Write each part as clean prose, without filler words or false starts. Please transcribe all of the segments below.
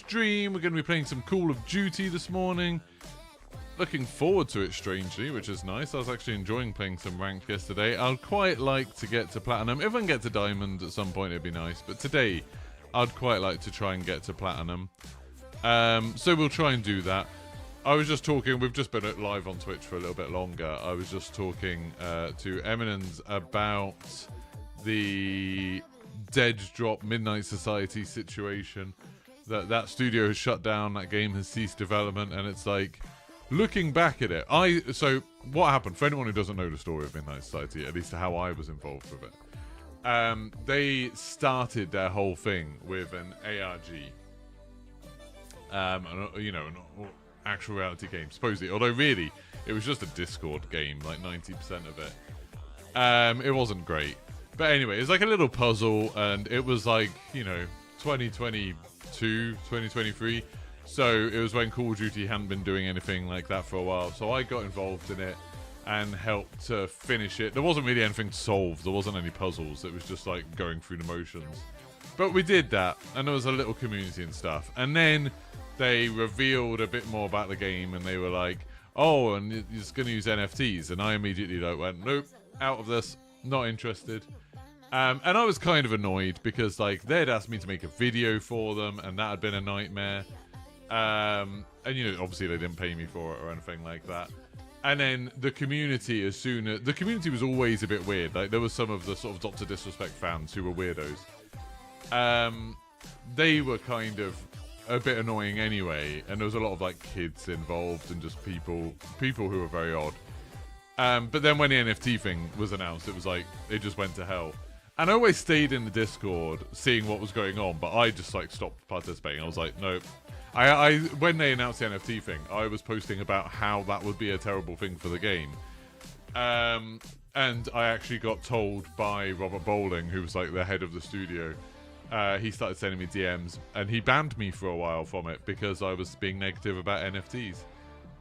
stream. We're going to be playing some Call of Duty this morning. Looking forward to it, strangely, which is nice. I was actually enjoying playing some ranked yesterday. I'd quite like to get to Platinum. If I can get to Diamond at some point, it'd be nice. But today, I'd quite like to try and get to Platinum. So we'll try and do that. I was just talking, we've just been live on Twitch for a little bit longer. I was just talking to Eminence about the Dead Drop Midnight Society situation. That studio has shut down, that game has ceased development, and it's like, looking back at it, so what happened, for anyone who doesn't know the story of Midnight Society, at least how I was involved with it, they started their whole thing with an ARG, an actual reality game, supposedly, although really, it was just a Discord game, like 90% of it. It wasn't great. But anyway, it's like a little puzzle, and it was like, 2022, 2023, so it was when Call of Duty hadn't been doing anything like that for a while, so I got involved in it and helped to finish it. There wasn't really anything to solve, there wasn't any puzzles, it was just like going through the motions. But we did that, and there was a little community and stuff, and then they revealed a bit more about the game, and they were like, oh, and it's going to use NFTs, and I immediately went, nope, out of this, not interested. And I was kind of annoyed because they'd asked me to make a video for them, and that had been a nightmare. And obviously they didn't pay me for it or anything like that. And then the community, the community was always a bit weird. Like, there was some of the sort of Dr. Disrespect fans who were weirdos. They were kind of a bit annoying anyway, and there was a lot of kids involved and just people who were very odd. But then when the NFT thing was announced, it was like it just went to hell. And I always stayed in the Discord seeing what was going on, but I just stopped participating. I was like, nope. When they announced the NFT thing, I was posting about how that would be a terrible thing for the game. And I actually got told by Robert Bowling, who was the head of the studio, he started sending me DMs, and he banned me for a while from it because I was being negative about NFTs.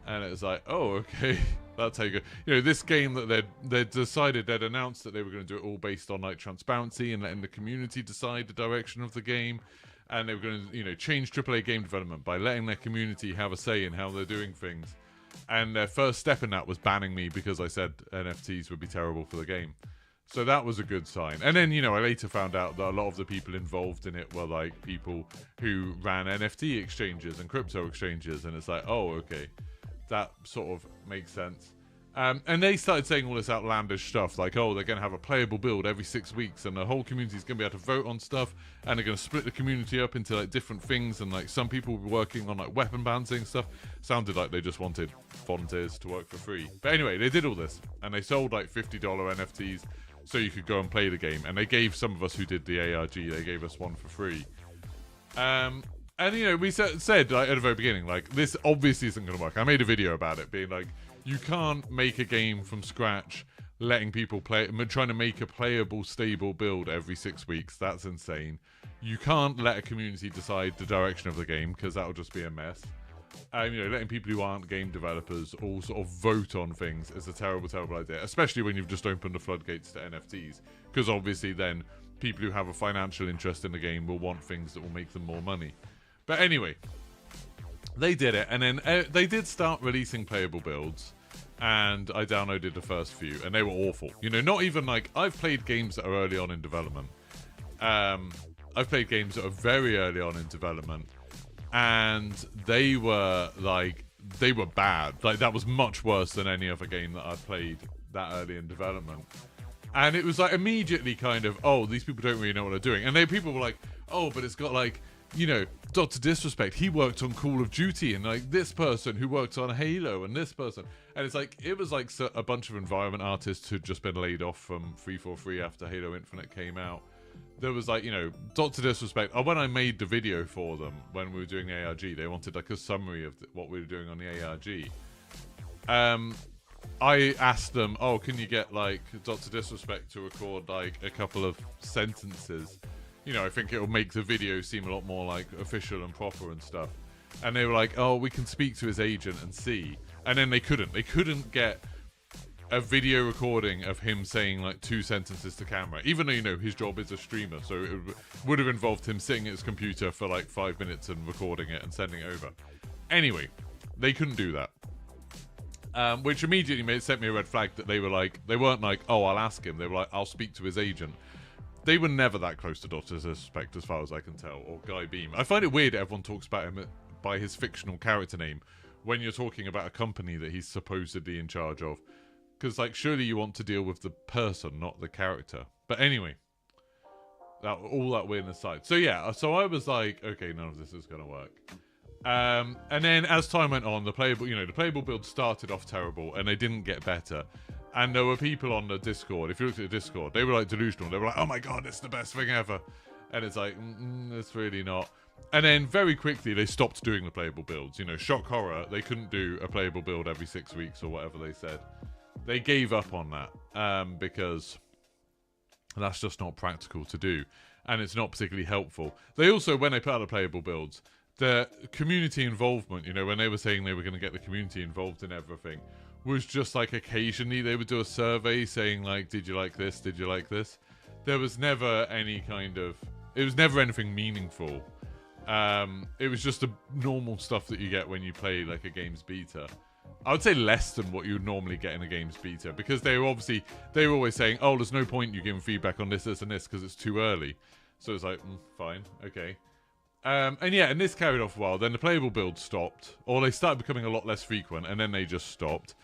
And it was like, oh, okay, that's how you go. This game that they'd decided, they'd announced that they were going to do it all based on transparency and letting the community decide the direction of the game. And they were going to, change AAA game development by letting their community have a say in how they're doing things. And their first step in that was banning me because I said NFTs would be terrible for the game. So that was a good sign. And then, I later found out that a lot of the people involved in it were people who ran NFT exchanges and crypto exchanges. And it's like, oh, okay, that sort of makes sense. And they started saying all this outlandish stuff, like, oh, they're going to have a playable build every 6 weeks, and the whole community is going to be able to vote on stuff, and they're going to split the community up into different things, and some people were working on weapon balancing stuff. Sounded like they just wanted volunteers to work for free. But anyway, they did all this, and they sold $50 NFTs so you could go and play the game, and they gave some of us who did the ARG, they gave us one for free. And we said at the very beginning, this obviously isn't going to work. I made a video about it, being you can't make a game from scratch, letting people play it, trying to make a playable, stable build every 6 weeks. That's insane. You can't let a community decide the direction of the game, because that'll just be a mess. Letting people who aren't game developers all sort of vote on things is a terrible, terrible idea, especially when you've just opened the floodgates to NFTs, because obviously then people who have a financial interest in the game will want things that will make them more money. But anyway, they did it, and then they did start releasing playable builds, and I downloaded the first few, and they were awful. Not even I've played games that are early on in development. I've played games that are very early on in development, and they were bad. That was much worse than any other game that I've played that early in development. And it was immediately kind of, oh, these people don't really know what they're doing. And people were like, oh, but it's got Dr. Disrespect, he worked on Call of Duty, and this person who worked on Halo, and this person. And it's it was a bunch of environment artists who'd just been laid off from 343 after Halo Infinite came out. There was Dr. Disrespect. When I made the video for them, when we were doing the ARG, they wanted a summary of what we were doing on the ARG. I asked them, oh, can you get Dr. Disrespect to record a couple of sentences? I think it'll make the video seem a lot more official and proper and stuff. And they were like, oh, we can speak to his agent and see. And then they couldn't. They couldn't get a video recording of him saying like 2 sentences to camera, even though, you know, his job is a streamer, so it would have involved him sitting at his computer for like 5 minutes and recording it and sending it over. Anyway, they couldn't do that. Which immediately sent me a red flag that they weren't like, oh, I'll ask him. They were like, I'll speak to his agent. They were never that close to Dr. Disrespect, as far as I can tell, or Guy Beam. I find it weird everyone talks about him by his fictional character name when you're talking about a company that he's supposedly in charge of. Because, like, surely you want to deal with the person, not the character. But anyway, all that weirdness aside. So yeah, so I was like, okay, none of this is going to work. And then as time went on, the playable build started off terrible, and they didn't get better. And there were people on the Discord, if you looked at the Discord, they were like delusional. They were like, oh my god, it's the best thing ever. And it's like, it's really not. And then very quickly, they stopped doing the playable builds. You know, shock horror, they couldn't do a playable build every 6 weeks or whatever they said. They gave up on that because that's just not practical to do. And it's not particularly helpful. They also, when they put out the playable builds, the community involvement, you know, when they were saying they were going to get the community involved in everything, was just like occasionally they would do a survey saying like, did you like this? Did you like this? There was never any kind of, it was never anything meaningful. It was just the normal stuff that you get when you play like a game's beta. I would say less than what you would normally get in a game's beta, because they were always saying, oh, there's no point you giving feedback on this, this, and this because it's too early. So it's like, fine, okay. And this carried off a while. Then the playable build stopped, or they started becoming a lot less frequent, and then they just stopped.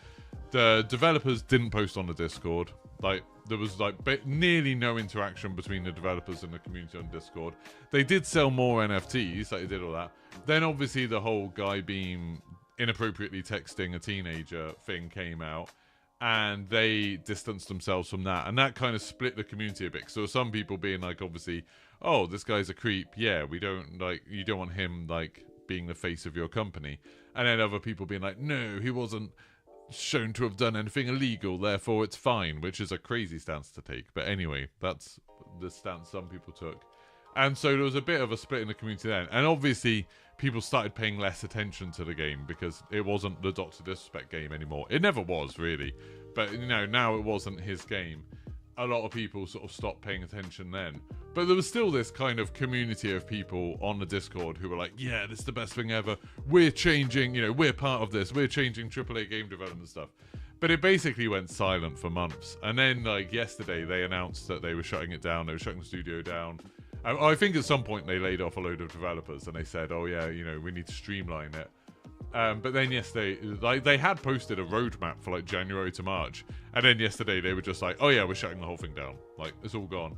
The developers didn't post on the Discord. Like, there was like nearly no interaction between the developers and the community on Discord. They did sell more NFTs, like they did all that. Then obviously the whole Guy Beam inappropriately texting a teenager thing came out, and they distanced themselves from that, and that kind of split the community a bit. So some people being like, obviously, oh, this guy's a creep, yeah, we don't like, you don't want him like being the face of your company. And then other people being like, no, he wasn't shown to have done anything illegal, therefore it's fine, which is a crazy stance to take. But anyway, that's the stance some people took. And so there was a bit of a split in the community then. And obviously, people started paying less attention to the game because it wasn't the Dr. Disrespect game anymore. It never was, really. But, you know, now it wasn't his game. A lot of people sort of stopped paying attention then. But there was still this kind of community of people on the Discord who were like, yeah, this is the best thing ever. We're changing, you know, we're part of this. We're changing AAA game development stuff. But it basically went silent for months. And then, like, yesterday, they announced that they were shutting it down. They were shutting the studio down. I think at some point they laid off a load of developers and they said, oh yeah, you know, we need to streamline it. But then yesterday, like, they had posted a roadmap for like January to March. And then yesterday they were just like, oh yeah, we're shutting the whole thing down. Like, it's all gone.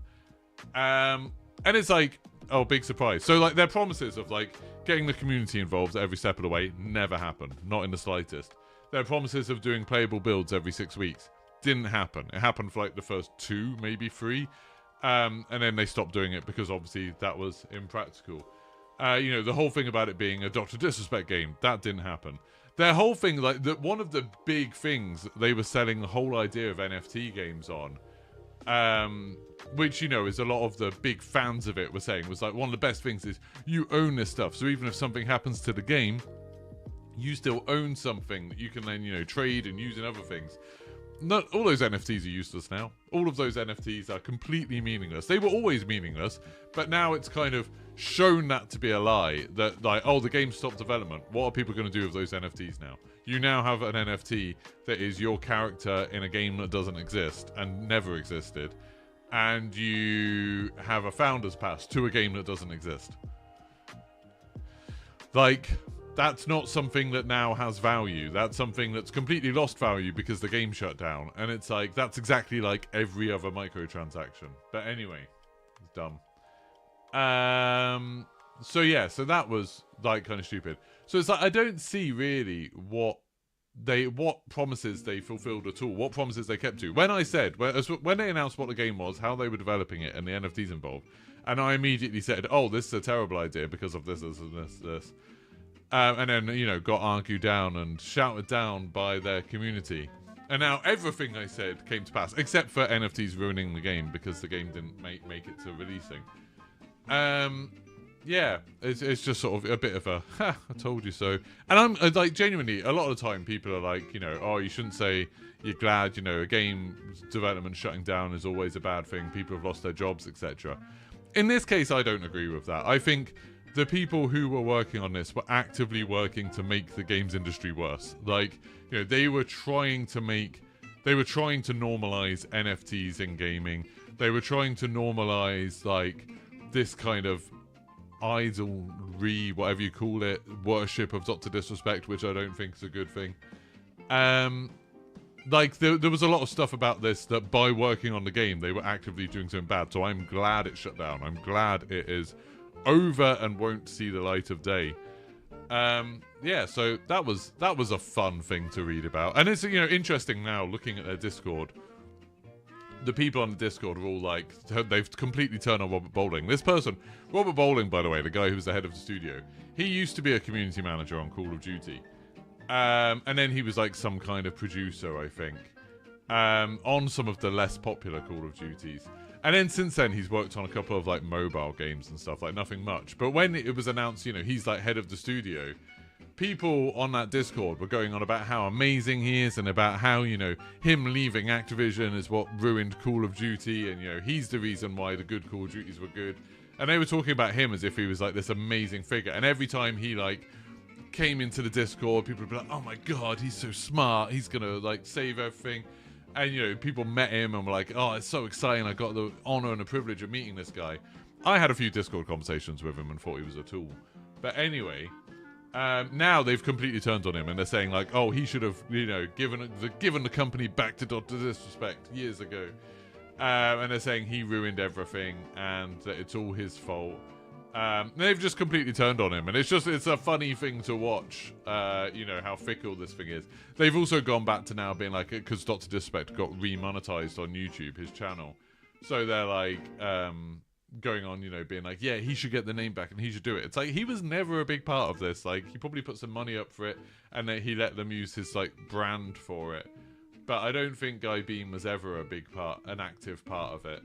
And it's like, oh, big surprise. So like their promises of like getting the community involved at every step of the way never happened. Not in the slightest. Their promises of doing playable builds every 6 weeks didn't happen. It happened for like the first 2, maybe 3. And then they stopped doing it because obviously that was impractical. You know, the whole thing about it being a Dr. Disrespect game, that didn't happen. Their whole thing, like, one of the big things they were selling the whole idea of NFT games on, which, you know, is a lot of the big fans of it were saying, was like, one of the best things is you own this stuff. So even if something happens to the game, you still own something that you can then, you know, trade and use in other things. Not all those NFTs are useless now. All of those NFTs are completely meaningless. They were always meaningless, but now it's kind of shown that to be a lie. That, like, oh, the game stopped development. What are people going to do with those NFTs now? You now have an NFT that is your character in a game that doesn't exist and never existed, and you have a founder's pass to a game that doesn't exist. Like, that's not something that now has value. That's something that's completely lost value because the game shut down. And it's like, that's exactly like every other microtransaction. But anyway, it's dumb. So yeah, so that was like kind of stupid. So it's like, I don't see really what promises they fulfilled at all, what promises they kept to. When I said, when they announced what the game was, how they were developing it, and the NFTs involved, and I immediately said, oh, this is a terrible idea because of this, this, and this. And then, you know, got argued down and shouted down by their community. And now everything I said came to pass, except for NFTs ruining the game because the game didn't make it to releasing. yeah, it's just sort of a bit of a, ha, I told you so. And I'm like, genuinely, a lot of the time people are like, you know, oh, you shouldn't say you're glad, you know, a game development shutting down is always a bad thing. People have lost their jobs, etc. In this case, I don't agree with that. I think the people who were working on this were actively working to make the games industry worse. Like, you know, they were trying to normalize NFTs in gaming. They were trying to normalize, like, this kind of idolry, whatever you call it, worship of Dr. Disrespect, which I don't think is a good thing. Like, there was a lot of stuff about this that by working on the game, they were actively doing something bad. So I'm glad it shut down. I'm glad it is over and won't see the light of day. Yeah, so that was a fun thing to read about. And it's, you know, interesting now, looking at their Discord. The people on the Discord are all like, they've completely turned on Robert Bowling. This person, Robert Bowling, by the way, the guy who was the head of the studio, he used to be a community manager on Call of Duty. And then he was like some kind of producer, I think, on some of the less popular Call of Duties. And then since then, he's worked on a couple of like mobile games and stuff, like nothing much. But when it was announced, you know, he's like head of the studio, people on that Discord were going on about how amazing he is and about how, you know, him leaving Activision is what ruined Call of Duty, and, you know, he's the reason why the good Call of Duties were good. And they were talking about him as if he was like this amazing figure. And every time he like came into the Discord, people would be like, oh my god, he's so smart, he's gonna like save everything. And, you know, people met him and were like, oh, it's so exciting, I got the honor and the privilege of meeting this guy. I had a few Discord conversations with him and thought he was a tool. But anyway, now they've completely turned on him, and they're saying like, oh, he should have, you know, given the company back to Dr. Disrespect years ago. And they're saying he ruined everything and that it's all his fault. They've just completely turned on him, and it's a funny thing to watch, you know, how fickle this thing is. They've also gone back to now being like, because Dr. Disrespect got remonetized on YouTube, his channel. So they're like, going on, you know, being like, yeah, he should get the name back and he should do it. It's like, he was never a big part of this. Like, he probably put some money up for it, and then he let them use his, like, brand for it. But I don't think Guy Beam was ever a big part, an active part of it.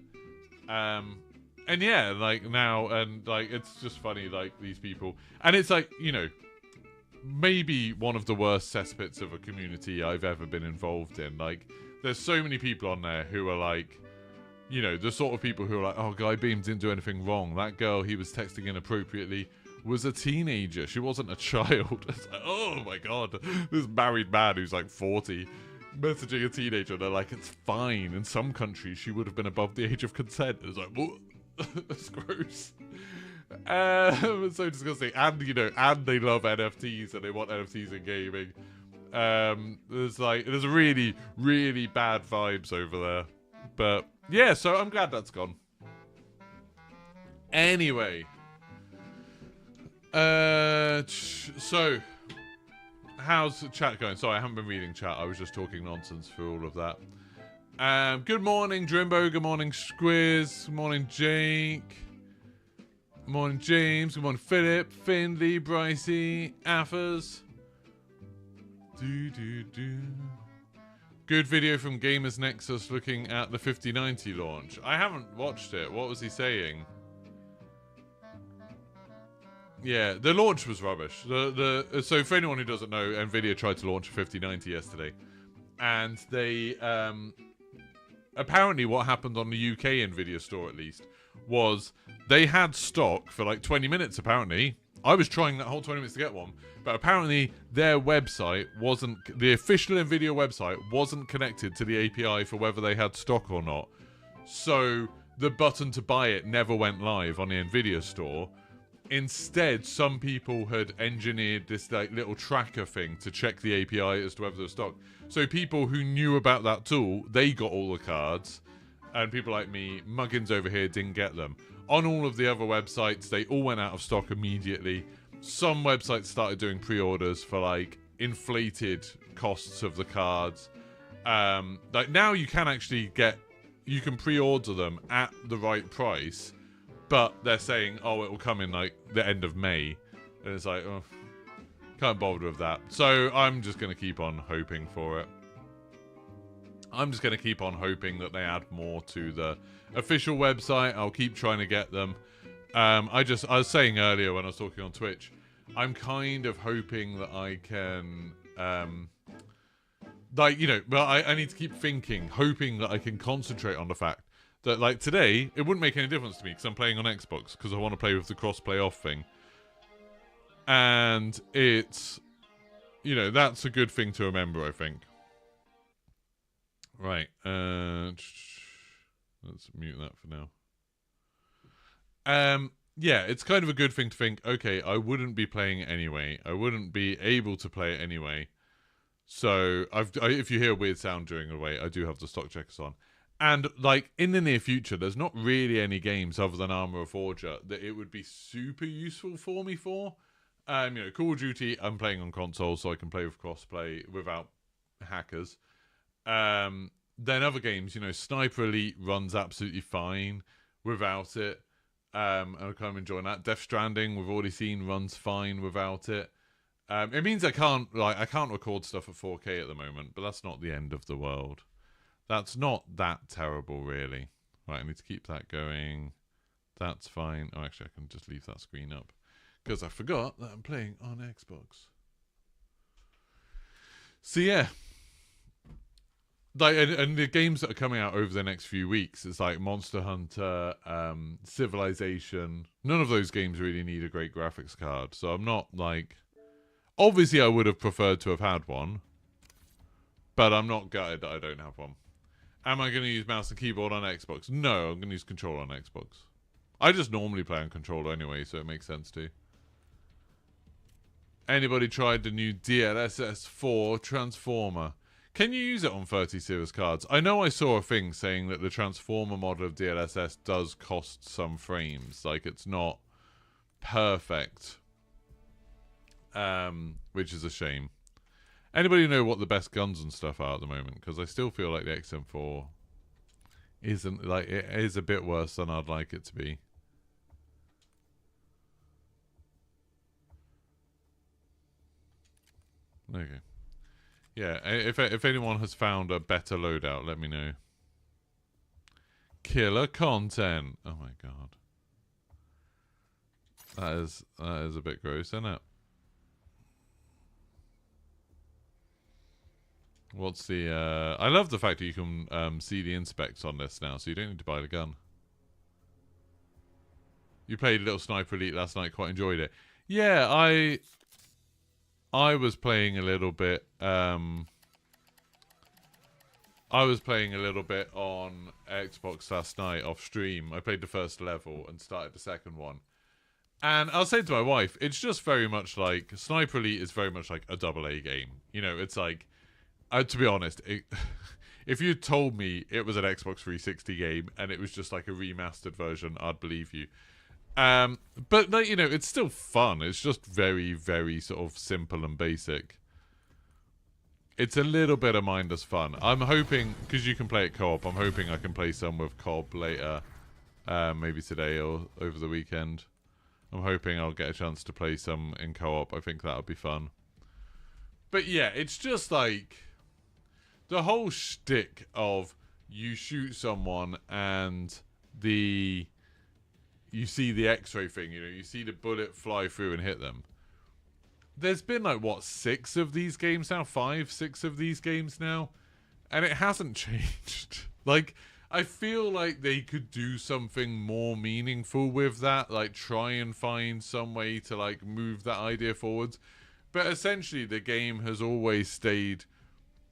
And yeah, like now, and like, it's just funny, like, these people. And it's like, you know, maybe one of the worst cesspits of a community I've ever been involved in. Like, there's so many people on there who are like, you know, the sort of people who are like, oh, Guy Beam didn't do anything wrong. That girl he was texting inappropriately was a teenager. She wasn't a child. It's like, oh my god, this married man who's like 40 messaging a teenager. They're like, it's fine. In some countries, she would have been above the age of consent. It's like, what? That's gross. It's so disgusting. And, you know, and they love NFTs and they want NFTs in gaming. There's really, really bad vibes over there. But yeah, so I'm glad that's gone. Anyway, so how's the chat going? Sorry, I haven't been reading chat. I was just talking nonsense for all of that. Good morning, Drimbo. Good morning, Squiz. Good morning, Jake. Good morning, James. Good morning, Philip, Findley, Brycey, Affers. Good video from Gamers Nexus looking at the 5090 launch. I haven't watched it. What was he saying? Yeah, the launch was rubbish. So for anyone who doesn't know, Nvidia tried to launch a 5090 yesterday, and they apparently what happened on the UK Nvidia store, at least, was they had stock for like 20 minutes. Apparently, I was trying that whole 20 minutes to get one, but apparently their website wasn't, the official Nvidia website wasn't connected to the API for whether they had stock or not. So the button to buy it never went live on the Nvidia store. Instead, some people had engineered this like little tracker thing to check the API as to whether there's stock. So people who knew about that tool, they got all the cards, and people like me, muggins over here, didn't get them. On all of the other websites, they all went out of stock immediately. Some websites started doing pre-orders for like inflated costs of the cards. Like now you can actually you can pre-order them at the right price, but they're saying, oh, it will come in like the end of May. And it's like, oh, can't bother with that. So I'm just going to keep on hoping for it. I'm just going to keep on hoping that they add more to the official website. I'll keep trying to get them. I was saying earlier when I was talking on Twitch, I'm kind of hoping that I can, like, you know, well, I need to keep thinking, hoping that I can concentrate on the fact that, like, today, it wouldn't make any difference to me because I'm playing on Xbox because I want to play with the cross-play off thing. And it's, you know, that's a good thing to remember, I think. Right. Let's mute that for now. Yeah, it's kind of a good thing to think, okay, I wouldn't be playing it anyway. I wouldn't be able to play it anyway. So, if you hear a weird sound during the wait, I do have the stock checkers on. And, like, in the near future, there's not really any games other than Armour of Forger that it would be super useful for me for. You know, Call of Duty, I'm playing on console, so I can play with crossplay without hackers. Then other games, you know, Sniper Elite runs absolutely fine without it. And I'm kind of enjoying that. Death Stranding, we've already seen, runs fine without it. It means I can't record stuff at 4K at the moment, but that's not the end of the world. That's not that terrible, really. Right, I need to keep that going. That's fine. Oh, actually, I can just leave that screen up because I forgot that I'm playing on Xbox. So yeah, like, and the games that are coming out over the next few weeks, it's like Monster Hunter, Civilization. None of those games really need a great graphics card, so I'm not like. Obviously, I would have preferred to have had one, but I'm not gutted that I don't have one. Am I going to use mouse and keyboard on Xbox? No, I'm going to use controller on Xbox. I just normally play on controller anyway, so it makes sense too. Anybody tried the new DLSS 4 Transformer? Can you use it on 30 series cards? I know I saw a thing saying that the Transformer model of DLSS does cost some frames. Like, it's not perfect. Which is a shame. Anybody know what the best guns and stuff are at the moment? Because I still feel like the XM4 isn't, like, it is a bit worse than I'd like it to be. Okay. Yeah, if anyone has found a better loadout, let me know. Killer content. Oh my god. That is a bit gross, isn't it? What's the I love the fact that you can see the inspects on this now, so you don't need to buy the gun. You played Little Sniper Elite last night, quite enjoyed it. Yeah, I was playing a little bit on Xbox last night off stream. I played the first level and started the second one. And I'll say to my wife, it's just very much like Sniper Elite is very much like a AA game. You know, it's like to be honest, if you told me it was an Xbox 360 game and it was just like a remastered version, I'd believe you. But like, you know, it's still fun. It's just very, very sort of simple and basic. It's a little bit of mindless fun. I'm hoping, because you can play it co-op, I'm hoping I can play some with Cobb later, maybe today or over the weekend. I'm hoping I'll get a chance to play some in co-op. I think that would be fun. But yeah, it's just like the whole shtick of you shoot someone and you see the X-ray thing, you know, you see the bullet fly through and hit them. There's been like, what, 6 of these games now? 5, 6 of these games now? And it hasn't changed. Like, I feel like they could do something more meaningful with that. Like, try and find some way to, like, move that idea forwards. But essentially, the game has always stayed,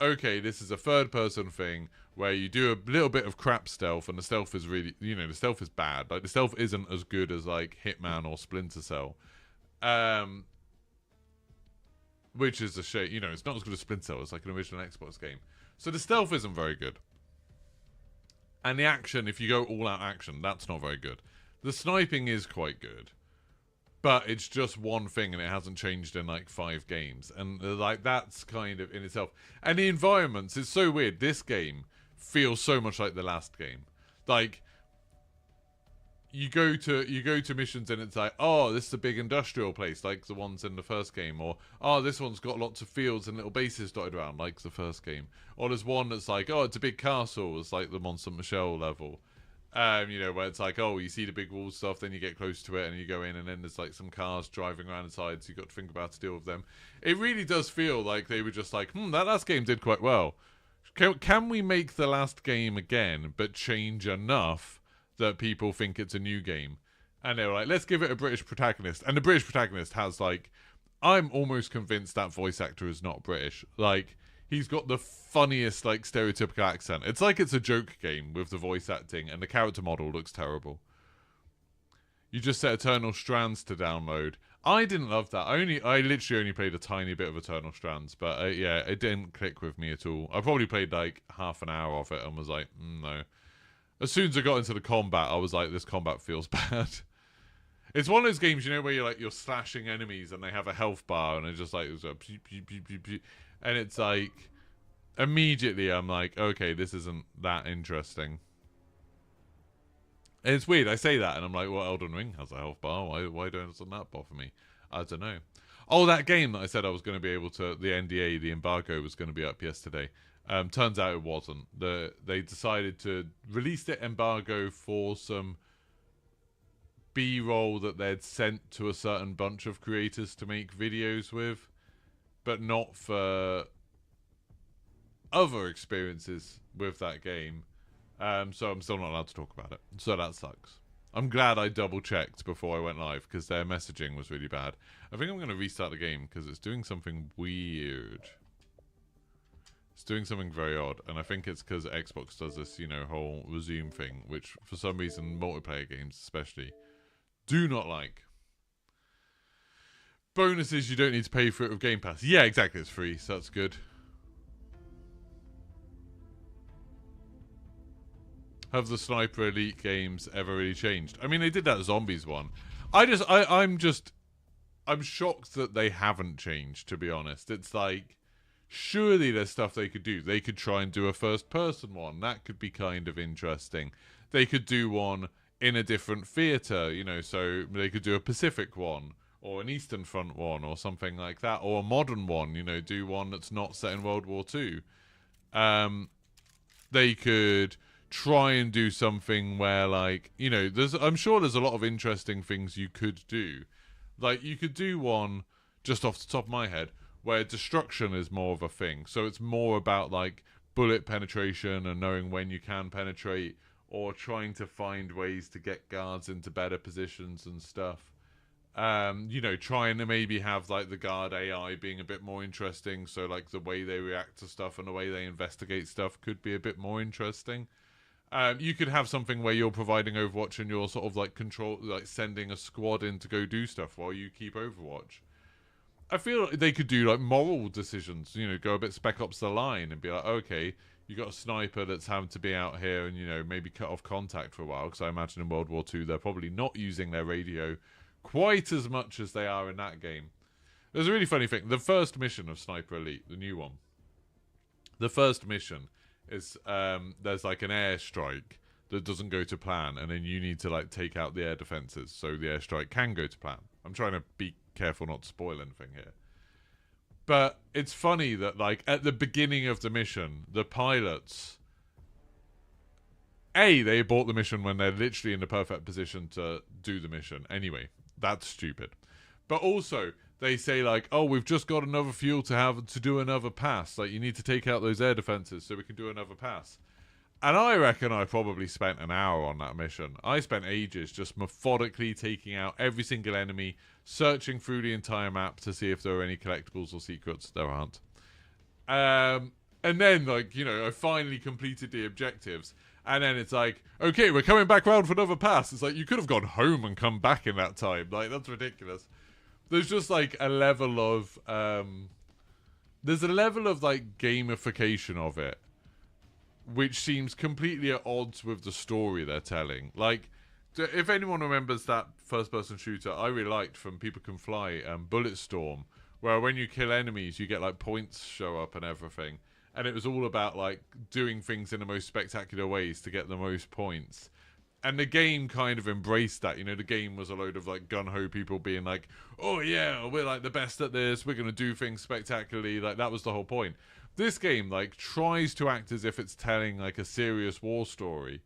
okay, this is a third-person thing where you do a little bit of crap stealth, and the stealth is really, you know, the stealth is bad. Like, the stealth isn't as good as, like, Hitman or Splinter Cell. Which is a shame. You know, it's not as good as Splinter Cell. It's like an original Xbox game. So the stealth isn't very good. And the action, if you go all-out action, that's not very good. The sniping is quite good. But it's just one thing, and it hasn't changed in, like, 5 games. And, like, that's kind of in itself. And the environments, it's so weird. This game feels so much like the last game. Like, you go to missions, and it's like, oh, this is a big industrial place, like the ones in the first game. Or, oh, this one's got lots of fields and little bases dotted around, like the first game. Or there's one that's like, oh, it's a big castle. It's like the Mont Saint Michel level. You know, where it's like, oh, you see the big wall stuff, then you get close to it and you go in, and then there's like some cars driving around inside, so you've got to think about to deal with them. It really does feel like they were just like, that last game did quite well. Can we make the last game again, but change enough that people think it's a new game? And they were like, let's give it a British protagonist. And the British protagonist has like, I'm almost convinced that voice actor is not British. Like, he's got the funniest, like, stereotypical accent. It's like it's a joke game with the voice acting, and the character model looks terrible. You just set Eternal Strands to download. I didn't love that. I literally only played a tiny bit of Eternal Strands, but yeah, it didn't click with me at all. I probably played like half an hour of it and was like, no. As soon as I got into the combat, I was like, this combat feels bad. It's one of those games, you know, where you're slashing enemies and they have a health bar and it's just like, pew, pew, pew, pew, pew. And it's like, immediately I'm like, okay, this isn't that interesting. And it's weird, I say that and I'm like, well, Elden Ring has a health bar, why doesn't that bother me? I don't know. Oh, that game that I said I was going to be able to, the NDA, the embargo was going to be up yesterday. Turns out it wasn't. They decided to release the embargo for some B-roll that they'd sent to a certain bunch of creators to make videos with, but not for other experiences with that game. So I'm still not allowed to talk about it. So that sucks. I'm glad I double-checked before I went live, because their messaging was really bad. I think I'm going to restart the game, because it's doing something weird. It's doing something very odd, and I think it's because Xbox does this, you know, whole resume thing, which for some reason, multiplayer games especially, do not like. Bonuses, you don't need to pay for it with Game Pass. Yeah, exactly, it's free, so that's good. Have the Sniper Elite games ever really changed? I mean, they did that Zombies one. I'm shocked that they haven't changed, to be honest. It's like, surely there's stuff they could do. They could try and do a first-person one. That could be kind of interesting. They could do one in a different theatre, you know, so they could do a Pacific one, or an Eastern Front one, or something like that, or a modern one, you know, do one that's not set in World War II. They could try and do something where, like, you know, I'm sure there's a lot of interesting things you could do. Like, you could do one, just off the top of my head, where destruction is more of a thing. So it's more about, like, bullet penetration and knowing when you can penetrate, or trying to find ways to get guards into better positions and stuff. You know, trying to maybe have, like, the guard AI being a bit more interesting, so, like, the way they react to stuff and the way they investigate stuff could be a bit more interesting. You could have something where you're providing Overwatch and you're sort of like sending a squad in to go do stuff while you keep Overwatch. I feel like they could do like moral decisions, you know, go a bit Spec Ops The Line and be like, okay, you got a sniper that's having to be out here and, you know, maybe cut off contact for a while, because I imagine in World War II they're probably not using their radio quite as much as they are in that game. There's a really funny thing. The first mission of Sniper Elite, the new one, the first mission is there's like an airstrike that doesn't go to plan, and then you need to like take out the air defenses so the airstrike can go to plan. I'm trying to be careful not to spoil anything here. But it's funny that like at the beginning of the mission, the pilots, they abort the mission when they're literally in the perfect position to do the mission. Anyway, that's stupid. But also, they say like, oh, we've just got another fuel to do another pass. Like, you need to take out those air defenses so we can do another pass. And I reckon I probably spent an hour on that mission. I spent ages just methodically taking out every single enemy, searching through the entire map to see if there are any collectibles or secrets. There aren't. And then, like, you know, I finally completed the objectives. And then it's like, okay, we're coming back round for another pass. It's like, you could have gone home and come back in that time. Like, that's ridiculous. There's just like a level of there's a level of like gamification of it which seems completely at odds with the story they're telling. Like, if anyone remembers that first person shooter I really liked from People Can Fly, Bulletstorm, where when you kill enemies you get like points show up and everything, and it was all about like doing things in the most spectacular ways to get the most points. And the game kind of embraced that. You know, the game was a load of like gun-ho people being like, oh yeah, we're like the best at this, we're going to do things spectacularly. Like, that was the whole point. This game like tries to act as if it's telling like a serious war story,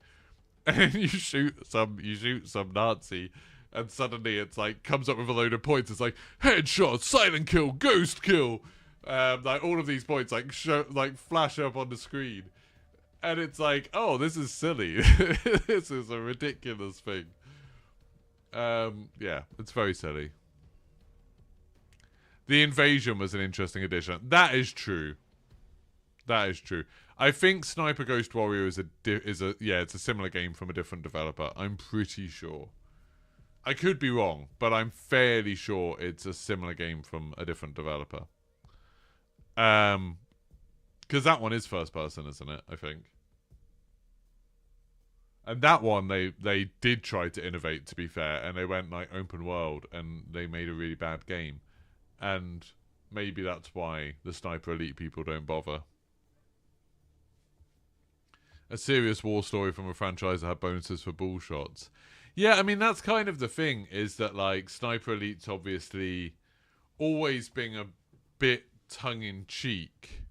and you shoot some Nazi, and suddenly it's like comes up with a load of points. It's like headshot, silent kill, ghost kill, like all of these points like flash up on the screen, and it's like, oh, this is silly. This is a ridiculous thing. Yeah, it's very silly. The invasion was an interesting addition. That is true. That is true. I think Sniper Ghost Warrior is it's a similar game from a different developer. I'm pretty sure. I could be wrong, but I'm fairly sure it's a similar game from a different developer. Because that one is first person, isn't it? I think. And that one, they did try to innovate, to be fair, and they went like open world, and they made a really bad game. And maybe that's why the Sniper Elite people don't bother. A serious war story from a franchise that had bonuses for bull shots. Yeah, I mean, that's kind of the thing, is that like Sniper Elite's obviously always been a bit tongue-in-cheek.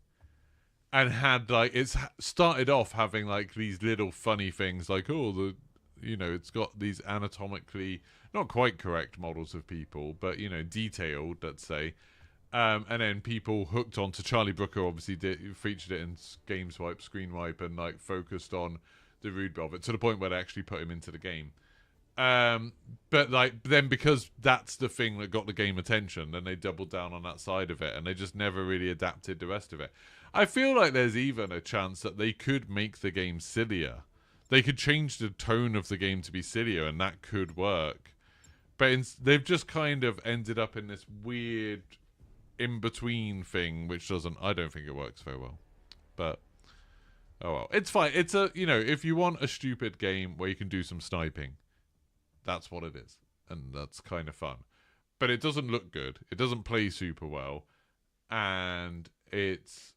And had like, it's started off having like these little funny things like, oh, it's got these anatomically not quite correct models of people, but detailed, let's say. And then people hooked onto Charlie Brooker, obviously featured it in Game Swipe, Screen Wipe, and like focused on the rude bit of it to the point where they actually put him into the game. But like then because that's the thing that got the game attention, then they doubled down on that side of it, and they just never really adapted the rest of it. I feel like there's even a chance that they could make the game sillier. They could change the tone of the game to be sillier, and that could work. But they've just kind of ended up in this weird in-between thing, which I don't think it works very well. But, oh well. It's fine. It's if you want a stupid game where you can do some sniping, that's what it is. And that's kind of fun. But it doesn't look good. It doesn't play super well. And it's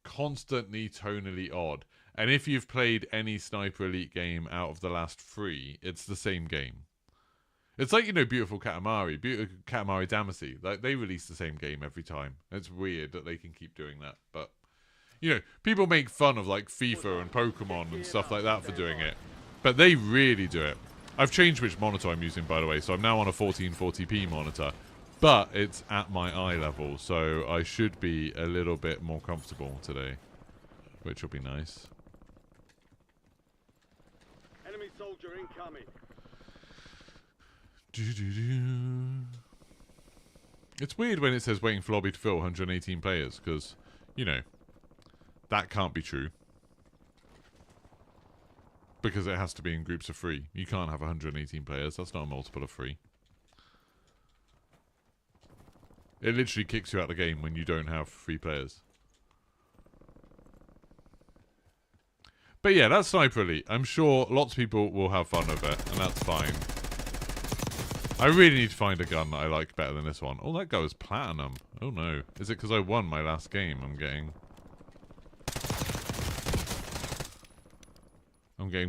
constantly tonally odd. And if you've played any Sniper Elite game out of the last 3, it's the same game. It's like, Beautiful Katamari, Katamari Damacy. Like, they release the same game every time. It's weird that they can keep doing that. But, people make fun of, like, FIFA and Pokemon and stuff like that for doing it. But they really do it. I've changed which monitor I'm using, by the way, so I'm now on a 1440p monitor. But it's at my eye level, so I should be a little bit more comfortable today. Which will be nice. Enemy soldier incoming. It's weird when it says waiting for lobby to fill 118 players, because, that can't be true. Because it has to be in groups of 3. You can't have 118 players, that's not a multiple of 3. It literally kicks you out of the game when you don't have 3 players. But yeah, that's Sniper Elite. I'm sure lots of people will have fun with it, and that's fine. I really need to find a gun that I like better than this one. Oh, that guy was platinum. Oh no. Is it because I won my last game I'm getting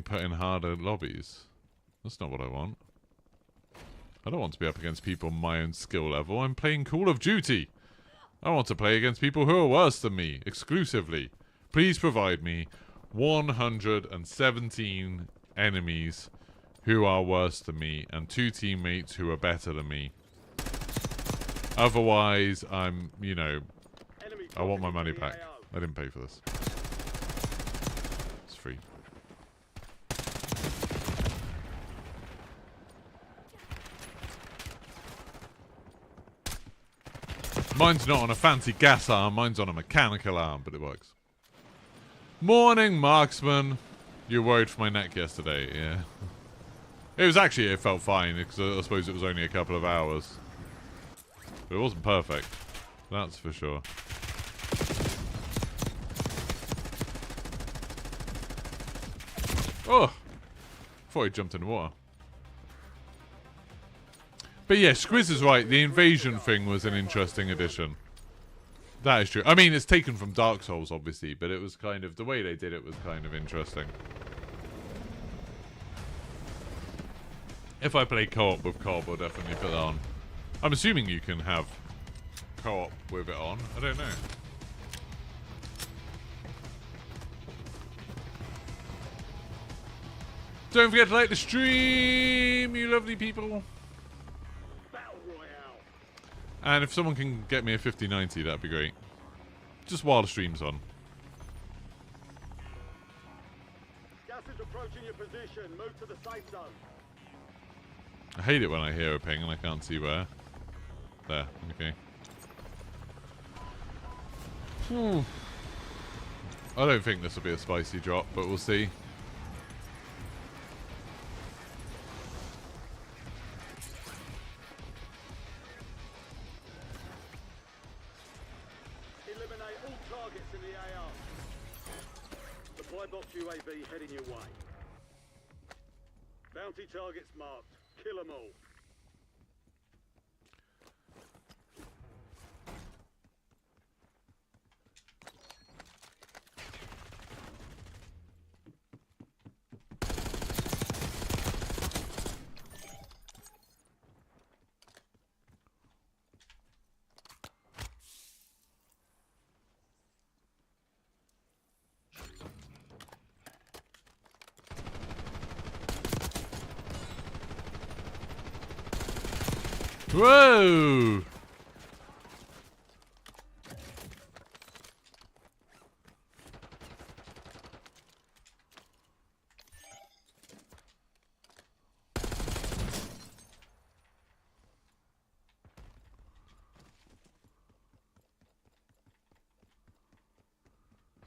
put in harder lobbies? That's not what I want. I don't want to be up against people my own skill level. I'm playing Call of Duty. I want to play against people who are worse than me, exclusively. Please provide me 117 enemies who are worse than me, and 2 teammates who are better than me. Otherwise, I'm, I want my money back. I didn't pay for this. It's free. Mine's not on a fancy gas arm, mine's on a mechanical arm, but it works. Morning, marksman. You were worried for my neck yesterday, yeah. It felt fine, because I suppose it was only a couple of hours. But it wasn't perfect. That's for sure. Oh! Thought he jumped in the water. But yeah, Squiz is right. The invasion thing was an interesting addition. That is true. I mean, it's taken from Dark Souls, obviously, but it was kind of... The way they did it was kind of interesting. If I play co-op with co-op, I'll definitely put that on. I'm assuming you can have co-op with it on. I don't know. Don't forget to like the stream, you lovely people. Battle Royale. And if someone can get me a 5090, that'd be great. Just while the stream's on. Gas is approaching your position. Move to the safe zone. I hate it when I hear a ping and I can't see where. There, okay. I don't think this will be a spicy drop, but we'll see. Eliminate all targets in the AR. Supply box UAV heading your way. Bounty targets marked. Kill them all. Whoa!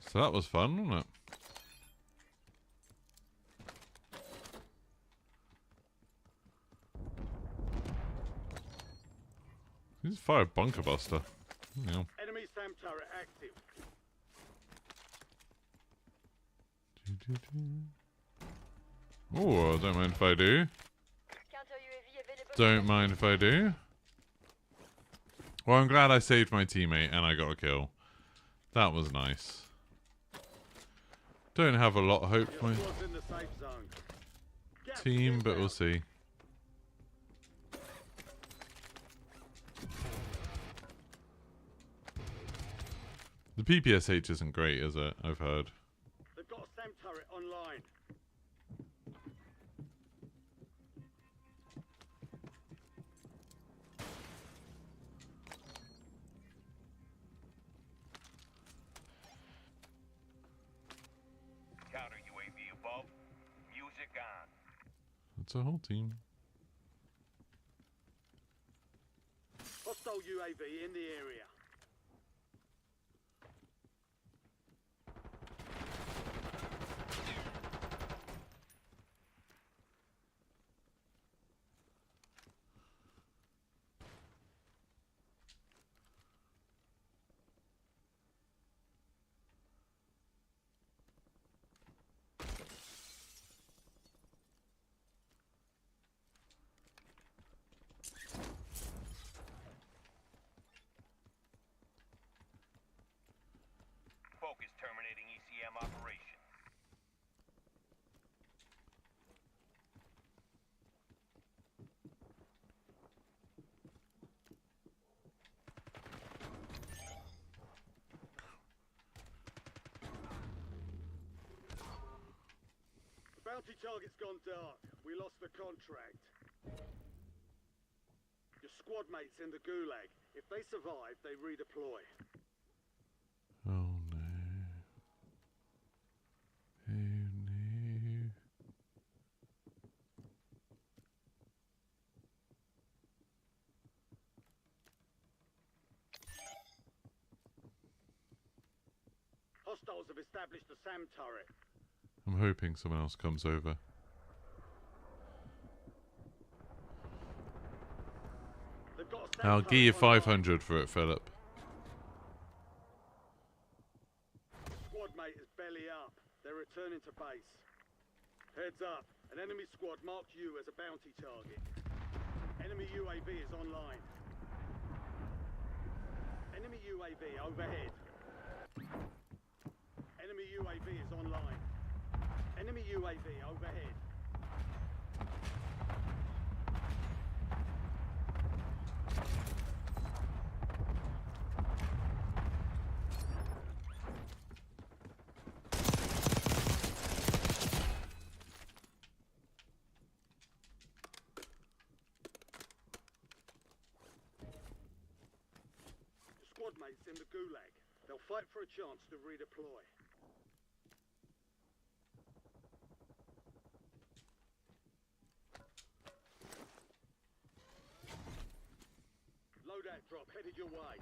So that was fun, wasn't it? He's fire bunker buster. Yeah. Enemy SAM turret active. Oh, don't mind if I do. Don't mind if I do. Well, I'm glad I saved my teammate and I got a kill. That was nice. Don't have a lot of hope for my Squad's in the safe zone. Gas team, is but we'll inbound. see. The PPSH isn't great, is it? I've heard. They've got a SAM turret online. Counter UAV above. Music on. It's a whole team. Hostile UAV in the area. Focus terminating ECM operation. The bounty target's gone dark. We lost the contract. Your squad mates in the gulag. If they survive, they redeploy. Oh no. Oh no. Hostiles have established a SAM turret. I'm hoping someone else comes over. They've got a SAM I'll turret give you online. 500 for it, Philip. Squad mate is belly up. They're returning to base. Heads up. An enemy squad marked you as a bounty target. Enemy UAV is online. Enemy UAV overhead. Enemy UAV is online. Enemy UAV overhead. squad mates in the gulag. They'll fight for a chance to redeploy. Loadout drop headed your way.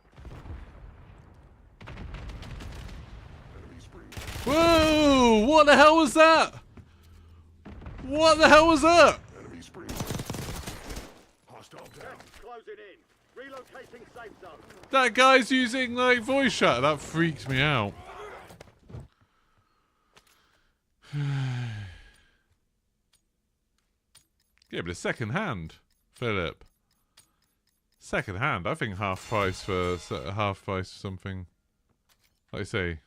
Whoa! What the hell was that? What the hell was that? Enemy spring. Hostile down. Closing in. Relocating safe zone. That guy's using like voice chat. That freaked me out. Yeah, but it's second hand, Philip. Second hand. I think half price for something. Like I say.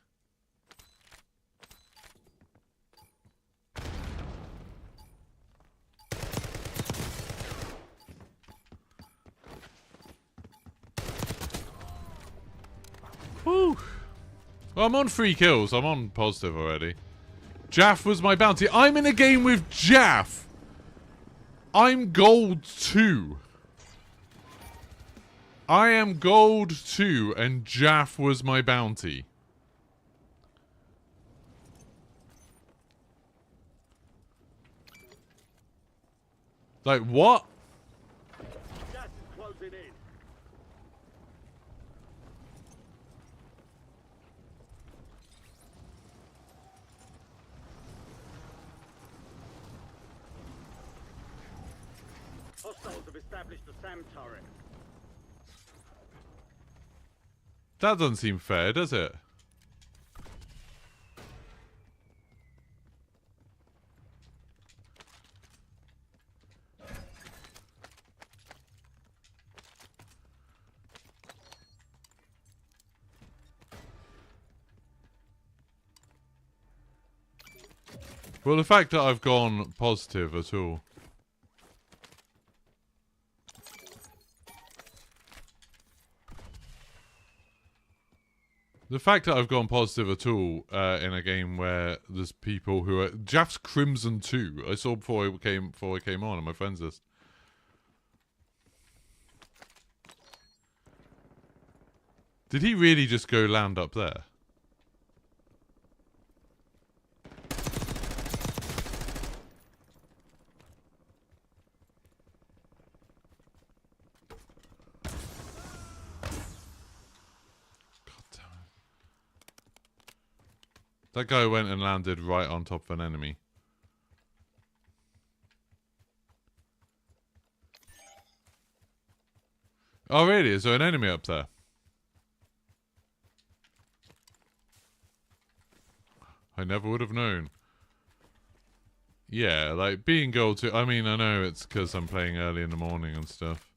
Woo! Well, I'm on 3 kills. I'm on positive already. Jaff was my bounty. I'm in a game with Jaff. I'm gold 2. I am gold 2 and Jaff was my bounty. Like, what? Gas is closing in. Hostiles have established a SAM turret. That doesn't seem fair, does it? Well, the fact that I've gone positive at all. The fact that I've gone positive at all in a game where there's people who are... Jaff's Crimson 2. I saw before I came on my friends list. Did he really just go land up there? That guy went and landed right on top of an enemy. Oh really? Is there an enemy up there? I never would have known. Yeah, like being gold 2. I mean, I know it's because I'm playing early in the morning and stuff.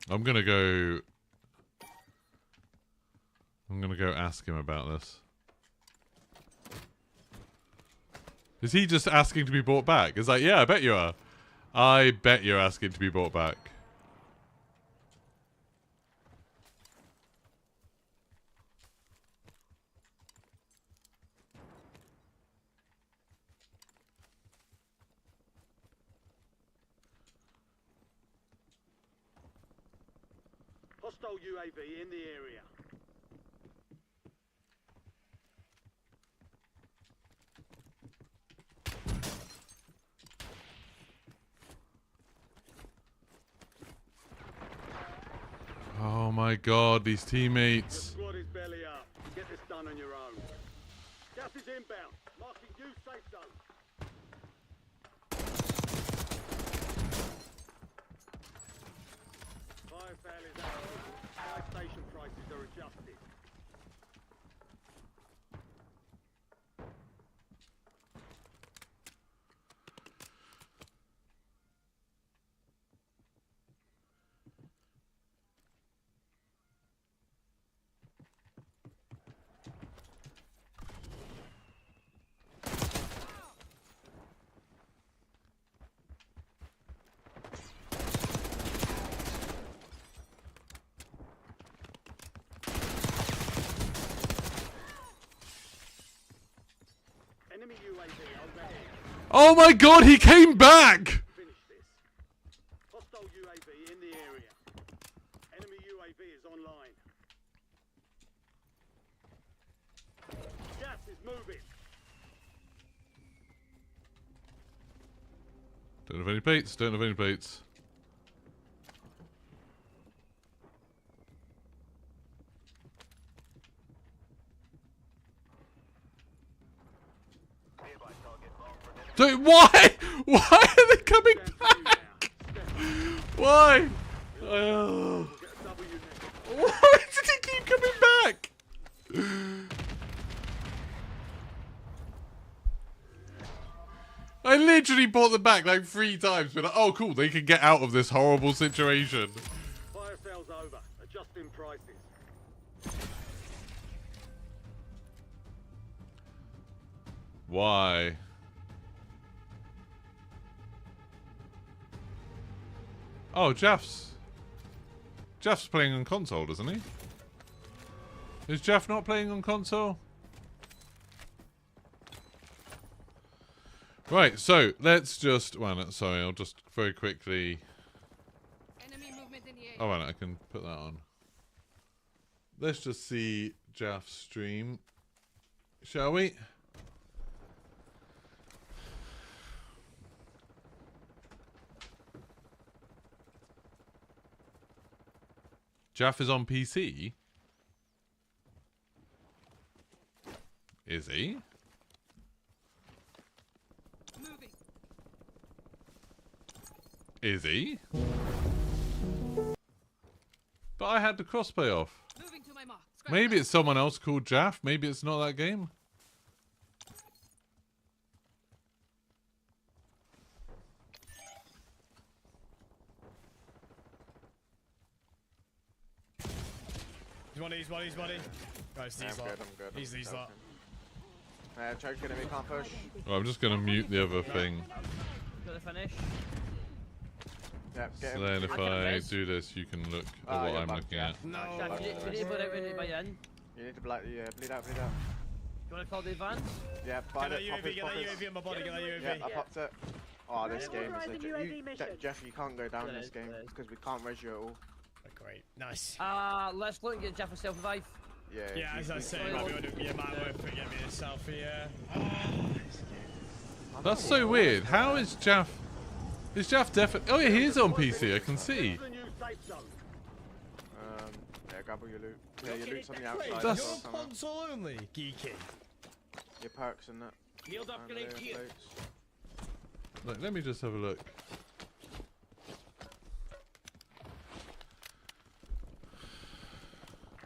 I'm gonna go ask him about this. Is he just asking to be brought back? It's like, yeah, I bet you are. I bet you're asking to be brought back. Hostile UAV in the area. Oh my god, these teammates. Squad is belly up. Get this done on your own. Gas is inbound. Marking you safe zone. Fire sale is out. Fire station prices are adjusted. Enemy UAV overhead. Oh my god, he came back! Finish this. Hostile UAV in the area. Enemy UAV is online. Gas is moving. Don't have any baits. Don't have any baits. Dude, why? Why are they coming back? Why? Oh. Why did he keep coming back? I literally brought them back like 3 times. But oh, cool, they can get out of this horrible situation. Fire sales over. Adjusting prices. Why? Oh, Jeff's playing on console, doesn't he? Is Jeff not playing on console? Right, so let's just... Well, sorry, I'll just very quickly... Enemy movement in the air. Oh, right, I can put that on. Let's just see Jeff's stream. Shall we? Jeff is on PC? Is he? Moving. Is he? But I had the crossplay off. Moving to my mark. Scratch Maybe that. it's someone else called Jaff. Maybe it's not that game. He's one. Right, it's these lot. I'm good. These lot. Choke enemy can't push. Well, I'm just going to mute the other thing. Got the finish. Yep, get So him. then if I can I res. do this, you can look at Ah, what you're I'm back, looking yeah. at. No. Jack, you need to put it in by in. You need to bleed out. Do you want to call the advance? Yeah, Get find that it, pop UAV, his, get pop that his. UAV on my body, get that UAV. Yeah, I popped it. Oh, this game is Authorizing legit. UAV You, mission. Jeff, you can't go down It this is, game it is. because we can't res you at all. Great, nice. Let's look and get Jeff a self-revive. Yeah. Yeah, you- as I say, might worth putting get me a selfie, yeah. That's so weird. How is Jaff... Is Jaff definitely... Oh yeah, he is on PC, I can see. The new safe zone. Yeah, grab all your loot. Yeah, your loot's on the Wait, outside. you're That's- as well, on console only, Geeky. your perks and that. Shield And upgrade the here. loot. Look, let me just have a look.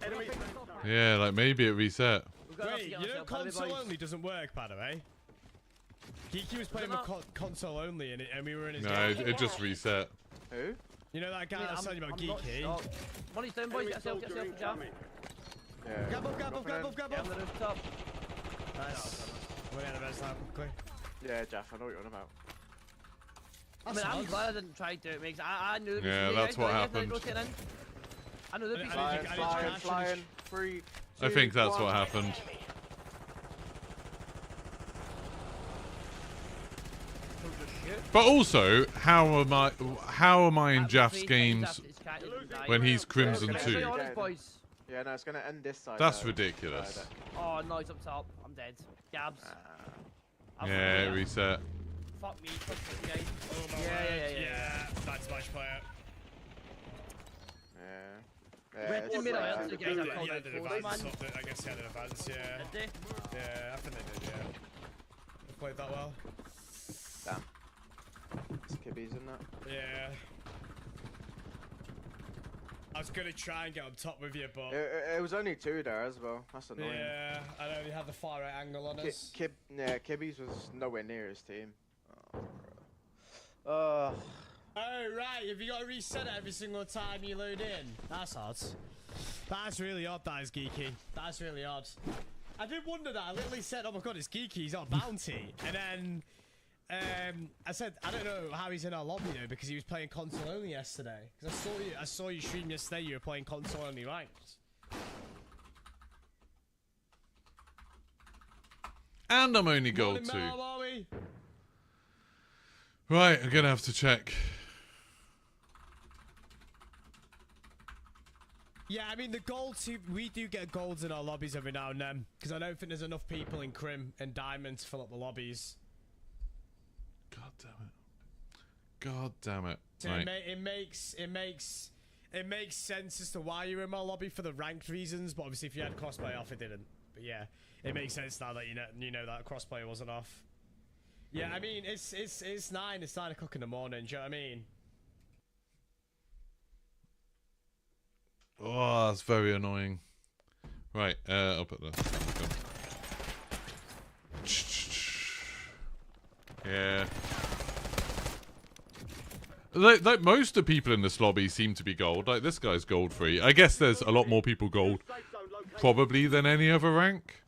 Enemy safe zone. Yeah, like maybe it reset. We've got enough to Wait, get you know ourselves out of it, console boys. only doesn't work, by the way. Geeky was playing with not? console only and we were in his No, game. it just reset. Who? You know that guy I was telling you about, I'm not Geeky? shocked. Money's down, boys. Enemy Get yourself soldier for Jeff. incoming. Yeah. Grab up, grab Dropping in. Get on the rooftop. Nice. We're out of res now, quickly. Yeah, Jeff, I know what you're on about. I mean, I'm glad I didn't try to do it, because I knew... Yeah, that's what happened. I knew the I piece. didn't- Flying, I flying. 3, 2, I think that's 1. what happened. But also, how am I in Jaff's games when he's Crimson Yeah, 2? okay. Boys. Yeah, no, it's gonna end this side. That's though. ridiculous. Oh, no, he's up top. I'm dead. Gabs. I'll Yeah, fuck you. reset. Fuck me. Fuck this game. Oh my Yeah, word. yeah, yeah. That's match player. Yeah. Red in middle, that's the Yeah, game I yeah, called yeah, out the close, advance, man. I guess he had an advance, yeah. Did they? Yeah, I think they did, yeah. They played that well. Damn. It's kibbies in that. Yeah. I was gonna try and get on top with you, but It was only 2 there as well. That's annoying. yeah, I only had the far right angle on us. Kibbies was nowhere near his team. Oh, Oh right, have you got to reset it every single time you load in? That's odd. That's really odd, that is Geeky. That's really odd. I did wonder that. I literally said, oh my god, it's Geeky, he's on bounty. And then I said, I don't know how he's in our lobby though, because he was playing console only yesterday. Because I saw you stream yesterday, you were playing console only ranked. And I'm only gold Morning, 2. Mel, are we? Right, I'm gonna have to check. Yeah, I mean, the golds, we do get golds in our lobbies every now and then. Because I don't think there's enough people in Crim and Diamond to fill up the lobbies. God damn it. God damn it. So Right. it makes sense as to why you're in my lobby for the ranked reasons, but obviously if you had crossplay off, it didn't. But yeah, it makes sense now that you know that crossplay wasn't off. Yeah, I mean, it's 9 o'clock in the morning, do you know what I mean? Oh, that's very annoying. Right, I'll put the... Yeah. Like most of the people in this lobby seem to be gold. Like, this guy's gold free. I guess there's a lot more people gold probably than any other rank.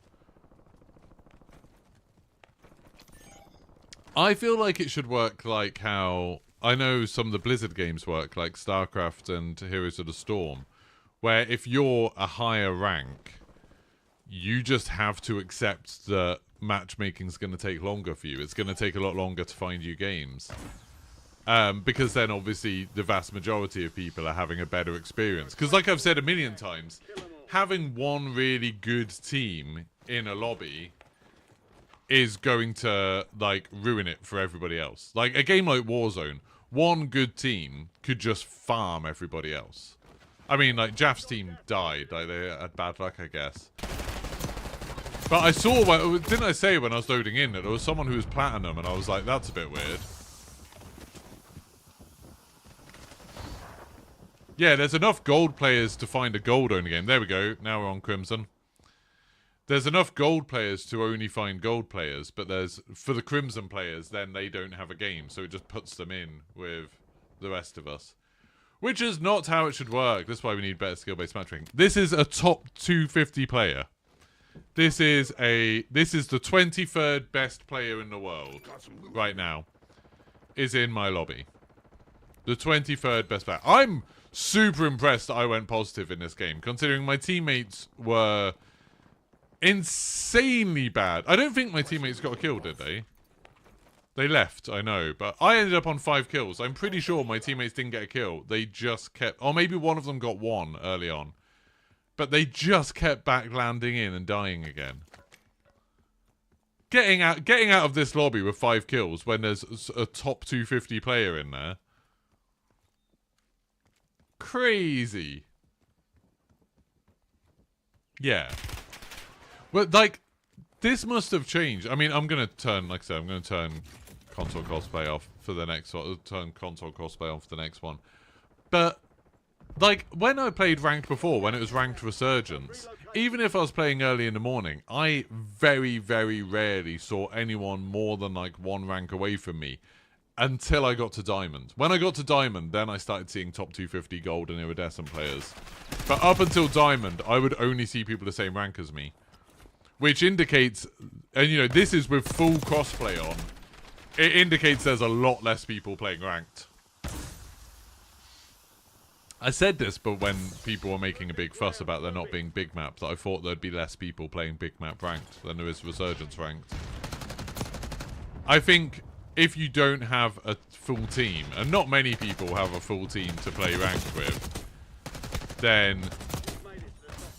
I feel like it should work like how... I know some of the Blizzard games work, like StarCraft and Heroes of the Storm, where if you're a higher rank, you just have to accept that matchmaking's going to take longer for you. It's going to take a lot longer to find you games. Because then obviously the vast majority of people are having a better experience. Because like I've said a million times, having one really good team in a lobby is going to, like, ruin it for everybody else. Like, a game like Warzone, one good team could just farm everybody else. I mean, like, Jaff's team died. Like, they had bad luck, I guess. But I saw, didn't I say when I was loading in that there was someone who was platinum, and I was like, that's a bit weird. Yeah, there's enough gold players to find a gold-only game. There we go. Now we're on Crimson. There's enough gold players to only find gold players, but there's, for the Crimson players, then they don't have a game, so it just puts them in with the rest of us. Which is not how it should work. That's why we need better skill-based matchmaking. This is a top 250 player. This is the 23rd best player in the world right now. Is in my lobby. The 23rd best player. I'm super impressed that I went positive in this game, considering my teammates were insanely bad. I don't think my teammates got a kill, did they? They left, I know, but I ended up on 5 kills. I'm pretty sure my teammates didn't get a kill. They just kept... Or maybe one of them got 1 early on. But they just kept back landing in and dying again. Getting out of this lobby with 5 kills when there's a top 250 player in there. Crazy. Yeah. But, like, this must have changed. I mean, I'm going to turn, like I said, I'm going to turn console crossplay off for the next one. Turn console crossplay on for the next one. But, like, when I played ranked before, when it was ranked Resurgence, even if I was playing early in the morning, I very, very rarely saw anyone more than, like, 1 rank away from me until I got to Diamond. When I got to Diamond, then I started seeing top 250 gold and iridescent players. But up until Diamond, I would only see people the same rank as me. Which indicates, and you know, this is with full crossplay on, it indicates there's a lot less people playing ranked. I said this, but when people were making a big fuss about there not being big map, that I thought there'd be less people playing big map ranked than there is Resurgence ranked. I think if you don't have a full team, and not many people have a full team to play ranked with, then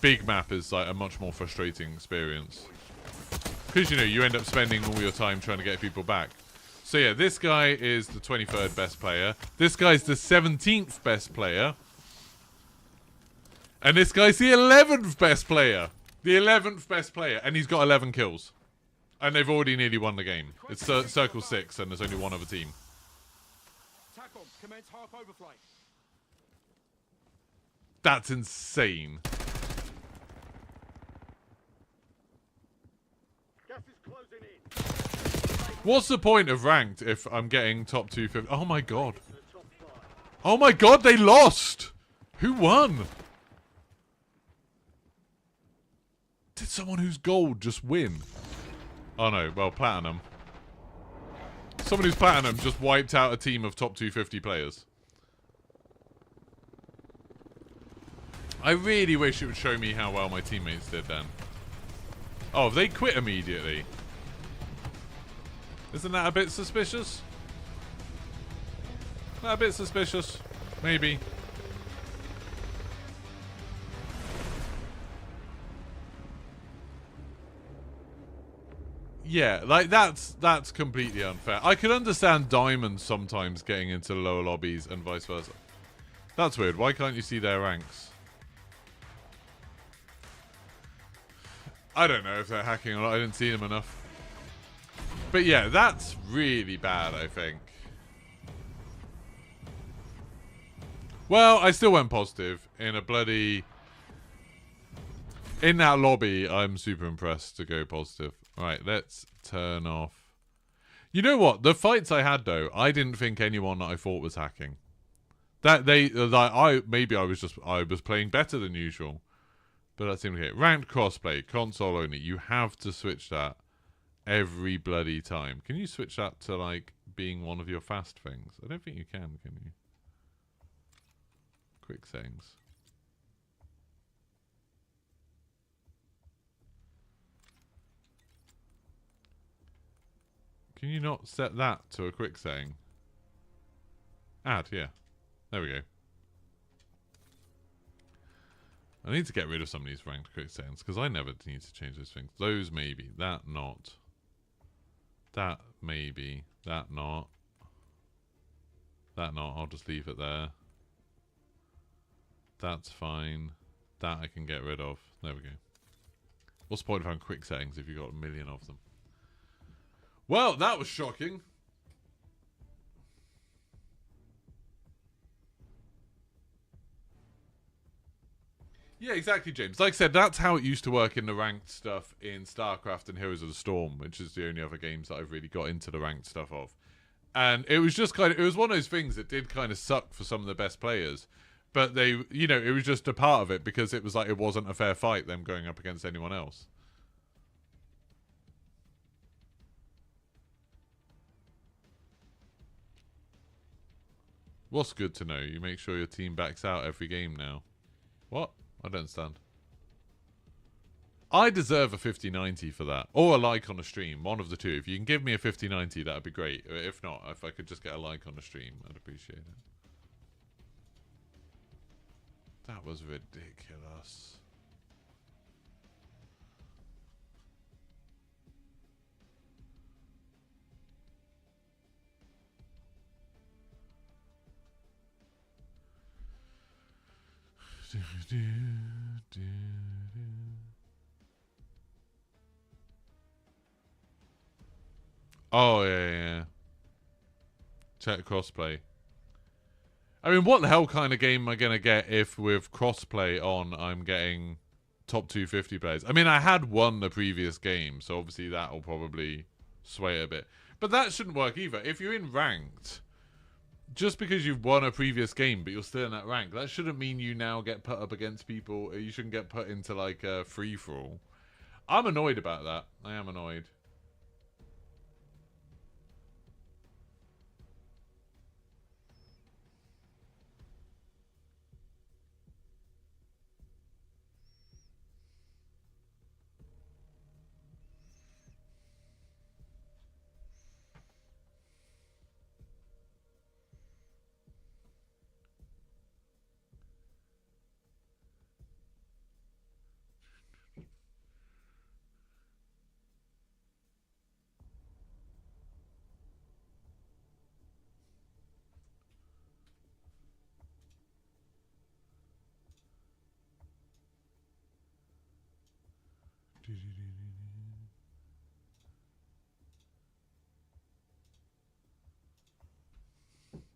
big map is like a much more frustrating experience. Because, you know, you end up spending all your time trying to get people back. So yeah, this guy is the 23rd best player. This guy's the 17th best player. And this guy's the 11th best player. The 11th best player. And he's got 11 kills. And they've already nearly won the game. It's circle 6 and there's only one other team. That's insane. What's the point of ranked if I'm getting top 250? Oh my god. Oh my god, they lost! Who won? Did someone who's gold just win? Oh no, well, platinum. Someone who's platinum just wiped out a team of top 250 players. I really wish it would show me how well my teammates did then. Oh, they quit immediately. Isn't that a bit suspicious? That a bit suspicious? Maybe. Yeah, like that's completely unfair. I could understand diamonds sometimes getting into lower lobbies and vice versa. That's weird. Why can't you see their ranks? I don't know if they're hacking or not. I didn't see them enough. But yeah, that's really bad, I think. Well, I still went positive in a bloody... In that lobby, I'm super impressed to go positive. Right, let's turn off. You know what? The fights I had, though, I didn't think anyone that I thought was hacking. That they... maybe I was playing better than usual. But that seemed okay. Ranked crossplay, console only. You have to switch that every bloody time. Can you switch that to, like, being one of your fast things? I don't think you can you? Quick settings. Can you not set that to a quick setting? Add, yeah. There we go. I need to get rid of some of these ranked quick settings because I never need to change those things. Those maybe. That not. That maybe. That not. That not. I'll just leave it there. That's fine. That I can get rid of. There we go. What's the point of having quick settings if you've got a million of them? Well, that was shocking. Yeah, exactly, James. Like I said, that's how it used to work in the ranked stuff in StarCraft and Heroes of the Storm, which is the only other games that I've really got into the ranked stuff of. And it was just kind of, it was one of those things that did kind of suck for some of the best players. But they, you know, it was just a part of it because it was like, it wasn't a fair fight, them going up against anyone else. What's good to know? You make sure your team backs out every game now. What? I don't understand. I deserve a 50-90 for that. Or a like on the stream. One of the two. If you can give me a 50-90, that would be great. If not, if I could just get a like on the stream, I'd appreciate it. That was ridiculous. Oh, yeah. Check crossplay. I mean, what the hell kind of game am I going to get if with crossplay on, I'm getting top 250 players? I mean, I had won the previous game, so obviously that will probably sway it a bit. But that shouldn't work either. If you're in ranked, just because you've won a previous game, but you're still in that rank, that shouldn't mean you now get put up against people. You shouldn't get put into, like, a free-for-all. I'm annoyed about that. I am annoyed.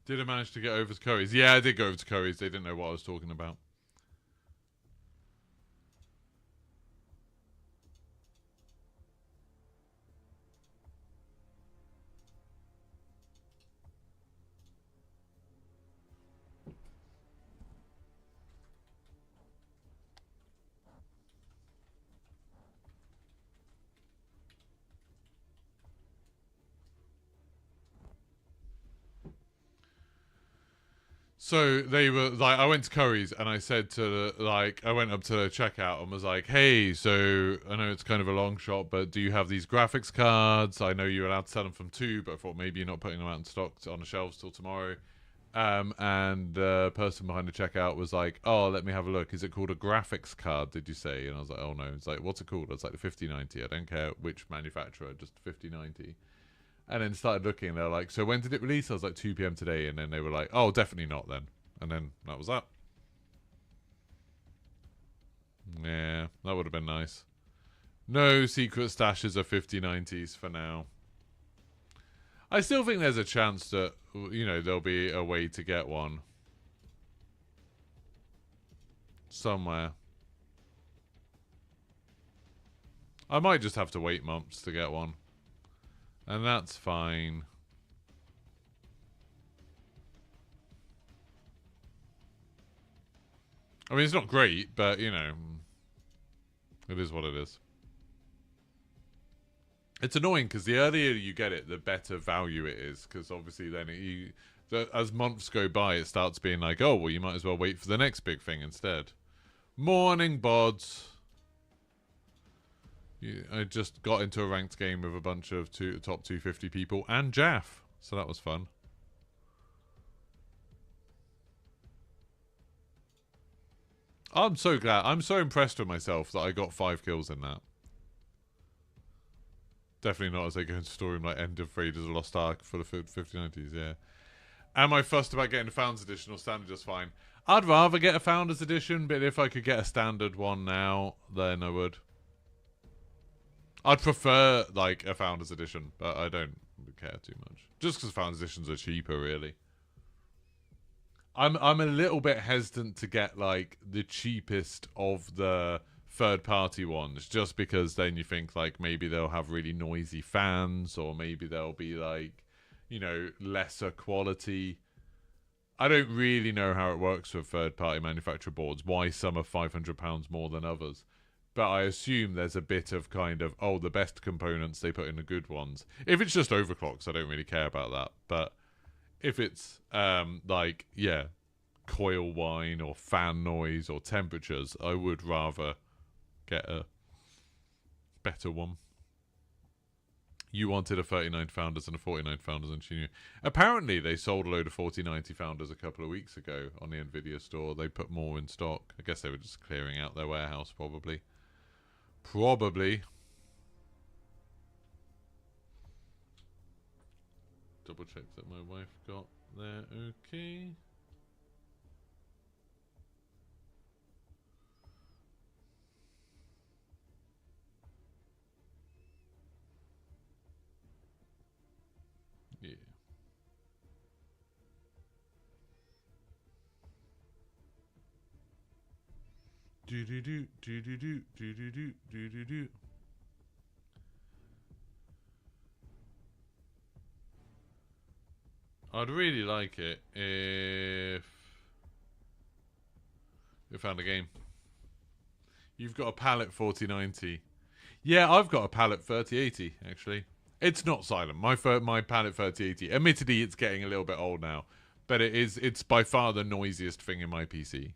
Did I manage to get over to Curry's? Yeah, I did go over to Curry's. They didn't know what I was talking about. So they were like, I went to Curry's and I said to I went up to the checkout and was like, hey, so I know it's kind of a long shot, but do you have these graphics cards? I know you're allowed to sell them from 2, but I thought maybe you're not putting them out in stock on the shelves till tomorrow. And the person behind the checkout was like, "Oh, let me have a look. Is it called a graphics card, did you say?" And I was like, "Oh, no." It's like, "What's it called?" It's like the 5090. I don't care which manufacturer, just 5090. And then started looking. They're like, "So when did it release?" I was like, 2 p.m. today. And then they were like, "Oh, definitely not then." And then that was that. Yeah, that would have been nice. No secret stashes of 5090s for now. I still think there's a chance that, you know, there'll be a way to get one. Somewhere. I might just have to wait months to get one. And that's fine. I mean, it's not great, but, you know, it is what it is. It's annoying because the earlier you get it, the better value it is. Because obviously then as months go by, it starts being like, oh, well, you might as well wait for the next big thing instead. Morning, bods. I just got into a ranked game with a bunch of top 250 people and Jaff. So that was fun. I'm so glad. I'm so impressed with myself that I got 5 kills in that. Definitely not as they go into story room like End of Raiders of Lost Ark for the 5090s, yeah. Am I fussed about getting a Founders Edition or Standard just fine? I'd rather get a Founders Edition, but if I could get a Standard one now, then I would. I'd prefer, like, a Founders Edition, but I don't care too much. Just because Founders Editions are cheaper, really. I'm a little bit hesitant to get, like, the cheapest of the third-party ones, just because then you think, like, maybe they'll have really noisy fans, or maybe they'll be, like, you know, lesser quality. I don't really know how it works with third-party manufacturer boards, why some are £500 more than others. But I assume there's a bit of kind of, oh, the best components, they put in the good ones. If it's just overclocks, I don't really care about that. But if it's, like, yeah, coil whine or fan noise or temperatures, I would rather get a better one. You wanted a 39 Founders and a 49 Founders and Junior. Apparently, they sold a load of 4090 Founders a couple of weeks ago on the Nvidia store. They put more in stock. I guess they were just clearing out their warehouse, probably. Probably. Double check that my wife got there okay. Yeah. Do do do do do do do do do do do do. I'd really like it if we found a game. You've got a pallet 4090. Yeah, I've got a pallet 3080 actually. It's not silent. My pallet 3080. Admittedly, it's getting a little bit old now, but it's by far the noisiest thing in my PC.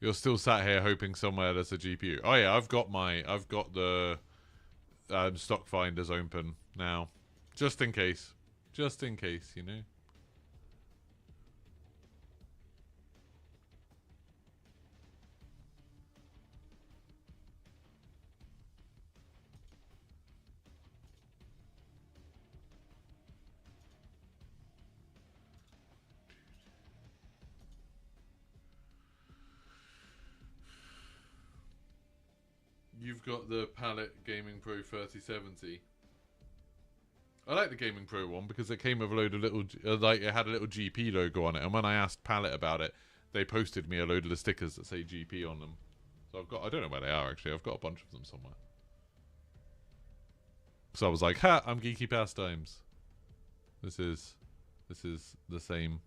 You're still sat here hoping somewhere there's a GPU. Oh yeah, I've got the stock finders open now, just in case. Just in case, you know. You've got the Palette Gaming Pro 3070. I like the Gaming Pro one because it came with a load of little, like it had a little GP logo on it. And when I asked Palette about it, they posted me a load of the stickers that say GP on them. So I've got, I don't know where they are actually. I've got a bunch of them somewhere. So I was like, ha, I'm Geeky Pastimes. This is the same.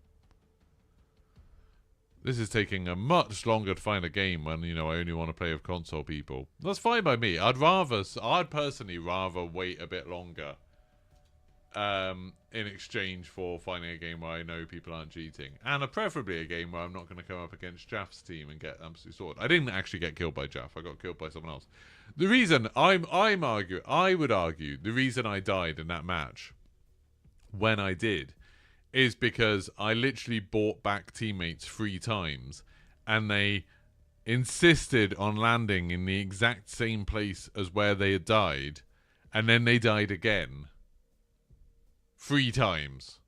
This is taking a much longer to find a game when, you know, I only want to play with console people. That's fine by me. I'd personally rather wait a bit longer in exchange for finding a game where I know people aren't cheating. And preferably a game where I'm not going to come up against Jaff's team and get absolutely sorted. I didn't actually get killed by Jaff. I got killed by someone else. The reason I would argue, the reason I died in that match when I did is because I literally bought back teammates 3 times, and they insisted on landing in the exact same place as where they had died, and then they died again 3 times.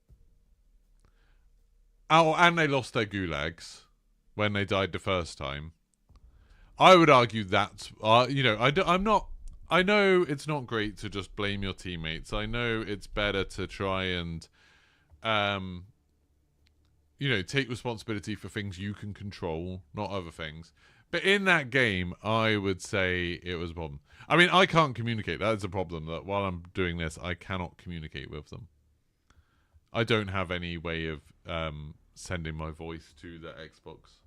Oh, and they lost their gulags when they died the first time. I would argue that's, I'm not. I know it's not great to just blame your teammates. I know it's better to try and, take responsibility for things you can control, not other things. But in that game, I would say it was a problem. I mean, I can't communicate. That's a problem, that while I'm doing this, I cannot communicate with them. I don't have any way of sending my voice to the Xbox.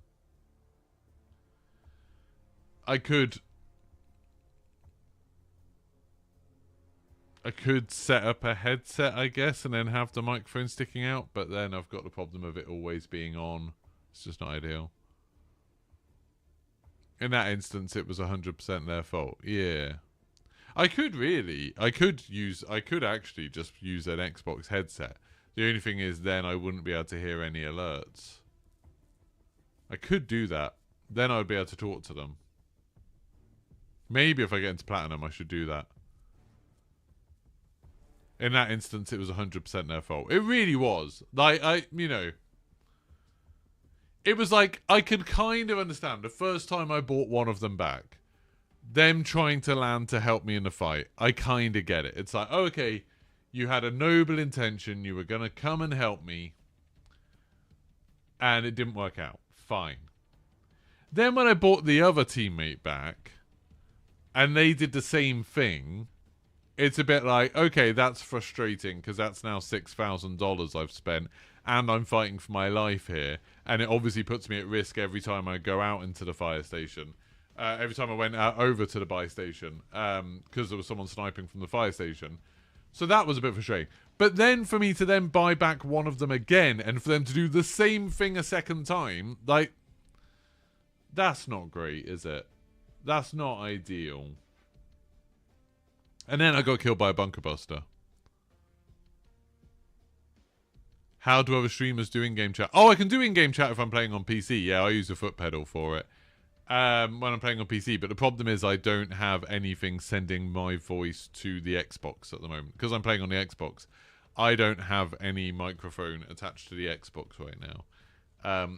I could set up a headset, I guess, and then have the microphone sticking out, but then I've got the problem of it always being on. It's just not ideal. In that instance, it was 100% their fault. Yeah. I could actually just use an Xbox headset. The only thing is then I wouldn't be able to hear any alerts. I could do that. Then I would be able to talk to them. Maybe if I get into Platinum, I should do that. In that instance, it was 100% their fault. It really was. It was like, I could kind of understand. The first time I bought one of them back, them trying to land to help me in the fight, I kind of get it. It's like, okay, you had a noble intention. You were going to come and help me. And it didn't work out. Fine. Then when I bought the other teammate back, and they did the same thing, it's a bit like, okay, that's frustrating because that's now $6,000 I've spent and I'm fighting for my life here. And it obviously puts me at risk every time I go out into the fire station. Every time I went out over to the buy station because there was someone sniping from the fire station. So that was a bit frustrating. But then for me to then buy back one of them again and for them to do the same thing a second time, like, that's not great, is it? That's not ideal. And then I got killed by a bunker buster. How do other streamers do in-game chat? Oh, I can do in-game chat if I'm playing on PC. Yeah, I use a foot pedal for it when I'm playing on PC. But the problem is I don't have anything sending my voice to the Xbox at the moment. Because I'm playing on the Xbox, I don't have any microphone attached to the Xbox right now.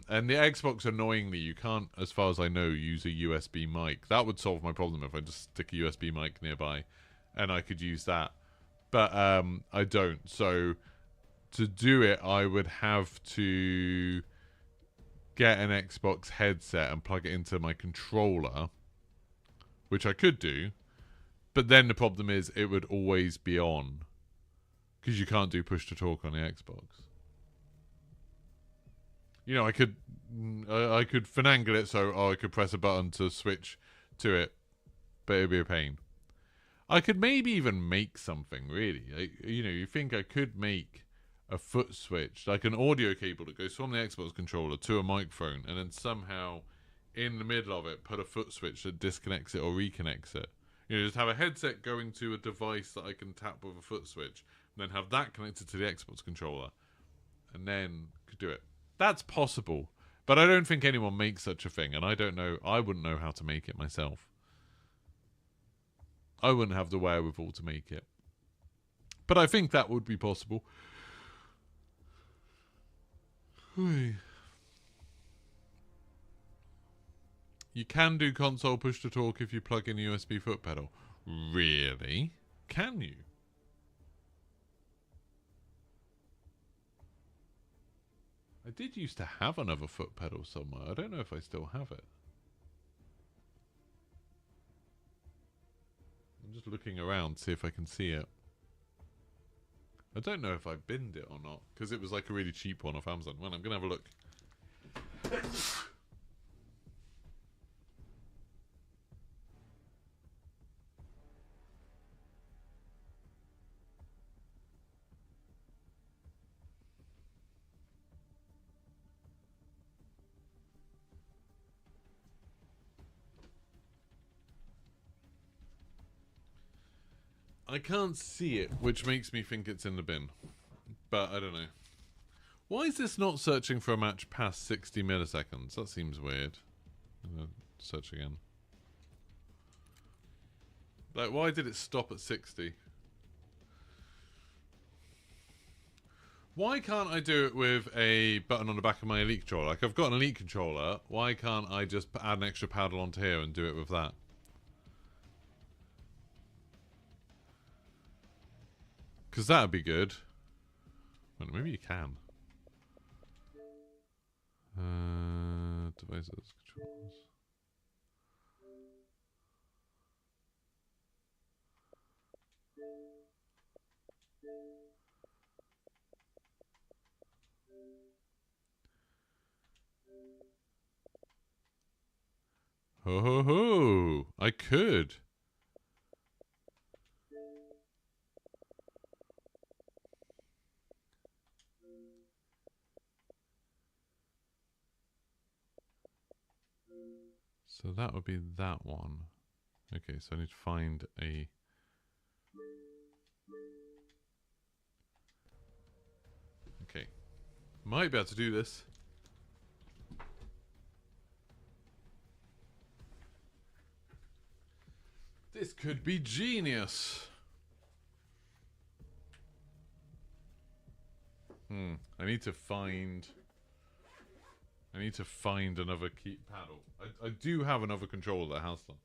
And the Xbox, annoyingly, you can't, as far as I know, use a USB mic. That would solve my problem if I just stick a USB mic nearby and I could use that. But I don't. So to do it, I would have to get an Xbox headset and plug it into my controller, which I could do. But then the problem is it would always be on because you can't do push to talk on the Xbox. You know, I could finagle it so I could press a button to switch to it, but it'd be a pain. I could maybe even make something, really. You think I could make a foot switch, like an audio cable that goes from the Xbox controller to a microphone, and then somehow in the middle of it put a foot switch that disconnects it or reconnects it. Just have a headset going to a device that I can tap with a foot switch, and then have that connected to the Xbox controller, and then could do it. That's possible, but I don't think anyone makes such a thing, and I don't know. I wouldn't know how to make it myself. I wouldn't have the wherewithal to make it, but I think that would be possible. You can do console push to talk if you plug in a USB foot pedal. Really? Can you? I did used to have another foot pedal somewhere. I don't know if I still have it. I'm just looking around to see if I can see it. I don't know if I binned it or not, because it was like a really cheap one off Amazon. Well, I'm going to have a look. I can't see it, which makes me think it's in the bin. But I don't know. Why is this not searching for a match past 60 milliseconds? That seems weird. I'm gonna search again. Like, why did it stop at 60? Why can't I do it with a button on the back of my Elite controller? Like, I've got an Elite controller. Why can't I just add an extra paddle onto here and do it with that? Because that would be good. Well, maybe you can. Devices, controls. Ho ho ho! I could. So that would be that one. Okay, so I need to find a... Okay. Might be able to do this. This could be genius. I need to find another key paddle. I do have another controller that has them.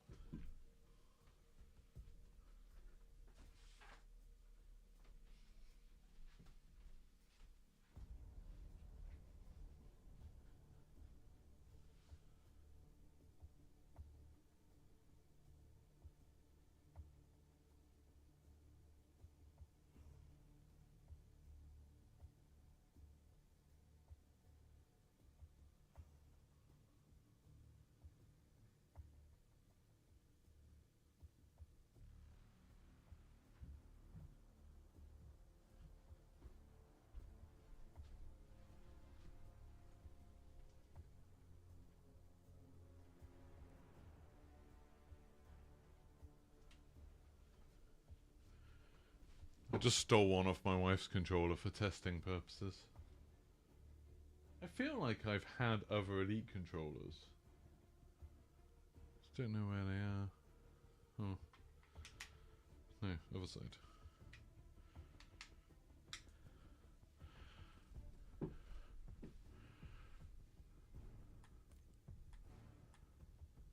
I just stole one off my wife's controller for testing purposes. I feel like I've had other Elite controllers. Just don't know where they are. Oh. No, other side.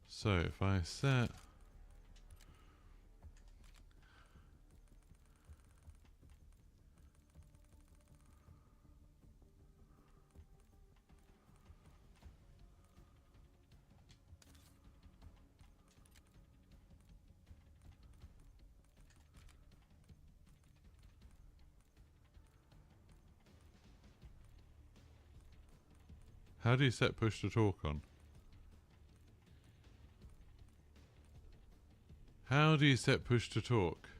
So if I set... How do you set push to talk on? How do you set push to talk?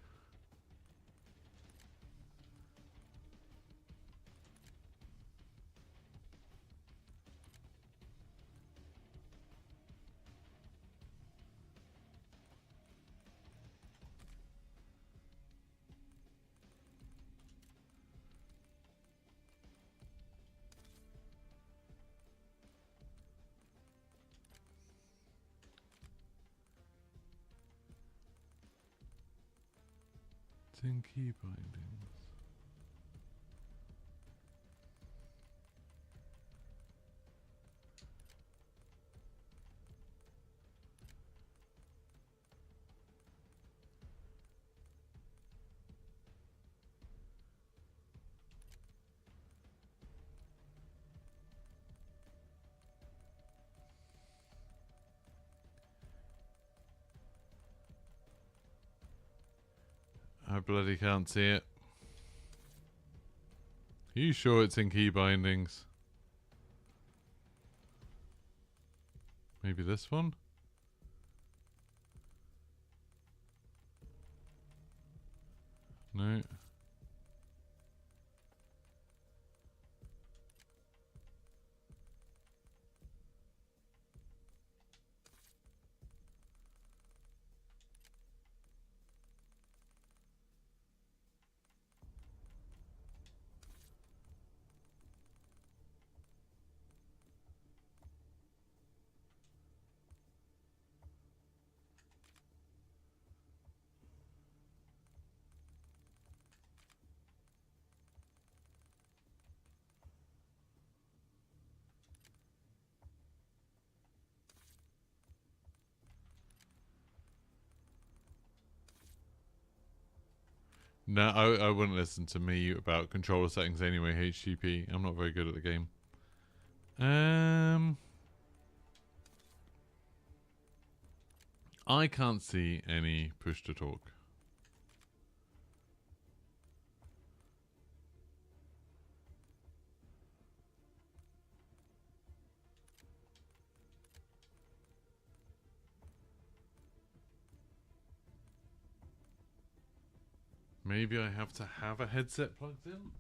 It's in key bindings. I bloody can't see it. Are you sure it's in key bindings? Maybe this one? No. No, I wouldn't listen to me about controller settings anyway, HTTP. I'm not very good at the game. I can't see any push to talk. Maybe I have to have a headset plugged in?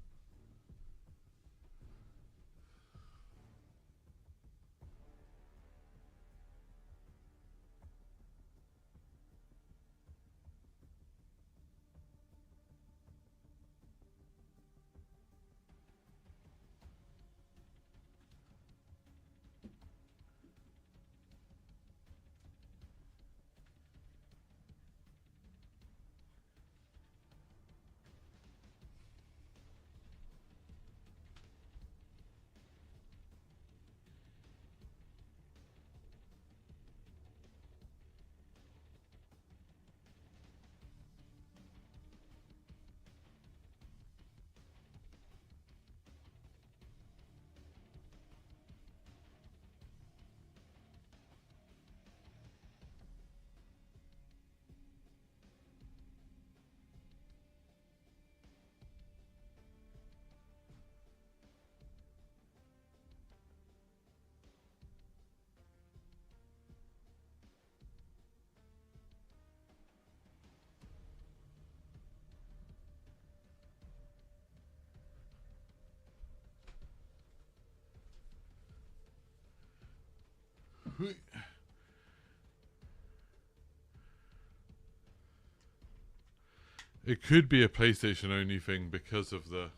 It could be a PlayStation only thing because of the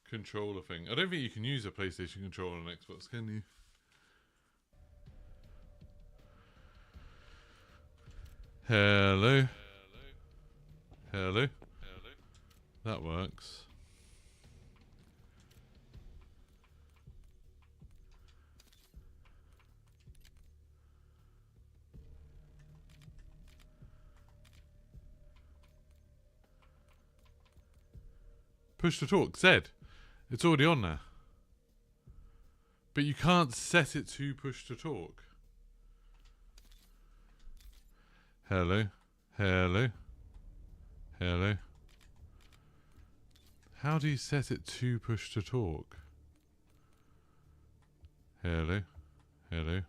controller thing. I don't think you can use a PlayStation controller on Xbox, can you? Hello? Hello? That works. Push to talk. Zed. It's already on there. But you can't set it to push to talk. Hello. Hello. Hello. How do you set it to push to talk? Hello. Hello.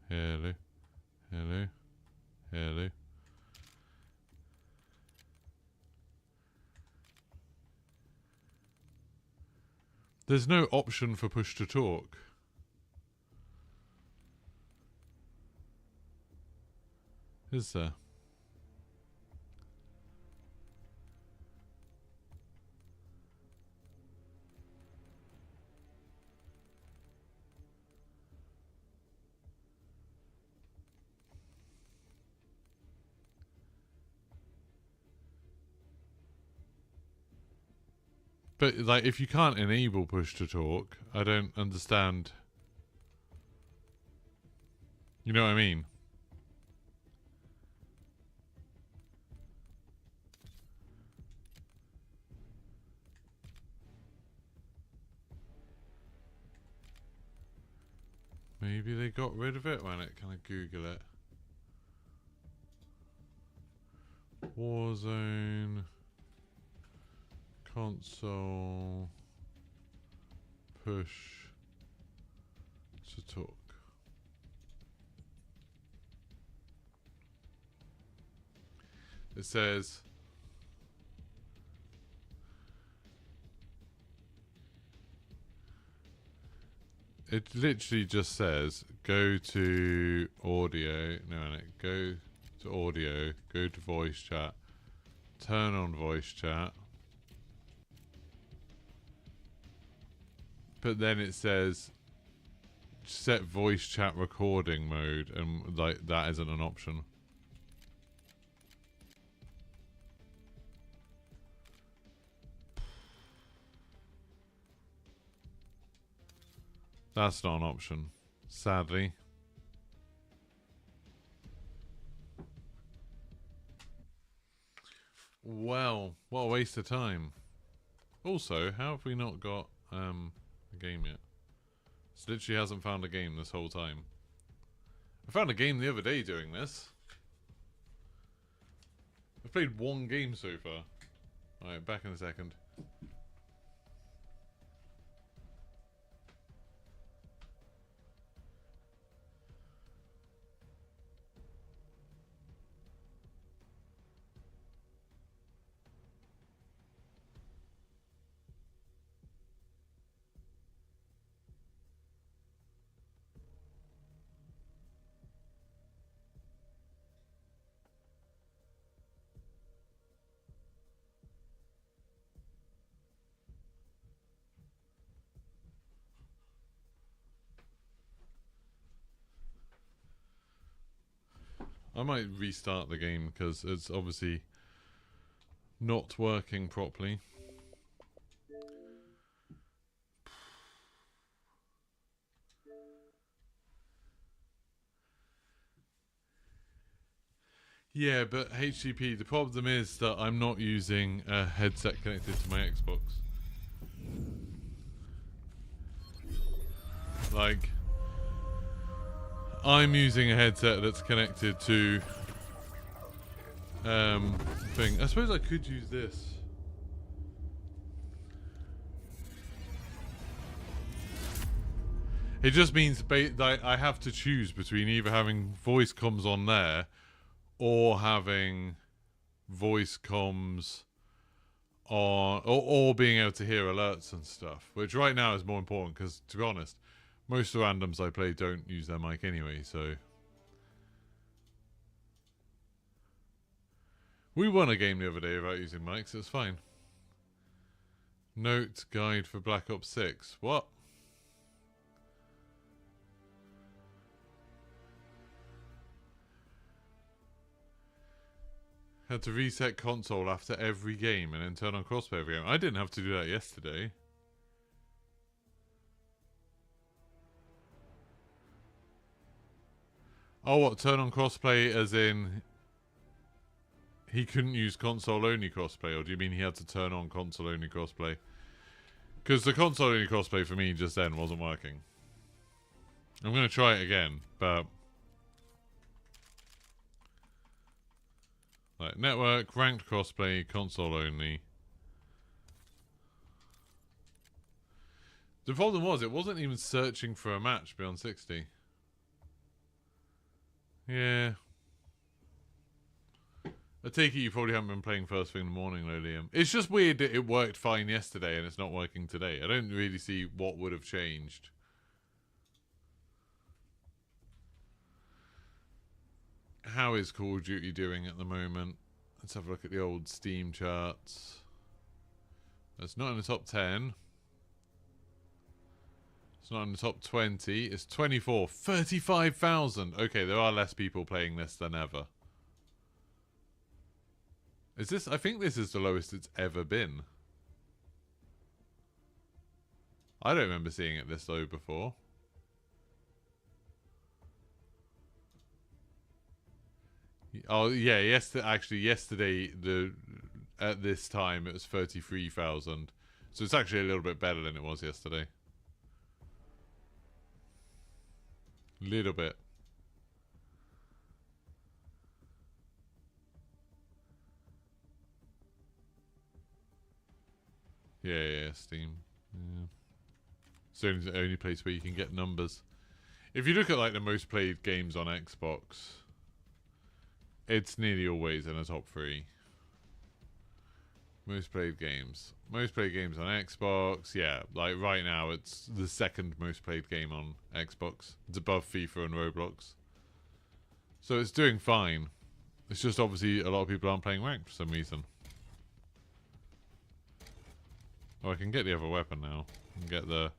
Hello. Hello. Hello. There's no option for push to talk. Is there? But, like, if you can't enable push to talk, I don't understand. You know what I mean? Maybe they got rid of it. Why not? Can I Google it? Warzone console push to talk. It says it literally just says go to audio. No, go to audio, go to voice chat, turn on voice chat. But then it says set voice chat recording mode, and like that isn't an option. That's not an option, sadly. Well, what a waste of time. Also, how have we not got a game yet? This literally hasn't found a game this whole time. I found a game the other day doing this. I've played one game so far. Alright, back in a second. I might restart the game because it's obviously not working properly. Yeah, but HTTP, the problem is that I'm not using a headset connected to my Xbox. Like, I'm using a headset that's connected to thing. I suppose I could use this. It just means that I have to choose between either having voice comms on there or having voice comms on, or being able to hear alerts and stuff, which right now is more important because, to be honest, most of the randoms I play don't use their mic anyway, so. We won a game the other day without using mics, it's fine. Note guide for Black Ops 6. What? Had to reset console after every game and then turn on crossplay every game. I didn't have to do that yesterday. Oh, what? Turn on crossplay as in he couldn't use console only crossplay, or do you mean he had to turn on console only crossplay? Because the console only crossplay for me just then wasn't working. I'm going to try it again, but like network, ranked crossplay, console only. The problem was it wasn't even searching for a match beyond 60. Yeah. I take it you probably haven't been playing first thing in the morning though, Liam. It's just weird that it worked fine yesterday and it's not working today. I don't really see what would have changed. How is Call of Duty doing at the moment? Let's have a look at the old Steam charts. It's not in the top 10. It's not in the top 20. It's 24. 35,000. Okay, there are less people playing this than ever. Is this... I think this is the lowest it's ever been. I don't remember seeing it this low before. Oh yeah, yesterday at this time it was 33,000. So it's actually a little bit better than it was yesterday. Little bit. Yeah, Steam. Yeah. It's the only place where you can get numbers. If you look at like the most played games on Xbox, it's nearly always in the top 3. Most played games. Most played games on Xbox. Yeah, like right now it's the second most played game on Xbox. It's above FIFA and Roblox. So it's doing fine. It's just obviously a lot of people aren't playing ranked for some reason. Oh, I can get the other weapon now. I can get the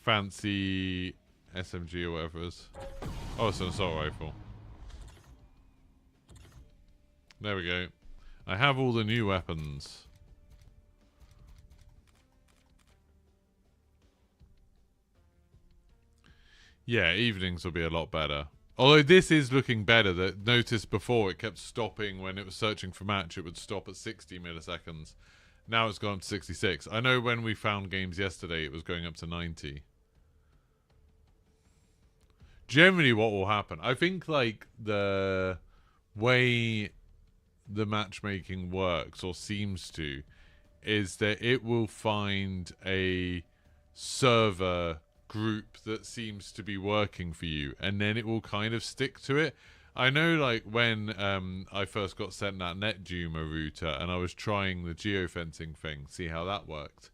fancy SMG or whatever it is. Oh, it's an assault rifle. There we go. I have all the new weapons. Yeah, evenings will be a lot better. Although this is looking better. That notice before it kept stopping when it was searching for match. It would stop at 60 milliseconds. Now it's gone up to 66. I know when we found games yesterday, it was going up to 90. Generally, what will happen? I think like the way the matchmaking works or seems to is that it will find a server group that seems to be working for you, and then it will kind of stick to it. I know, like, when I first got sent that NetJuma router and I was trying the geofencing thing, see how that worked.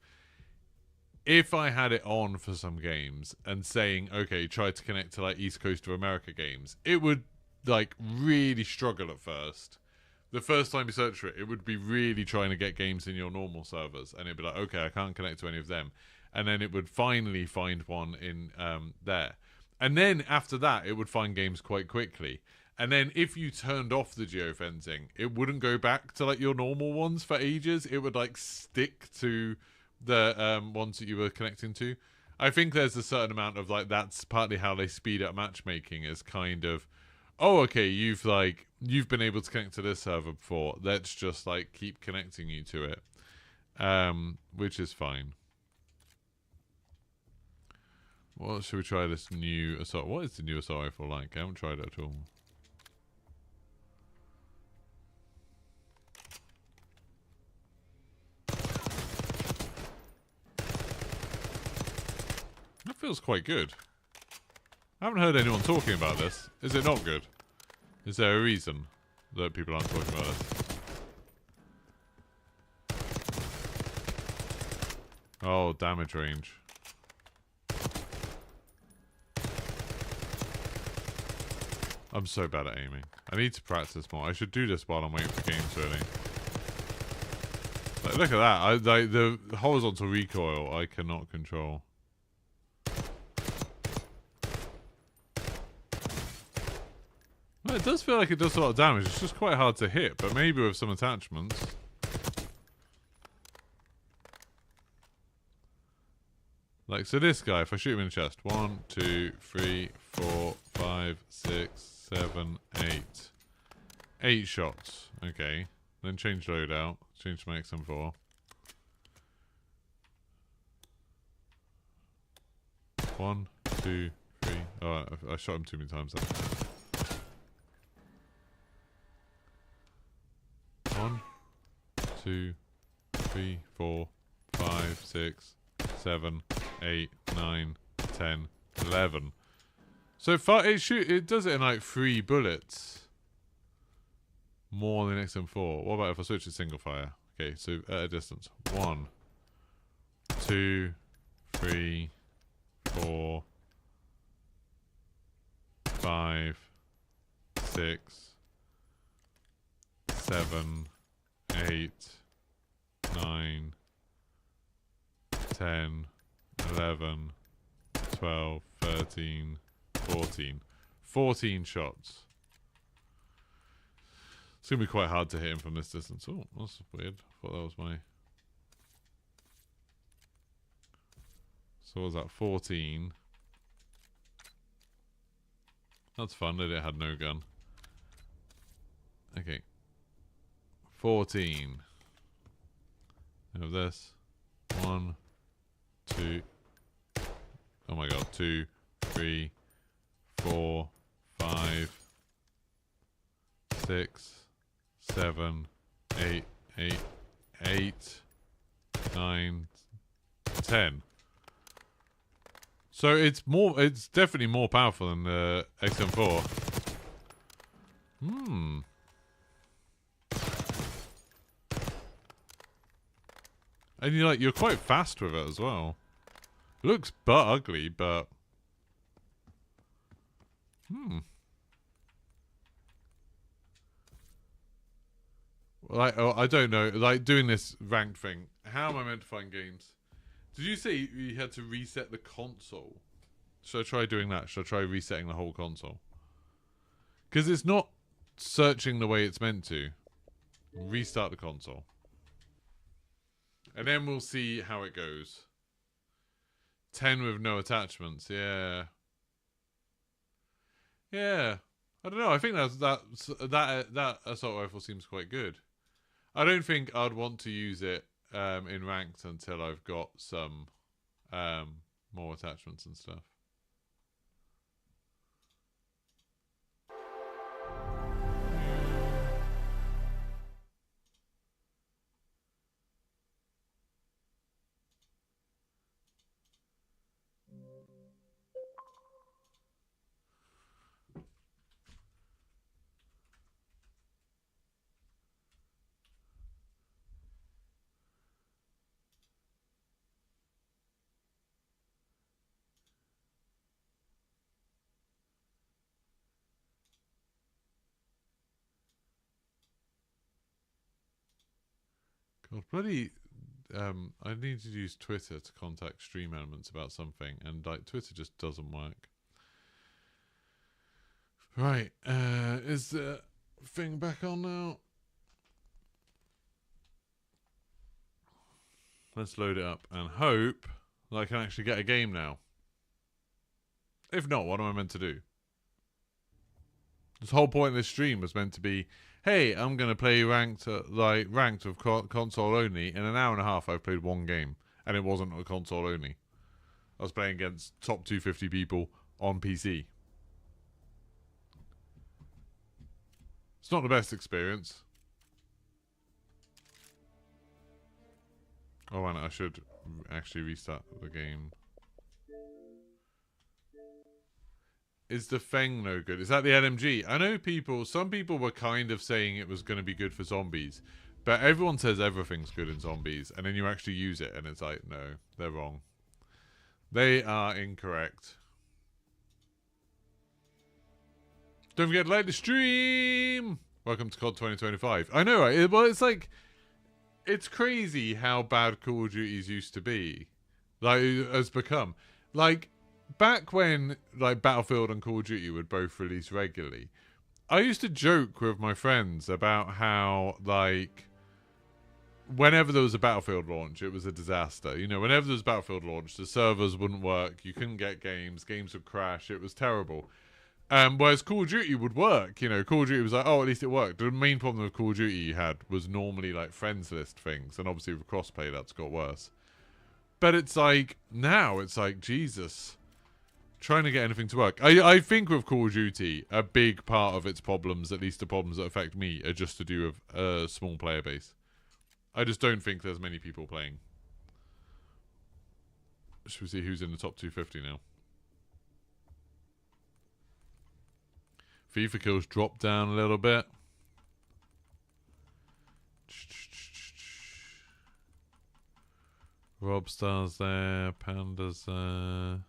If I had it on for some games and saying, okay, try to connect to, like, East Coast of America games, it would, like, really struggle at first. The first time you search for it, it would be really trying to get games in your normal servers, and it'd be like, okay, I can't connect to any of them. And then it would finally find one in there. And then after that, it would find games quite quickly. And then if you turned off the geofencing, it wouldn't go back to like your normal ones for ages. It would like stick to the ones that you were connecting to. I think there's a certain amount of like, that's partly how they speed up matchmaking, is kind of, oh, okay, you've been able to connect to this server before. Let's just like keep connecting you to it, which is fine. Well, should we try this new assault? What is the new assault rifle like? I haven't tried it at all. That feels quite good. I haven't heard anyone talking about this. Is it not good? Is there a reason that people aren't talking about this? Oh, damage range. I'm so bad at aiming. I need to practice more. I should do this while I'm waiting for games, really. Like, look at that. Like the horizontal recoil, I cannot control. Well, it does feel like it does a lot of damage. It's just quite hard to hit, but maybe with some attachments. Like, so this guy, if I shoot him in the chest, 1, 2, 3, 4, 5, 6, 7, 8. 8 shots. Okay. Then change loadout. Change to my XM4. 1, 2, 3. Oh, I shot him too many times then. 1, 2, 3, 4, 5, 6, 7, 8, 9, 10, 11. So far, it does it in like 3 bullets. More than XM4. What about if I switch to single fire? Okay, so at a distance. 1, 2, 3, 4, 5, 6, 7, 8, 9, 10, 11, 12, 13, 14. 14 shots. It's going to be quite hard to hit him from this distance. Oh, that's weird. I thought that was my... So what was that? 14. That's fun that it had no gun. Okay. 14. We have this. 1, 2. Oh my god. 2, 3, 4, 5, 6, 7, 8, 8, 8, 9, 10. So it's definitely more powerful than the XM4. And you're quite fast with it as well. Looks but ugly, but like, oh, I don't know. Like, doing this ranked thing, how am I meant to find games? Did you say you had to reset the console? Should I try doing that? Should I try resetting the whole console? Because it's not searching the way it's meant to. Restart the console. And then we'll see how it goes. 10 with no attachments, yeah. Yeah, I don't know. I think that assault rifle seems quite good. I don't think I'd want to use it in ranked until I've got some more attachments and stuff. God, bloody. I need to use Twitter to contact Stream Elements about something, and like Twitter just doesn't work. Right, is the thing back on now? Let's load it up and hope that I can actually get a game now. If not, what am I meant to do? This whole point of this stream was meant to be, hey, I'm going to play ranked with console only. In an hour and a half, I've played one game, and it wasn't a console only. I was playing against top 250 people on PC. It's not the best experience. Oh, and I should actually restart the game. Is the Feng no good? Is that the LMG? I know some people were kind of saying it was going to be good for zombies, but everyone says everything's good in zombies, and then you actually use it, and it's like, no, they're wrong. They are incorrect. Don't forget to like the stream! Welcome to COD 2025. I know, right? Well, it's like, it's crazy how bad Call of Duties used to be. Like, it has become. Like, back when like Battlefield and Call of Duty would both release regularly, I used to joke with my friends about how like whenever there was a Battlefield launch, it was a disaster. You know, whenever there was a Battlefield launch, the servers wouldn't work, you couldn't get games would crash, it was terrible. Whereas Call of Duty would work. You know, Call of Duty was like, oh, at least it worked. The main problem with Call of Duty you had was normally like friends list things, and obviously with crossplay that's got worse. But it's like now it's like Jesus. Trying to get anything to work. I think with Call of Duty, a big part of its problems, at least the problems that affect me, are just to do with a small player base. I just don't think there's many people playing. Should we see who's in the top 250 now? FIFA kills dropped down a little bit. Robstar's there, Panda's there.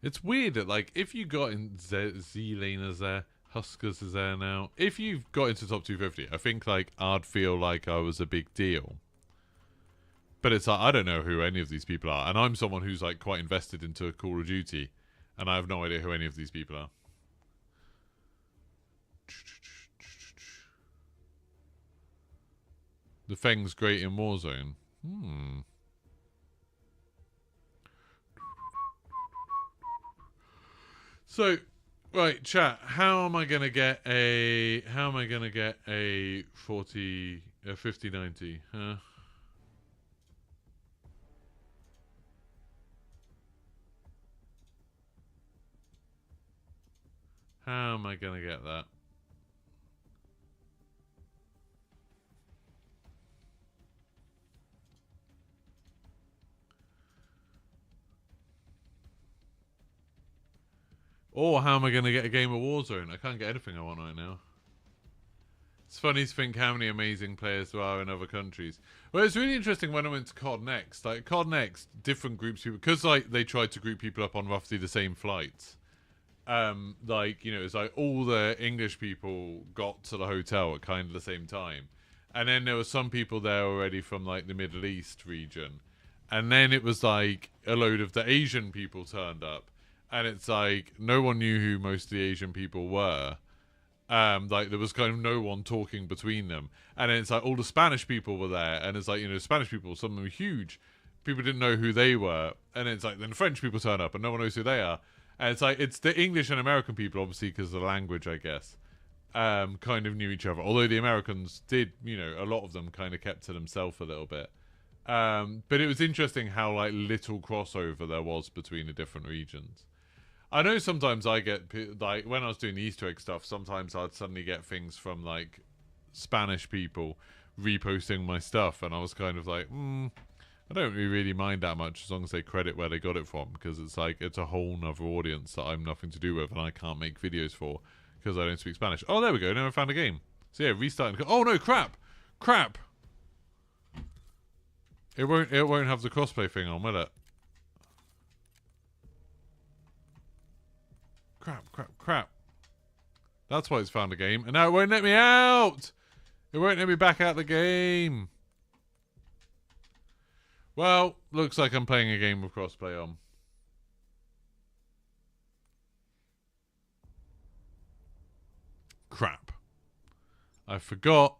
It's weird that, like, if you got in Z-Laners there, Huskers is there now. If you've got into top 250, I think, like, I'd feel like I was a big deal. But it's like, I don't know who any of these people are. And I'm someone who's, like, quite invested into Call of Duty. And I have no idea who any of these people are. The Feng's great in Warzone. So, right, chat, how am I going to get a 5090, huh? How am I going to get that? Or how am I going to get a game of Warzone? I can't get anything I want right now. It's funny to think how many amazing players there are in other countries. Well, it's really interesting when I went to COD Next. Like, COD Next, different groups of people... Because, like, they tried to group people up on roughly the same flights. Like, you know, it's like all the English people got to the hotel at kind of the same time. And then there were some people there already from, like, the Middle East region. And then it was, like, a load of the Asian people turned up. And it's like, no one knew who most of the Asian people were. Like, there was kind of no one talking between them. And then it's like, all the Spanish people were there. And it's like, you know, Spanish people, some of them were huge. people didn't know who they were, and it's like then French people turn up and no one knows who they are, and it's like it's the English and American people, obviously because of the language, I guess, kind of knew each other. Although the Americans did, a lot of them kind of kept to themselves a little bit. But it was interesting how like little crossover there was between the different regions. I know sometimes I get like when I was doing the Easter egg stuff, sometimes I'd suddenly get things from like Spanish people reposting my stuff, and I was kind of like, I don't really mind that much as long as they credit where they got it from, because it's like it's a whole nother audience that I'm nothing to do with and I can't make videos for because I don't speak Spanish. Oh, there we go. Now I found a game. So yeah, restarting. Oh no, crap. It won't have the crossplay thing on, will it? Crap. That's why it's found a game, and now it won't let me out. It won't let me back out the game. Well, looks like I'm playing a game with crossplay on. Crap. I forgot.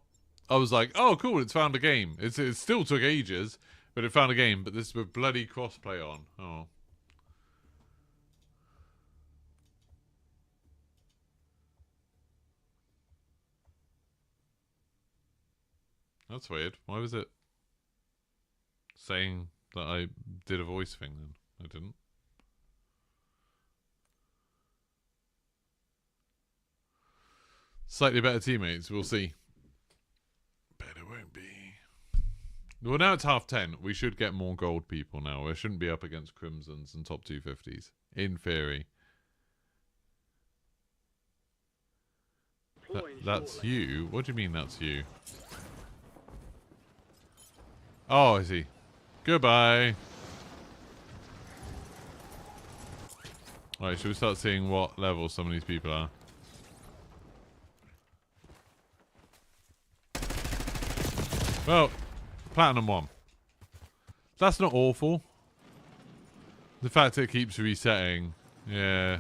I was like, oh, cool, it's found a game. It still took ages, but it found a game. But this is with bloody crossplay on. Oh. That's weird. Why was it saying that I did a voice thing then? I didn't. Slightly better teammates, we'll see. Bet it won't be. Well, now it's 10:30. We should get more gold people now. We shouldn't be up against Crimsons and top 250s. In theory. That's you? What do you mean that's you? Oh, I see. Goodbye. Alright, should we start seeing what level some of these people are? Well, Platinum 1. That's not awful. The fact it keeps resetting. Yeah.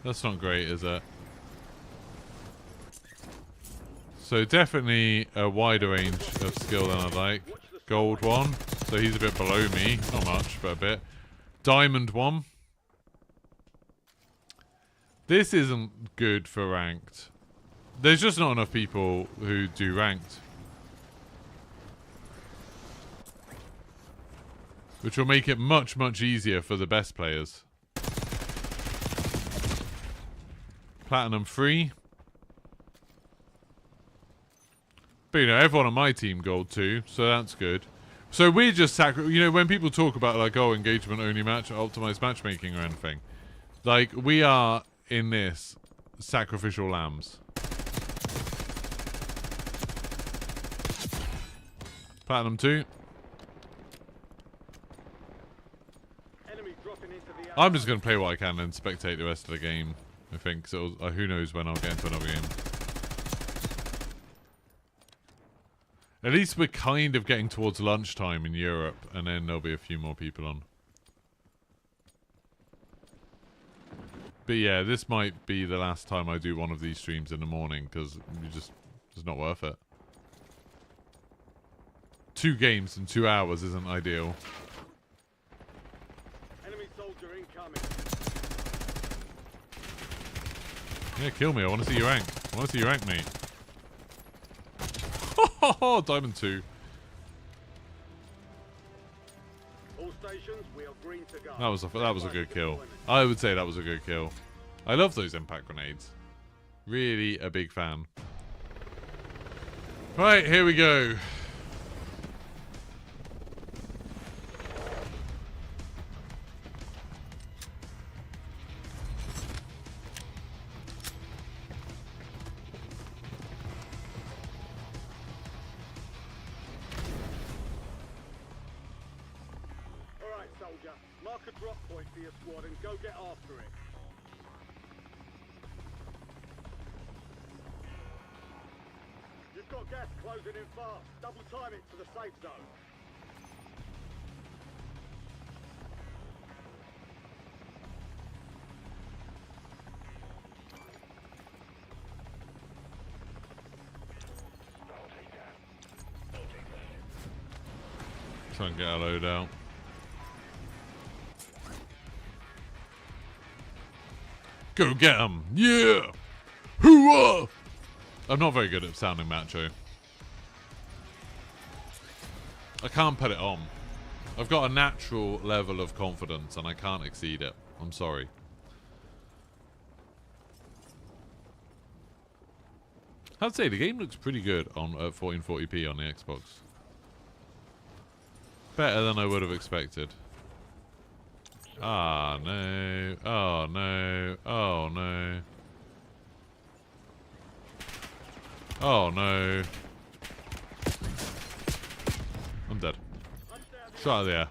That's not great, is it? So definitely a wider range of skill than I'd like. Gold 1. So he's a bit below me. Not much, but a bit. Diamond 1. This isn't good for ranked. There's just not enough people who do ranked. Which will make it much, much easier for the best players. Platinum 3. But, everyone on my team gold 2, so that's good. So we're just when people talk about, like, oh, engagement only optimized matchmaking or anything. Like, we are, in this, sacrificial lambs. Platinum 2. I'm just going to play what I can and spectate the rest of the game, I think. So who knows when I'll get into another game. At least we're kind of getting towards lunchtime in Europe, and then there'll be a few more people on. But yeah, this might be the last time I do one of these streams in the morning, because it's not worth it. 2 games in 2 hours isn't ideal. Enemy soldier incoming. Yeah, kill me. I want to see your rank. I want to see your rank, mate. Oh, Diamond 2. All stations, we are green to go. That was a good kill. I would say that was a good kill. I love those impact grenades. Really a big fan. Right, here we go. Mark a drop point for your squad and go get after it. You've got gas closing in fast. Double time it to the safe zone. Try and get a load out. Go get 'em! Yeah! Hooah! I'm not very good at sounding macho. I can't put it on. I've got a natural level of confidence and I can't exceed it. I'm sorry. I'd say the game looks pretty good on 1440p on the Xbox. Better than I would have expected. Ah, no. Oh, no. Oh, no. Oh, no. I'm dead. Shot out of the air.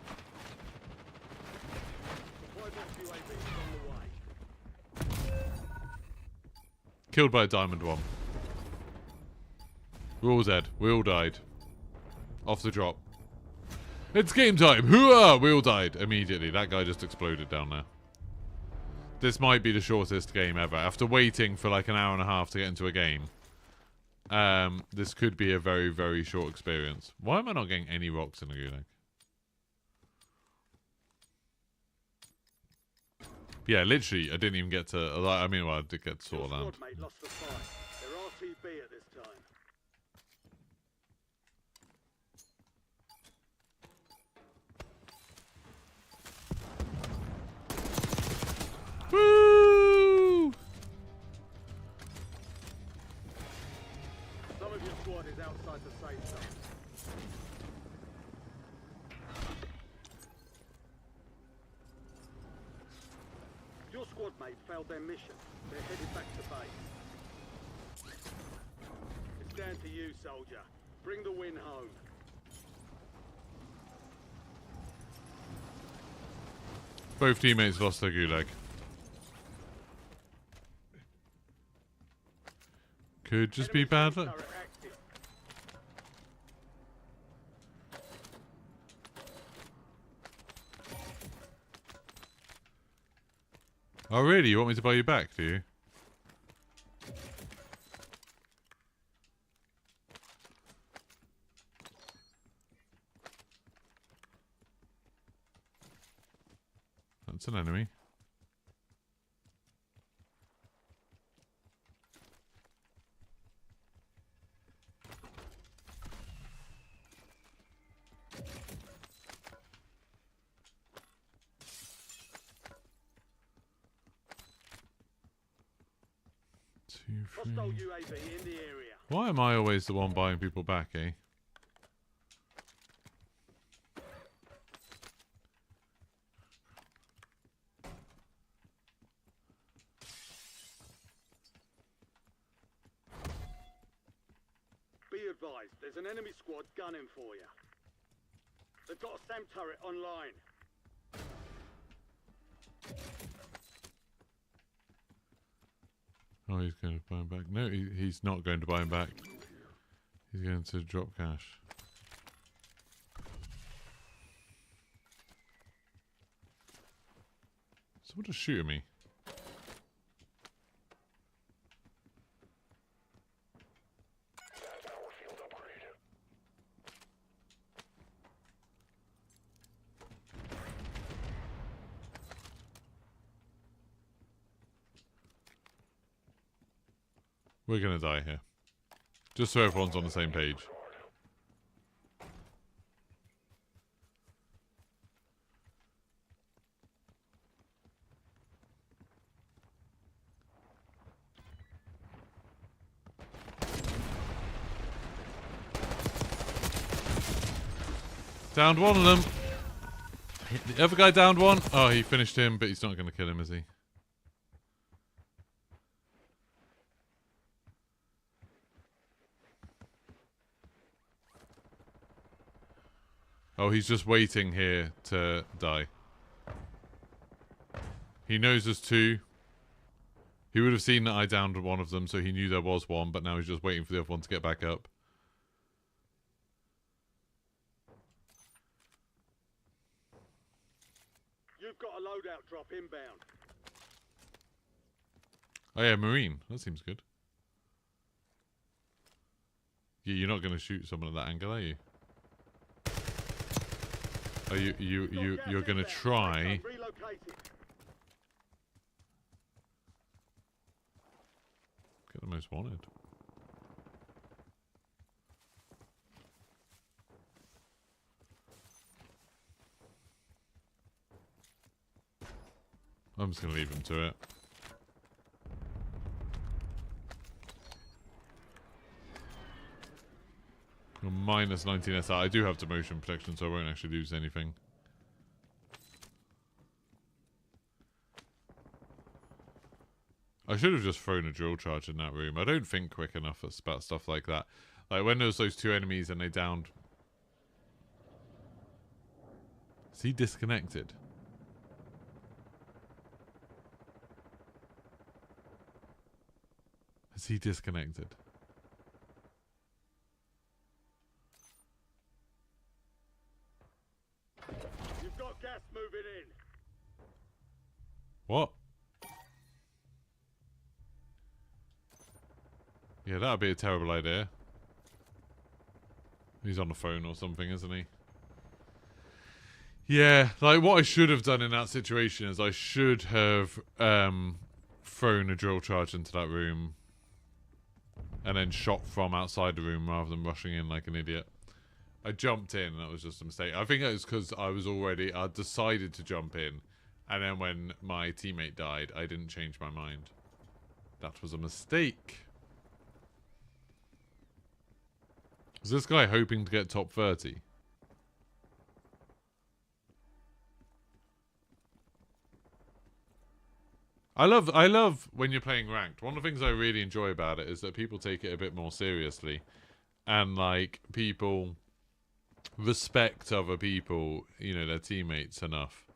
Killed by a diamond one. We're all dead. We all died. Off the drop. It's game time! Hooah! We all died immediately. That guy just exploded down there. This might be the shortest game ever. After waiting for like an hour and a half to get into a game, this could be a very, very short experience. Why am I not getting any rocks in the gulag? Yeah, literally, I didn't even get to... I mean, well, I did get to sort of land. Mate lost the fight. They're RTB at this time. Woo! Some of your squad is outside the safe zone. Your squad mate failed their mission. They're headed back to base. It's down to you, soldier. Bring the win home. Both teammates lost their gulag. Could just be bad luck. Oh really? You want me to buy you back, do you? That's an enemy. Hostile UAV in the area. Why am I always the one buying people back, eh? Be advised, there's an enemy squad gunning for you. They've got a SAM turret online. Oh, he's going to buy him back. No, he's not going to buy him back. He's going to drop cash. Someone just shoot at me. We're gonna die here. Just so everyone's on the same page. Downed one of them. The other guy downed one. Oh, he finished him, but he's not gonna kill him, is he? Oh, he's just waiting here to die. He knows there's two. He would have seen that I downed one of them, so he knew there was one, but now he's just waiting for the other one to get back up. You've got a loadout drop inbound. Oh yeah, Marine. That seems good. Yeah, you're not going to shoot someone at that angle, are you? Oh, you're gonna try. Get the most wanted. I'm just gonna leave him to it. Minus 19 SR. I do have demotion protection, so I won't actually lose anything. I should have just thrown a drill charge in that room. I don't think quick enough about stuff like that. Like when there was those two enemies and they downed. Is he disconnected? Is he disconnected? You've got gas moving in. What? Yeah, that would be a terrible idea. He's on the phone or something, isn't he? Yeah, like what I should have done in that situation is I should have thrown a drill charge into that room and then shot from outside the room rather than rushing in like an idiot. I jumped in and that was just a mistake. I think it was because I decided to jump in, and then when my teammate died, I didn't change my mind. That was a mistake. Is this guy hoping to get top 30? I love when you're playing ranked. One of the things I really enjoy about it is that people take it a bit more seriously. And like people respect other people, you know, their teammates enough.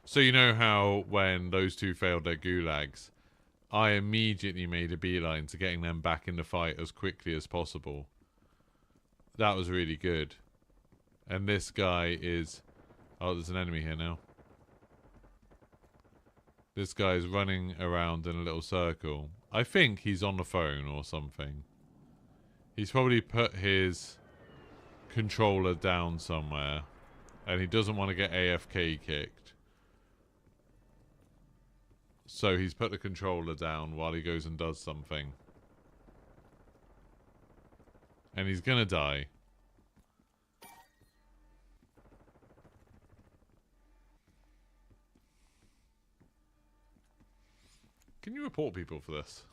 So you know how when those two failed their gulags, I immediately made a beeline to getting them back in the fight as quickly as possible. That was really good. And this guy is... Oh, there's an enemy here now. This guy's running around in a little circle. I think he's on the phone or something. He's probably put his controller down somewhere. And he doesn't want to get AFK kicked. So he's put the controller down while he goes and does something. And he's gonna die. Can you report people for this?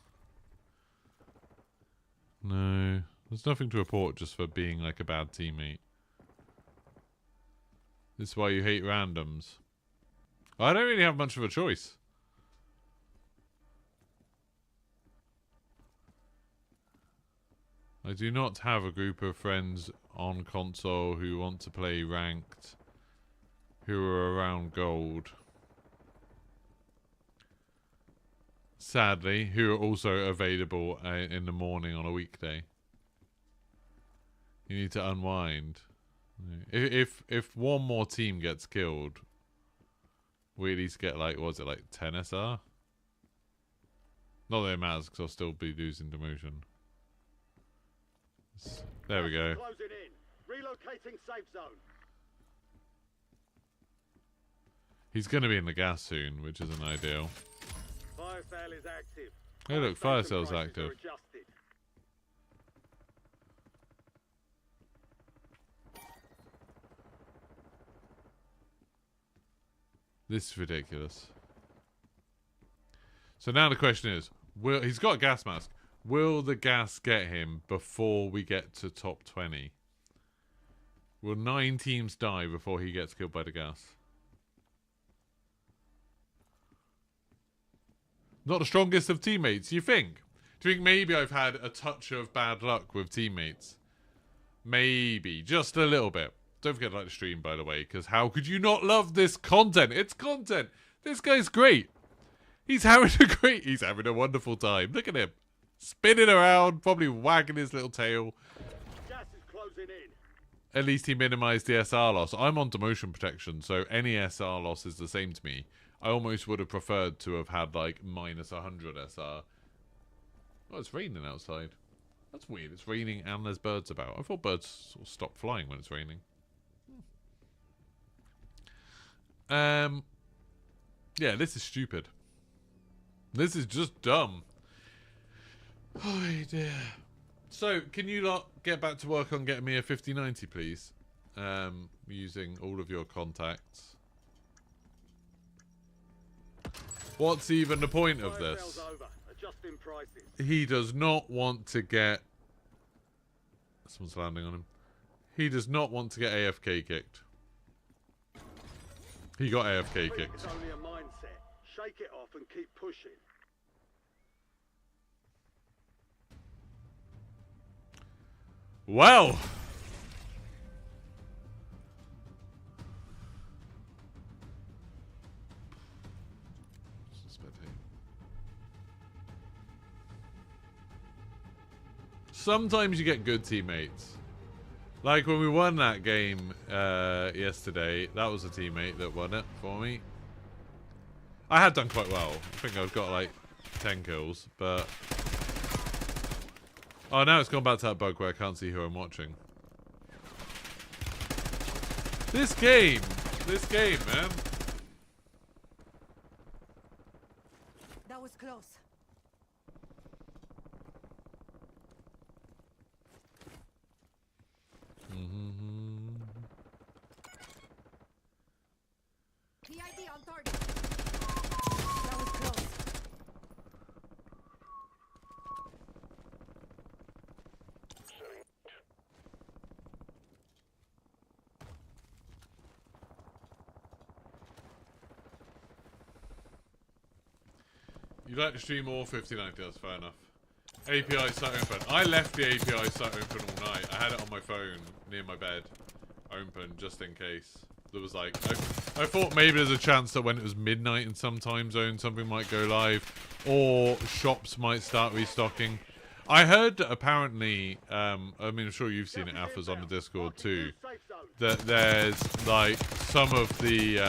No. There's nothing to report just for being like a bad teammate. This is why you hate randoms. I don't really have much of a choice. I do not have a group of friends on console who want to play ranked, who are around gold. Sadly, who are also available in the morning on a weekday. You need to unwind. If one more team gets killed, we at least get like, what was it, like 10 SR? Not that it matters because I'll still be losing demotion. There we go. Closing in. Relocating safe zone. He's going to be in the gas soon, which isn't ideal. Fire sale is active. Hey look, fire sale's active. This is ridiculous. So now the question is, he's got a gas mask. Will the gas get him before we get to top 20? Will 9 teams die before he gets killed by the gas? Not the strongest of teammates, you think? Do you think maybe I've had a touch of bad luck with teammates? Maybe. Just a little bit. Don't forget to like the stream, by the way, because how could you not love this content? It's content. This guy's great. He's having a wonderful time. Look at him. Spinning around, probably wagging his little tail. Gas is closing in. At least he minimized the SR loss. I'm on demotion protection, so any SR loss is the same to me. I almost would have preferred to have had like minus 100 SR. Oh, it's raining outside. That's weird. It's raining and there's birds about. I thought birds sort of stop flying when it's raining. Yeah, this is stupid. This is just dumb. Oh dear. So, can you lot get back to work on getting me a 5090, please? Using all of your contacts. What's even the point of this? He does not want to get... Someone's landing on him. He does not want to get AFK kicked. He got AFK kicked. It's only a mindset. Shake it off and keep pushing. Well. Sometimes you get good teammates. Like when we won that game yesterday, that was a teammate that won it for me. I had done quite well. I think I've got like 10 kills, but... Oh, now it's gone back to that bug where I can't see who I'm watching. This game, man. That was close. PID on target. That was close. You like to stream all 5090, that's fair enough. API sat open. I left the API sat open all night. I had it on my phone near my bed, open just in case. There was like, I thought maybe there's a chance that when it was midnight in some time zone, something might go live, or shops might start restocking. I heard apparently, I mean, I'm sure you've seen it, Alphas, on the Discord too, that there's like some of the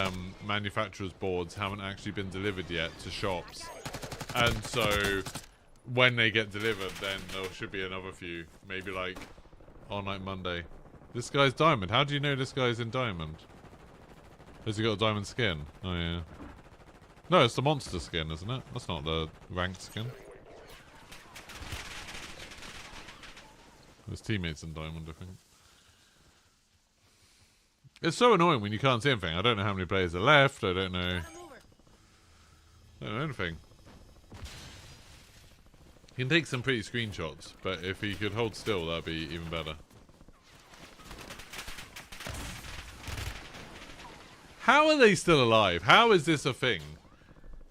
manufacturers' boards haven't actually been delivered yet to shops, and so when they get delivered, then there should be another few, maybe like on like Monday. This guy's diamond. How do you know this guy's in diamond? Has he got a diamond skin? Oh yeah. No, it's the monster skin, isn't it? That's not the ranked skin. His teammates in diamond, I think. It's so annoying when you can't see anything. I don't know how many players are left. I don't know anything. He can take some pretty screenshots, but if he could hold still, that'd be even better. How are they still alive? How is this a thing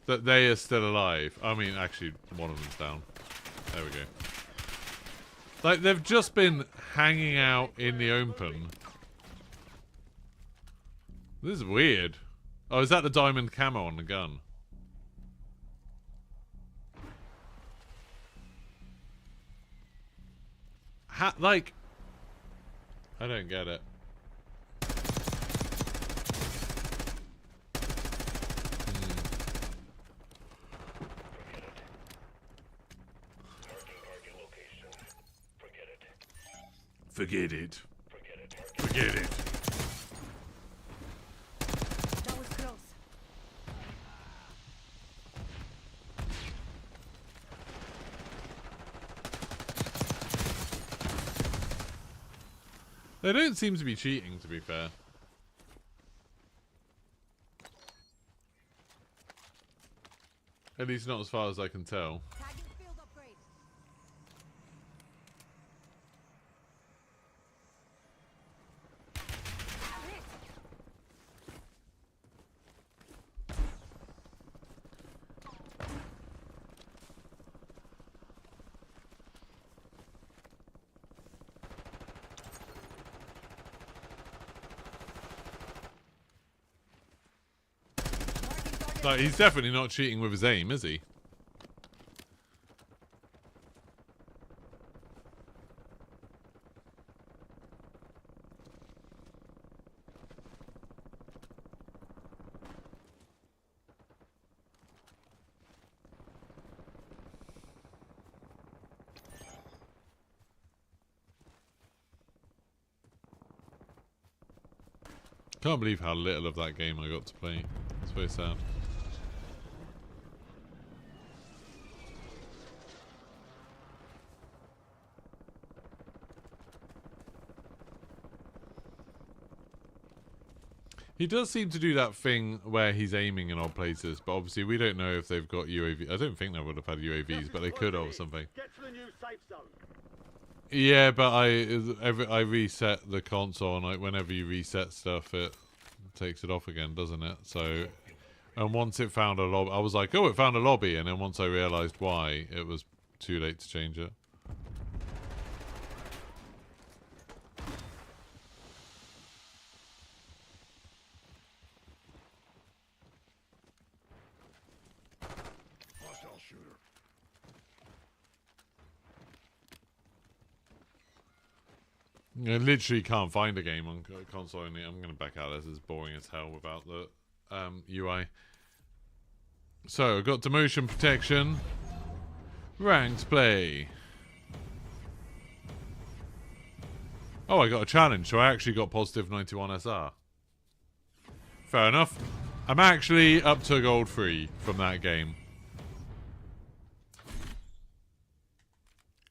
that they are still alive? I mean, actually, one of them's down. There we go. Like, they've just been hanging out in the open. This is weird. Oh, is that the diamond camo on the gun? Like, I don't get it. Forget it. Forget it. That was close. They don't seem to be cheating, to be fair. At least not as far as I can tell. Tagging field upgrade. Like, he's definitely not cheating with his aim, is he? Can't believe how little of that game I got to play. It's very sad. He does seem to do that thing where he's aiming in odd places, but obviously we don't know if they've got UAV. I don't think they would have had UAVs, but they could have or something. Get to the new safe zone. Yeah, but I reset the console, and like whenever you reset stuff, it takes it off again, doesn't it? So, and once it found a lobby, I was like, oh, it found a lobby, and then once I realised why, it was too late to change it. Hostile shooter. I literally can't find a game on console only. I'm going to back out. This is boring as hell without the UI. So, I've got demotion protection. Ranked play. Oh, I got a challenge, so I actually got positive 91 SR. Fair enough. I'm actually up to gold 3 from that game.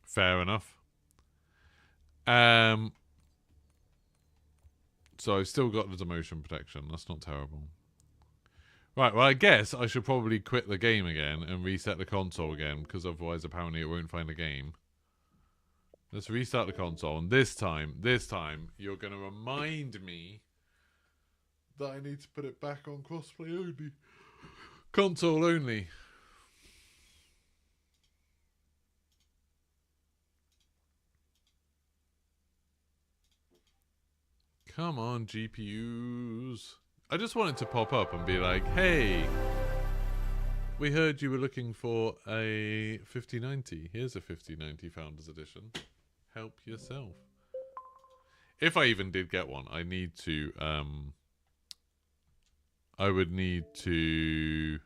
Fair enough. So I've still got the demotion protection. That's not terrible. Right, well, I guess I should probably quit the game again and reset the console again, because otherwise apparently it won't find a game. Let's restart the console, and this time, you're going to remind me that I need to put it back on crossplay only. Console only. Come on, GPUs. I just wanted to pop up and be like, hey, we heard you were looking for a 5090. Here's a 5090 Founders Edition. Help yourself. If I even did get one, I need to, I would need to,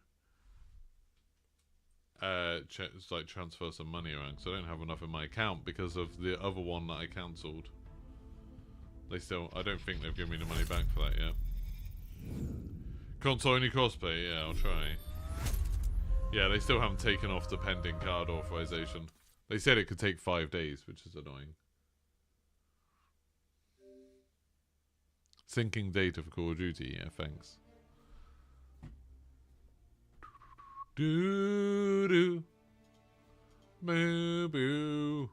like transfer some money around, because I don't have enough in my account because of the other one that I cancelled. They still, I don't think they've given me the money back for that yet. Console only crossplay, yeah, I'll try. Yeah, they still haven't taken off the pending card authorization. They said it could take 5 days, which is annoying. Syncing data for Call of Duty, yeah, thanks. Doo doo. Boo boo.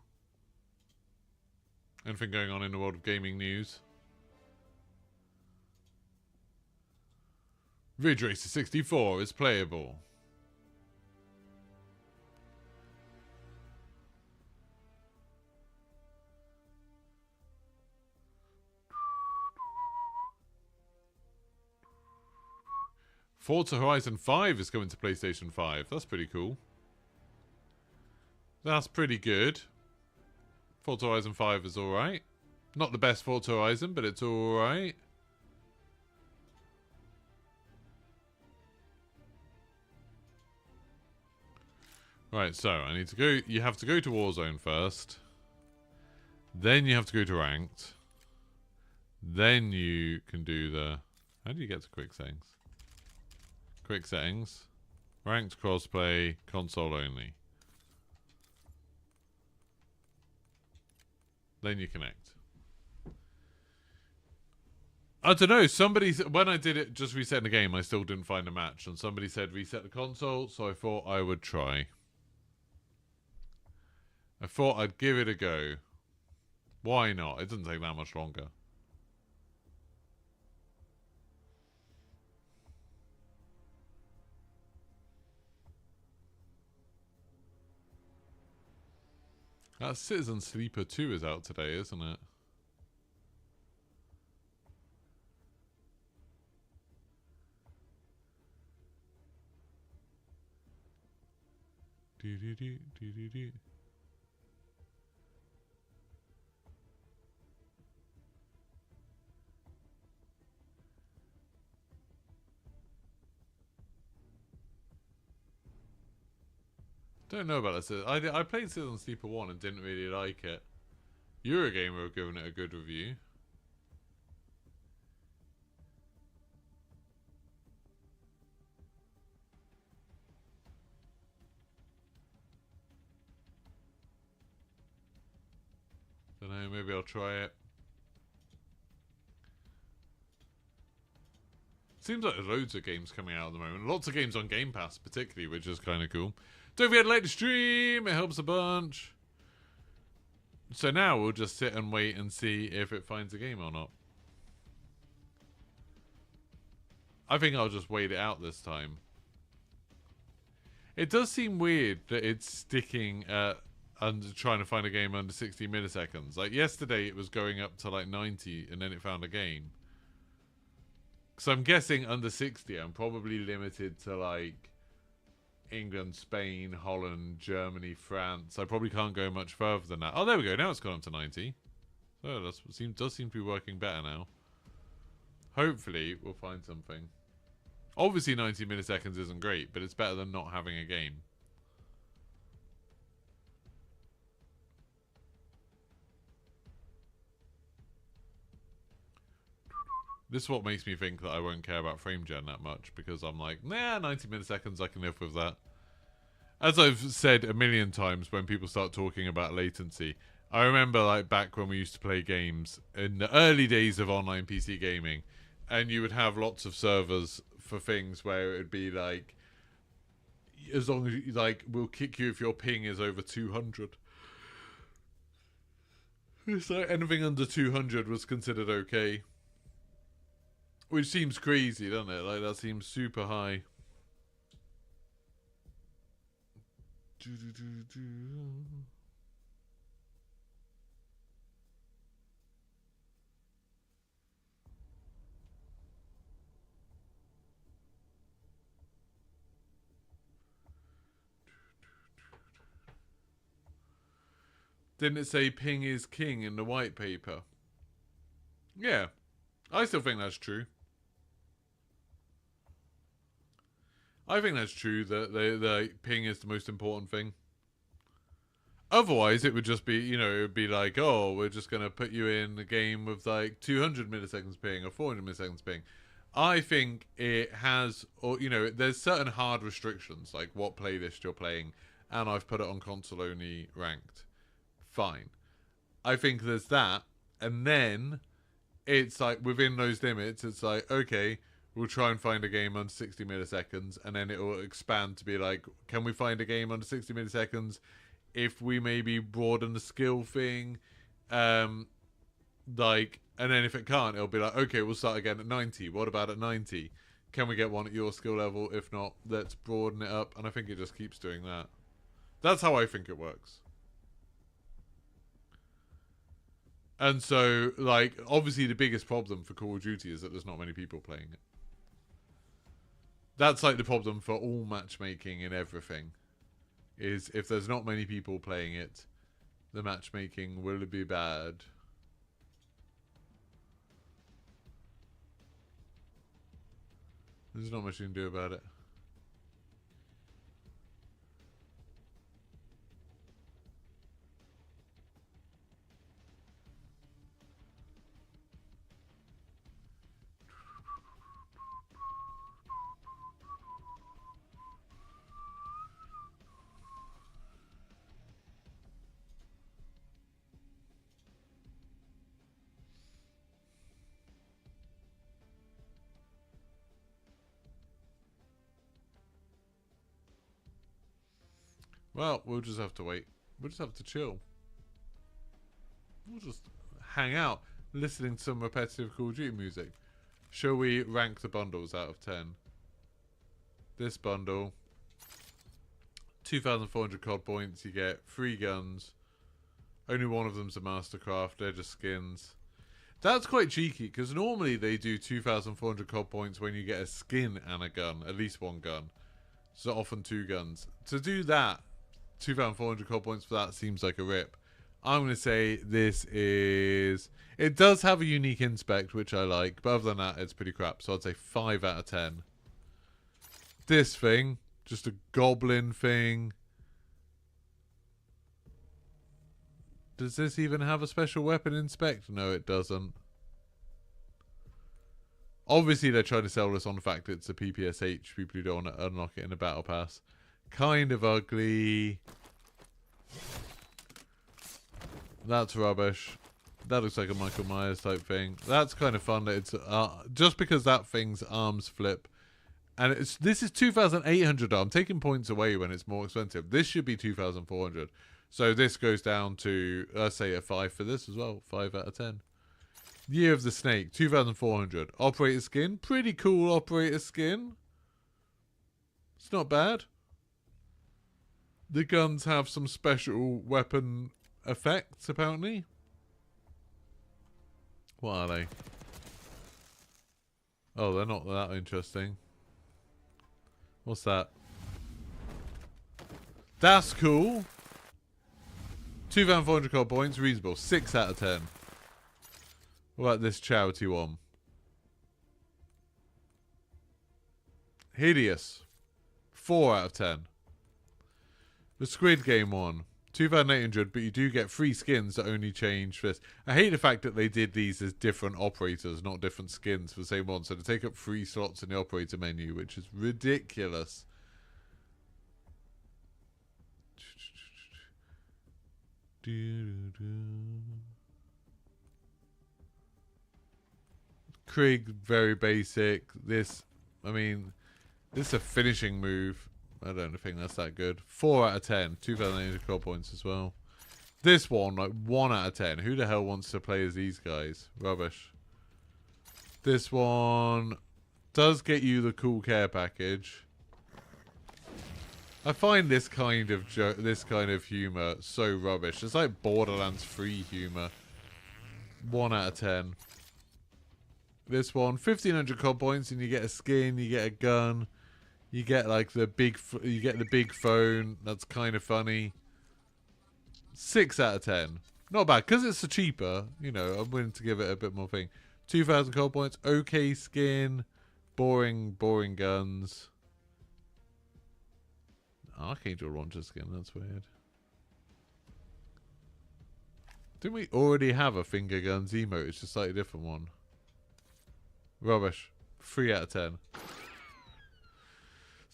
Anything going on in the world of gaming news? Ridge Racer 64 is playable. Forza Horizon 5 is coming to PlayStation 5. That's pretty cool. That's pretty good. Forza Horizon 5 is alright. Not the best Forza Horizon, but it's alright. Right, so I need to go. You have to go to Warzone first. Then you have to go to Ranked. Then you can do the... How do you get to quick settings? Quick settings. Ranked crossplay, console only. Then you connect. I don't know. Somebody, when I did it, just resetting the game, I still didn't find a match. And somebody said reset the console, so I thought I would try. I thought I'd give it a go. Why not? It doesn't take that much longer. That Citizen Sleeper 2 is out today, isn't it? Do do do do do do. Don't know about this. I played Citizen Sleeper 1 and didn't really like it. Eurogamer have given it a good review. maybe I'll try it. Seems like there's loads of games coming out at the moment. Lots of games on Game Pass, particularly, which is kind of cool. Don't forget to like the stream. It helps a bunch. So now we'll just sit and wait and see if it finds a game or not. I think I'll just wait it out this time. It does seem weird that it's sticking at trying to find a game under 60 milliseconds. Like yesterday it was going up to like 90 and then it found a game. So I'm guessing under 60 I'm probably limited to like England, Spain, Holland, Germany, France. I probably can't go much further than that. Oh, there we go. Now it's gone up to 90. So that does seem to be working better now. Hopefully we'll find something. Obviously 90 milliseconds isn't great, but it's better than not having a game. This is what makes me think that I won't care about frame gen that much, because I'm like, nah, 90 milliseconds, I can live with that. As I've said a million times when people start talking about latency, I remember like back when we used to play games in the early days of online PC gaming, and you would have lots of servers for things where it would be like, as long as you, like, we'll kick you if your ping is over 200. So anything under 200 was considered okay. Which seems crazy, doesn't it? Like, that seems super high. Didn't it say ping is king in the white paper? Yeah. I still think that's true. I think that's true, that the ping is the most important thing. Otherwise, it would just be, you know, it would be like, oh, we're just going to put you in a game with like 200 milliseconds ping or 400 milliseconds ping. I think it has, or, you know, there's certain hard restrictions, like what playlist you're playing, and I've put it on console only ranked. Fine. I think there's that, and then it's like within those limits, it's like, okay, we'll try and find a game under 60 milliseconds, and then it will expand to be like, can we find a game under 60 milliseconds if we maybe broaden the skill thing? Like, and then if it can't, it'll be like, okay, we'll start again at 90. What about at 90? Can we get one at your skill level? If not, let's broaden it up. And I think it just keeps doing that. That's how I think it works. And so, like, obviously the biggest problem for Call of Duty is that there's not many people playing it. That's like the problem for all matchmaking and everything. Is if there's not many people playing it, the matchmaking will be bad. There's not much you can do about it. Well, we'll just have to wait. We'll just have to chill. We'll just hang out, listening to some repetitive Call of Duty music. Shall we rank the bundles out of 10? This bundle, 2,400 COD points. You get 3 guns. Only one of them's a Mastercraft. They're just skins. That's quite cheeky, because normally they do 2,400 COD points when you get a skin and a gun. At least one gun. So often 2 guns. To do that, 2,400 COD points for that seems like a rip. I'm going to say this is... It does have a unique inspect, which I like. But other than that, it's pretty crap. So I'd say 5 out of 10. This thing, just a goblin thing. Does this even have a special weapon inspect? No, it doesn't. Obviously, they're trying to sell this on the fact that it's a PPSH. People who don't want to unlock it in a battle pass. Kind of ugly. That's rubbish. That looks like a Michael Myers type thing. That's kind of fun. That it's just because that thing's arms flip, and this is 2,800. I'm taking points away when it's more expensive. This should be 2,400. So this goes down to, let's say, a 5 for this as well. 5 out of 10. Year of the Snake, 2,400. Operator skin, pretty cool operator skin. It's not bad. The guns have some special weapon effects, apparently. What are they? Oh, they're not that interesting. What's that? That's cool. 2,400 gold points, reasonable. 6 out of 10. What about this charity one? Hideous. 4 out of 10. The Squid Game one. 2,800, but you do get free skins that only change this. I hate the fact that they did these as different operators, not different skins for the same one. So to take up 3 slots in the operator menu, which is ridiculous. Krieg, very basic. This, I mean, this is a finishing move. I don't think that's that good. 4 out of 10. 2,800 gold points as well. This one, like 1 out of 10. Who the hell wants to play as these guys? Rubbish. This one does get you the cool care package. I find this kind of humor so rubbish. It's like Borderlands 3 humor. 1 out of 10. This one, 1,500 gold points, and you get a skin, you get a gun. You get like the big phone. That's kind of funny. 6 out of 10. Not bad because it's a cheaper. You know, I'm willing to give it a bit more thing. 2,000 gold points. Okay skin. Boring guns. Archangel launcher skin. That's weird. Didn't we already have a finger guns emote? It's just a slightly different one. Rubbish. 3 out of 10.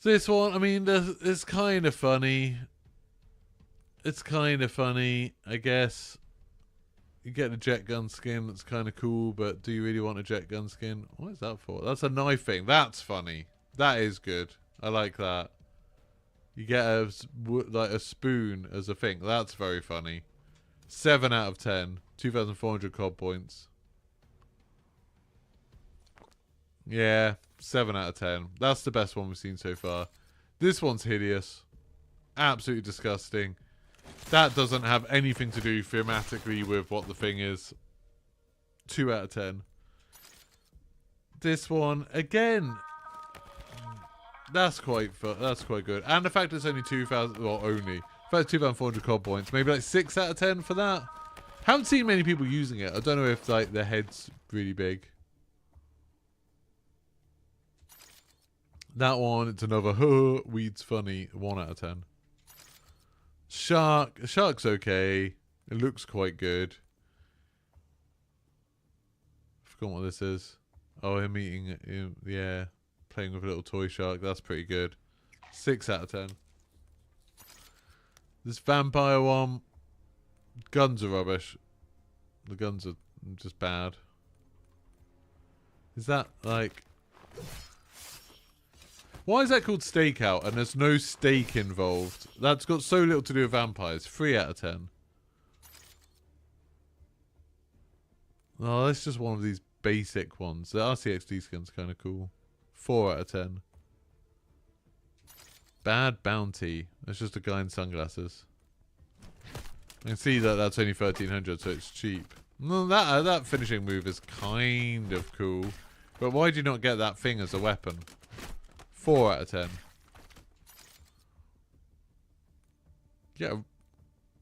This one, I mean, it's kind of funny. It's kind of funny, I guess. You get the jet gun skin, that's kind of cool, but do you really want a jet gun skin? What is that for? That's a knife thing. That's funny. That is good. I like that. You get a spoon as a thing. That's very funny. 7 out of 10. 2,400 gold points. Yeah. 7 out of 10. That's the best one we've seen so far. This one's hideous. Absolutely disgusting. That doesn't have anything to do thematically with what the thing is. 2 out of 10. This one, again, that's quite good. And the fact it's only 2,000, well, only. In fact, 2,400 gold points. Maybe like 6 out of 10 for that. Haven't seen many people using it. I don't know if like their head's really big. That one, it's another weed's funny. 1 out of 10. Shark's okay. It looks quite good. I forgot what this is. Oh, him eating, yeah, playing with a little toy shark. That's pretty good. 6 out of 10. This vampire one, guns are rubbish. The guns are just bad. Is that like? Why is that called Stakeout and there's no steak involved? That's got so little to do with vampires. 3 out of 10. Oh, that's just one of these basic ones. The RCXD skin's kind of cool. 4 out of 10. Bad Bounty. That's just a guy in sunglasses. I can see that that's only 1,300, so it's cheap. No, that finishing move is kind of cool. But why do you not get that thing as a weapon? 4 out of 10. Yeah,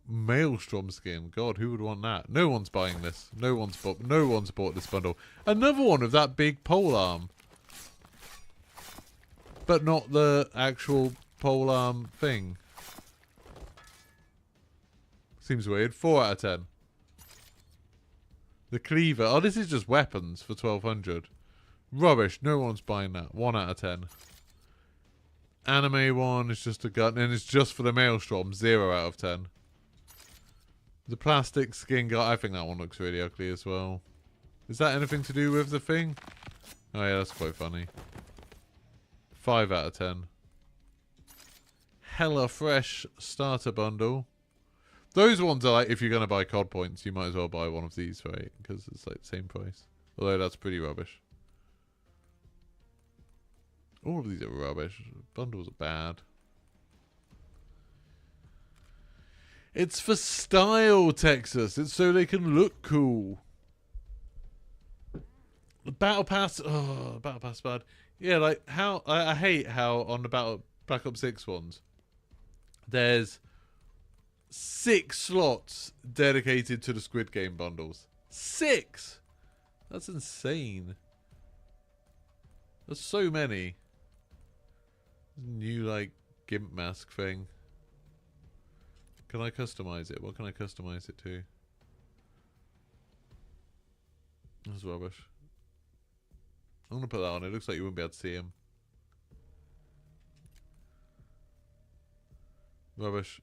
Maelstrom skin. God, who would want that? No one's buying this. No one's bought this bundle. Another one of that big pole arm, but not the actual pole arm thing. Seems weird. 4 out of 10. The cleaver. Oh, this is just weapons for 1,200. Rubbish. No one's buying that. 1 out of 10. Anime one is just a gun, and it's just for the Maelstrom. 0 out of 10. The plastic skin guy. I think that one looks really ugly as well. Is that anything to do with the thing? Oh yeah, that's quite funny. 5 out of 10. Hella Fresh starter bundle. Those ones are like, if you're going to buy COD points, you might as well buy one of these, right? Because it's like the same price. Although that's pretty rubbish. All of these are rubbish. Bundles are bad. It's for style, Texas. It's so they can look cool. The Battle Pass. Oh, Battle Pass bad. Yeah, like how I hate how on the Black Ops 6 ones, there's 6 slots dedicated to the Squid Game bundles. 6. That's insane. There's so many. New like gimp mask thing. Can I customize it? What can I customize it to? That's rubbish. I'm gonna put that on. It looks like you wouldn't be able to see him. Rubbish.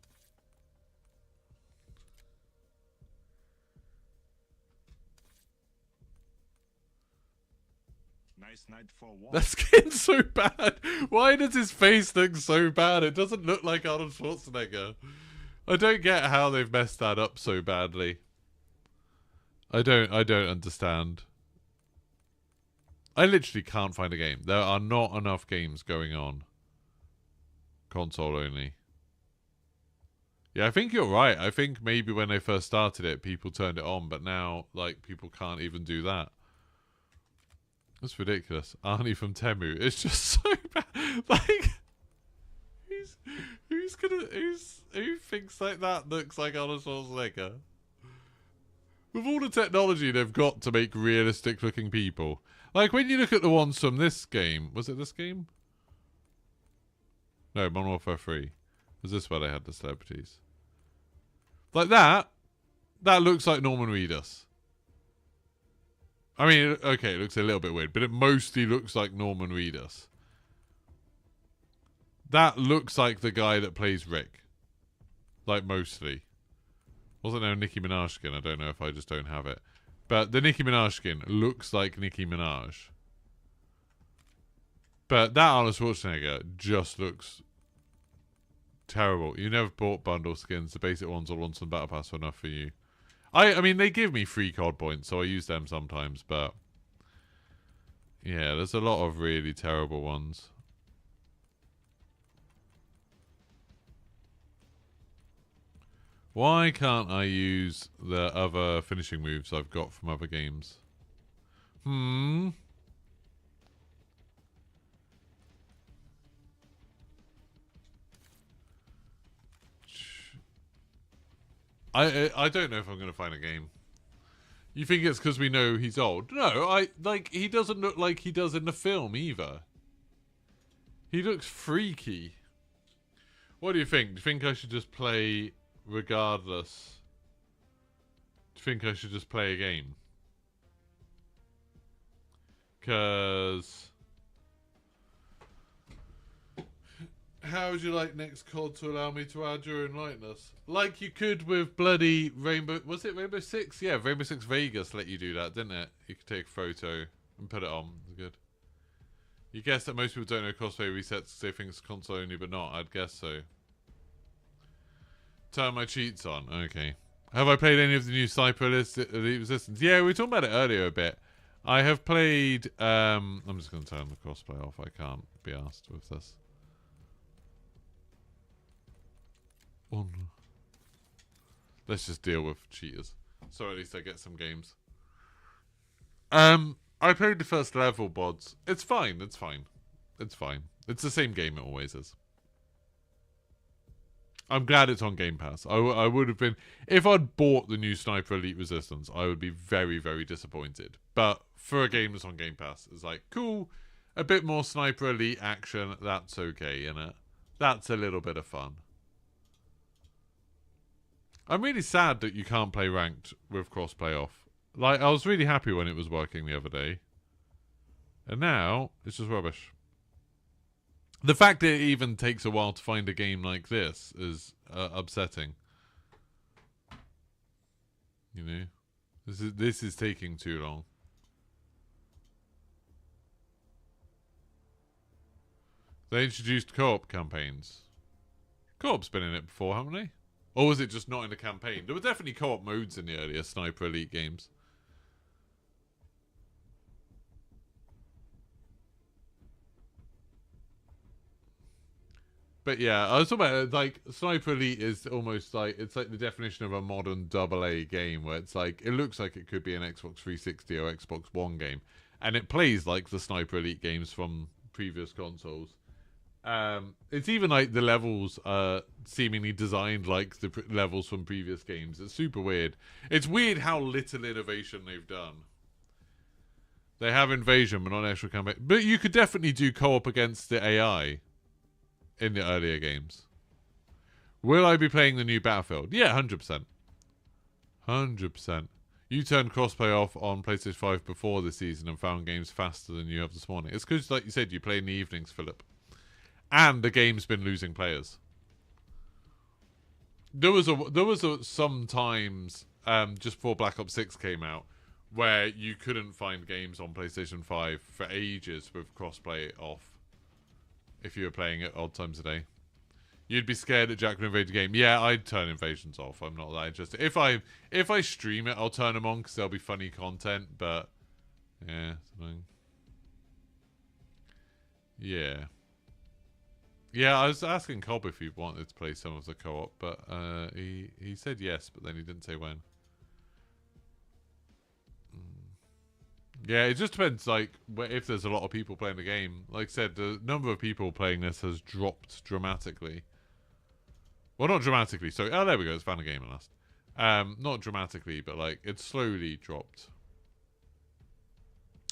Nice night for what? That skin's so bad. Why does his face look so bad? It doesn't look like Arnold Schwarzenegger. I don't get how they've messed that up so badly. I don't understand. I literally can't find a game. There are not enough games going on. Console only. Yeah, I think you're right. I think maybe when they first started it, people turned it on, but now, like, people can't even do that. That's ridiculous. Arnie from Temu. It's just so bad. Like, who thinks like that looks like Arnold Schwarzenegger? With all the technology they've got to make realistic looking people. Like when you look at the ones from this game, was it this game? No, Modern Warfare 3. Was this where they had the celebrities? Like that looks like Norman Reedus. I mean, okay, it looks a little bit weird, but it mostly looks like Norman Reedus. That looks like the guy that plays Rick. Like, mostly. Wasn't there a Nicki Minaj skin? I don't know if I just don't have it. But the Nicki Minaj skin looks like Nicki Minaj. But that Arnold Schwarzenegger just looks terrible. You never bought bundle skins. The basic ones or ones on Battle Pass were enough for you. I mean, they give me free COD points, so I use them sometimes, but yeah, there's a lot of really terrible ones. Why can't I use the other finishing moves I've got from other games? I don't know if I'm going to find a game. You think it's because we know he's old? No, he doesn't look like he does in the film either. He looks freaky. What do you think? Do you think I should just play regardless? Do you think I should just play a game? Because how would you like next COD to allow me to add your own likeness? Like you could with bloody Rainbow... Was it Rainbow Six? Yeah, Rainbow Six Vegas let you do that, didn't it? You could take a photo and put it on. It's good. You guess that most people don't know crossplay resets because they think it's console only, but not. I'd guess so. Turn my cheats on. Okay. Have I played any of the new Sniper Elite Resistance? Yeah, we were talking about it earlier a bit. I have played... I'm just going to turn the crossplay off. I can't be asked with this. Let's just deal with cheaters. So at least I get some games. I played the first level bods. It's fine. It's fine. It's fine. It's the same game it always is. I'm glad it's on Game Pass. I would have been... If I'd bought the new Sniper Elite Resistance, I would be very, very disappointed. But for a game that's on Game Pass, it's like, cool. A bit more Sniper Elite action. That's okay, innit? That's a little bit of fun. I'm really sad that you can't play ranked with crossplay off. Like, I was really happy when it was working the other day. And now, it's just rubbish. The fact that it even takes a while to find a game like this is upsetting. You know, this is taking too long. They introduced co-op campaigns. Co-op's been in it before, haven't they? Or was it just not in a campaign? There were definitely co-op modes in the earlier Sniper Elite games. But yeah, I was talking about, like, Sniper Elite is almost like, it's like the definition of a modern AA game, where it's like, it looks like it could be an Xbox 360 or Xbox One game. And it plays like the Sniper Elite games from previous consoles. It's even like the levels are seemingly designed like the levels from previous games. It's super weird. It's weird how little innovation they've done. They have invasion, but not actual campaign. But you could definitely do co-op against the AI in the earlier games. Will I be playing the new Battlefield? Yeah, 100%. 100%. You turned crossplay off on PlayStation 5 before this season and found games faster than you have this morning. It's because, like you said, you play in the evenings, Philip. And the game's been losing players. There was sometimes just before Black Ops 6 came out where you couldn't find games on PlayStation 5 for ages with crossplay off if you were playing it odd times a day. You'd be scared that Jack would invade the game. Yeah, I'd turn invasions off. I'm not that interested. If I stream it, I'll turn them on because there'll be funny content. But yeah, something. Yeah. Yeah, I was asking Cobb if he wanted to play some of the co-op, but he said yes, but then he didn't say when. Yeah, it just depends, like, if there's a lot of people playing the game. Like I said, the number of people playing this has dropped dramatically. Well, not dramatically, so... Oh, there we go, it's found a game at last. Not dramatically, but, like, it's slowly dropped.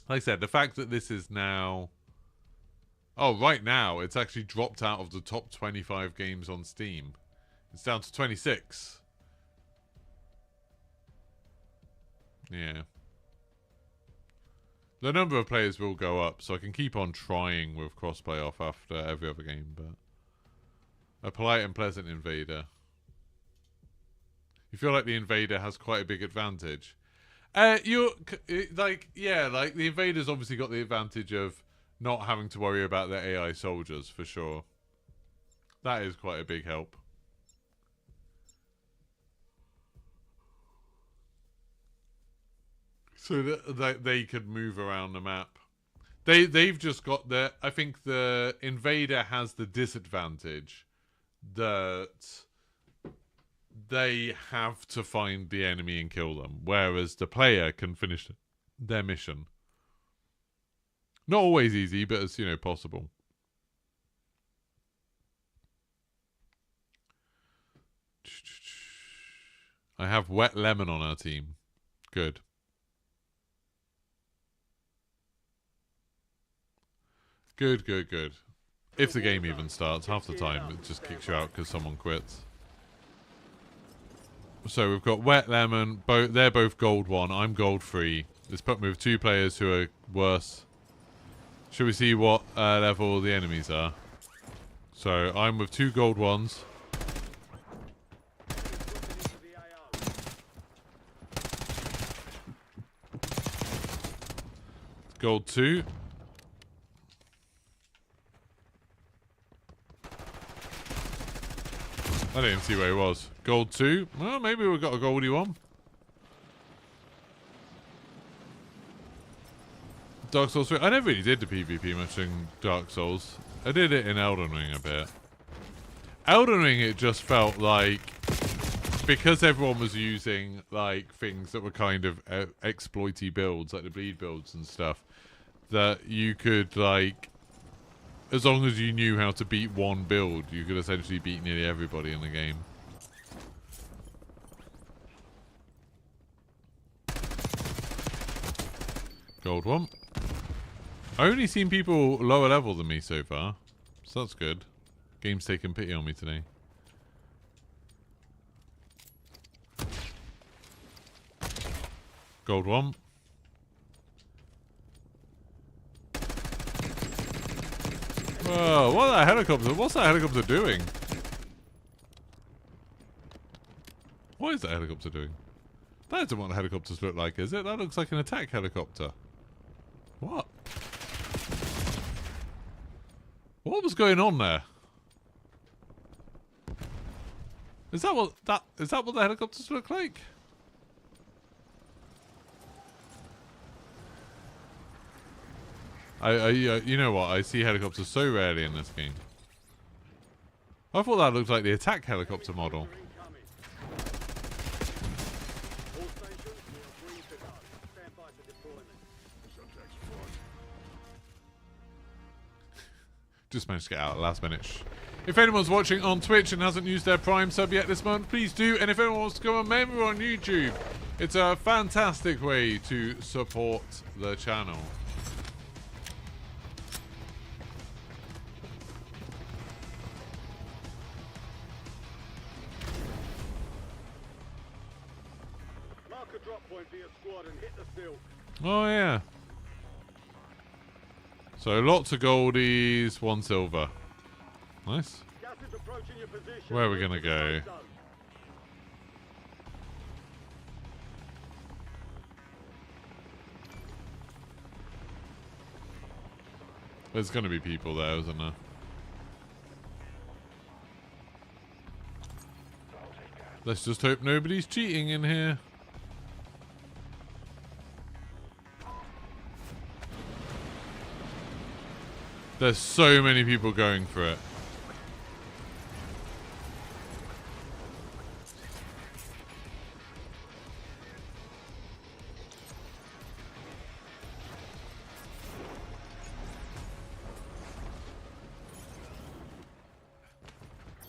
Like I said, the fact that this is now... Oh, right now, it's actually dropped out of the top 25 games on Steam. It's down to 26. Yeah. The number of players will go up, so I can keep on trying with crossplay off after every other game, but... A polite and pleasant invader. You feel like the invader has quite a big advantage. Like, yeah, like, the invader's obviously got the advantage of not having to worry about their AI soldiers, for sure. That is quite a big help. So that they could move around the map. They've just got the... I think the invader has the disadvantage that they have to find the enemy and kill them, whereas the player can finish their mission. Not always easy, but it's, you know, possible. I have Wet Lemon on our team. Good. Good, good, good. If the game even starts, half the time it just kicks you out because someone quits. So we've got Wet Lemon. They're both gold 1. I'm gold 3. Let's put me with 2 players who are worse. Should we see what level the enemies are? So I'm with 2 gold 1s. Gold 2. I didn't see where he was. Gold 2. Well, maybe we've got a goldy 1. Dark Souls 3. I never really did the PvP much in Dark Souls. I did it in Elden Ring a bit. Elden Ring, it just felt like, because everyone was using, like, things that were kind of exploity builds, like the bleed builds and stuff, that you could, like, as long as you knew how to beat one build, you could essentially beat nearly everybody in the game. Gold 1. I only seen people lower level than me so far, so that's good. Game's taking pity on me today. Gold 1. Whoa, what that helicopter? What's that helicopter doing? What is that helicopter doing? That isn't what helicopters look like, is it? That looks like an attack helicopter. What? What was going on there? Is that what the helicopters look like? You know what? I see helicopters so rarely in this game. I thought that looked like the attack helicopter model. Incoming. All stations, we are green to go. Stand by for deployment. Subject's front. Just managed to get out at the last minute. If anyone's watching on Twitch and hasn't used their Prime sub yet this month, please do. And if anyone wants to become a member on YouTube, it's a fantastic way to support the channel. Mark a drop point for your squad and hit the field. Oh, yeah. So lots of goldies, 1 silver. Nice. Gas is approaching your position. Where are we going to go? There's going to be people there, isn't there? Let's just hope nobody's cheating in here. There's so many people going for it.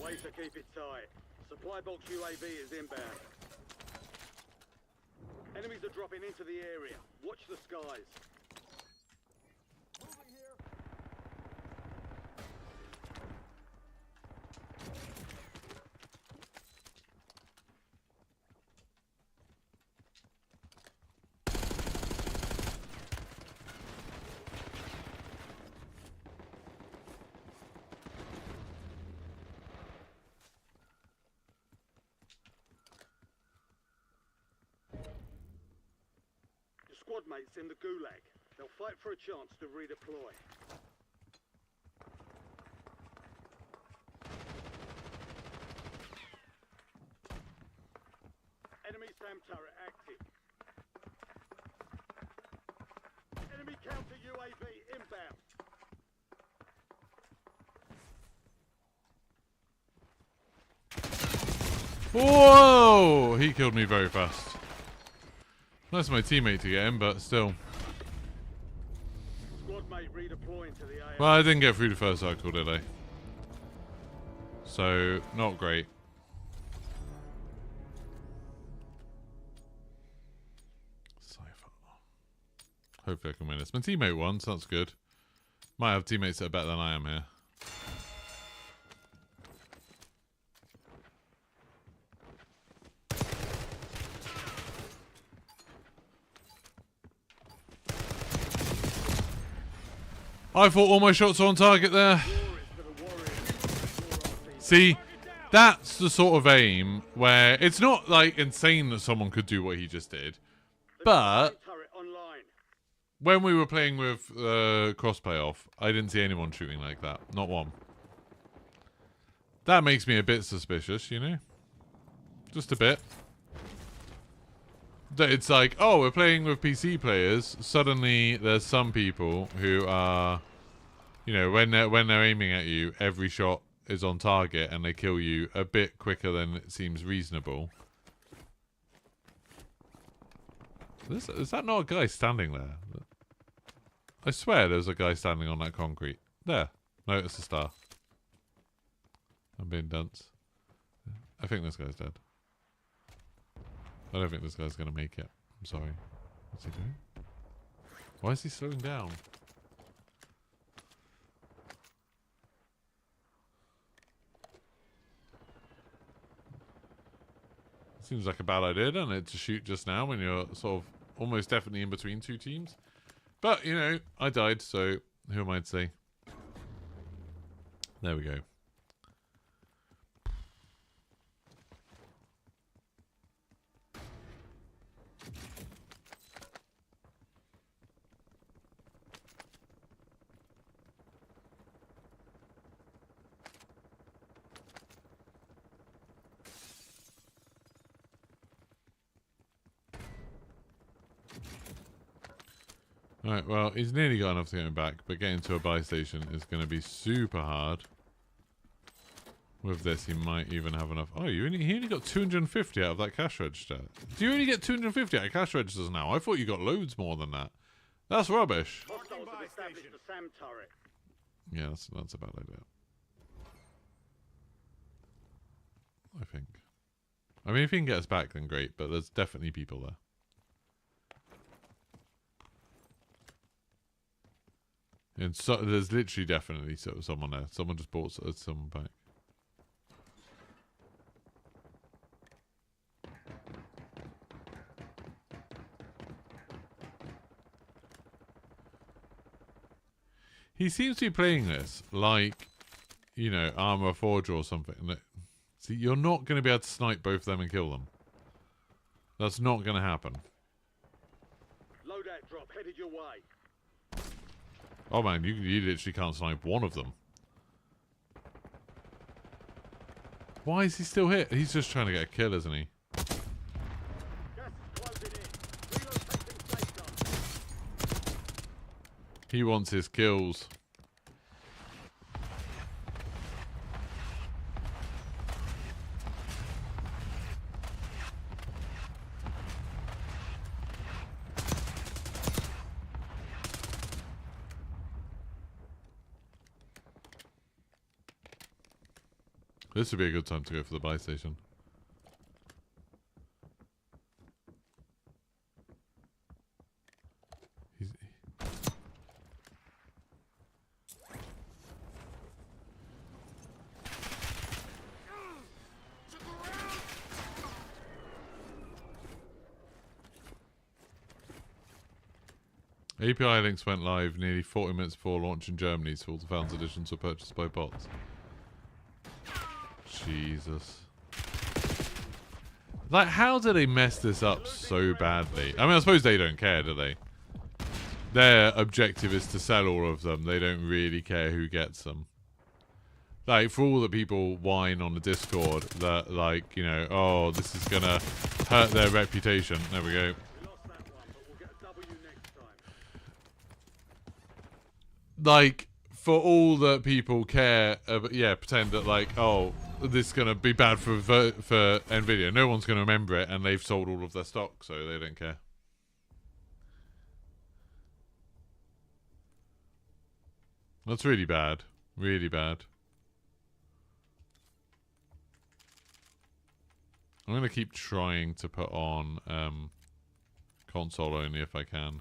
Way to keep it tight. Supply box UAV is inbound. Enemies are dropping into the area. Watch the skies. Moving here. Squad mates in the gulag. They'll fight for a chance to redeploy. Enemy SAM turret active. Enemy counter UAV inbound. Whoa! He killed me very fast. Nice of my teammate to get him, but still. Squad mate redeploying to the AO. Well, I didn't get through the first cycle, did I? So, not great. Hopefully I can win this. My teammate won, so that's good. Might have teammates that are better than I am here. I thought all my shots were on target there. See, that's the sort of aim where it's not like insane that someone could do what he just did. But when we were playing with crossplay off, I didn't see anyone shooting like that. Not one. That makes me a bit suspicious, you know? Just a bit. It's like, oh, we're playing with PC players. Suddenly, there's some people who are, you know, when they're aiming at you, every shot is on target and they kill you a bit quicker than it seems reasonable. Is that not a guy standing there? I swear there's a guy standing on that concrete. There. No, it's a star. I'm being dunce. I think this guy's dead. I don't think this guy's going to make it. I'm sorry. What's he doing? Why is he slowing down? Seems like a bad idea, doesn't it, to shoot just now when you're sort of almost definitely in between two teams. But, you know, I died, so who am I to say? There we go. Alright, well, he's nearly got enough to get him back, but getting to a buy station is going to be super hard. With this, he might even have enough. Oh, he only got 250 out of that cash register. Do you only get 250 out of cash registers now? I thought you got loads more than that. That's rubbish. Hostiles have established the SAM turret. Yeah, that's a bad idea. I think. I mean, if he can get us back, then great, but there's definitely people there. And so, there's literally definitely someone there. Someone just bought someone back. He seems to be playing this like, you know, Armor Forge or something. See, you're not going to be able to snipe both of them and kill them. That's not going to happen. Loadout drop headed your way. Oh man, you literally can't snipe one of them. Why is he still here? He's just trying to get a kill, isn't he? Gas is closing in. Relocating safe zone. He wants his kills. This would be a good time to go for the buy station. API links went live nearly 40 minutes before launch in Germany, so all the Founds editions were purchased by bots. Jesus. Like, how do they mess this up so badly? I mean, I suppose they don't care, do they? Their objective is to sell all of them. They don't really care who gets them. Like, for all the people whine on the Discord that, like, you know, oh, this is gonna hurt their reputation. There we go. We lost that one, but we'll get a W next time. Like, for all that people care, yeah, pretend that, like, oh, this is going to be bad for Nvidia. No one's going to remember it, and they've sold all of their stock, so they don't care. That's really bad. Really bad. I'm going to keep trying to put on console only if I can.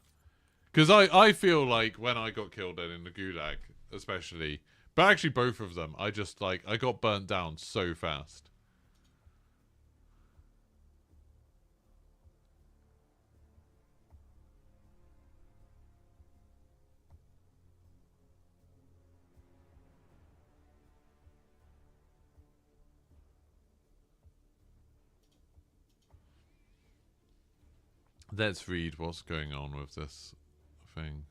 Because I feel like when I got killed in the Gulag, especially... But actually both of them, I just, like, I got burnt down so fast. Let's read what's going on with this thing.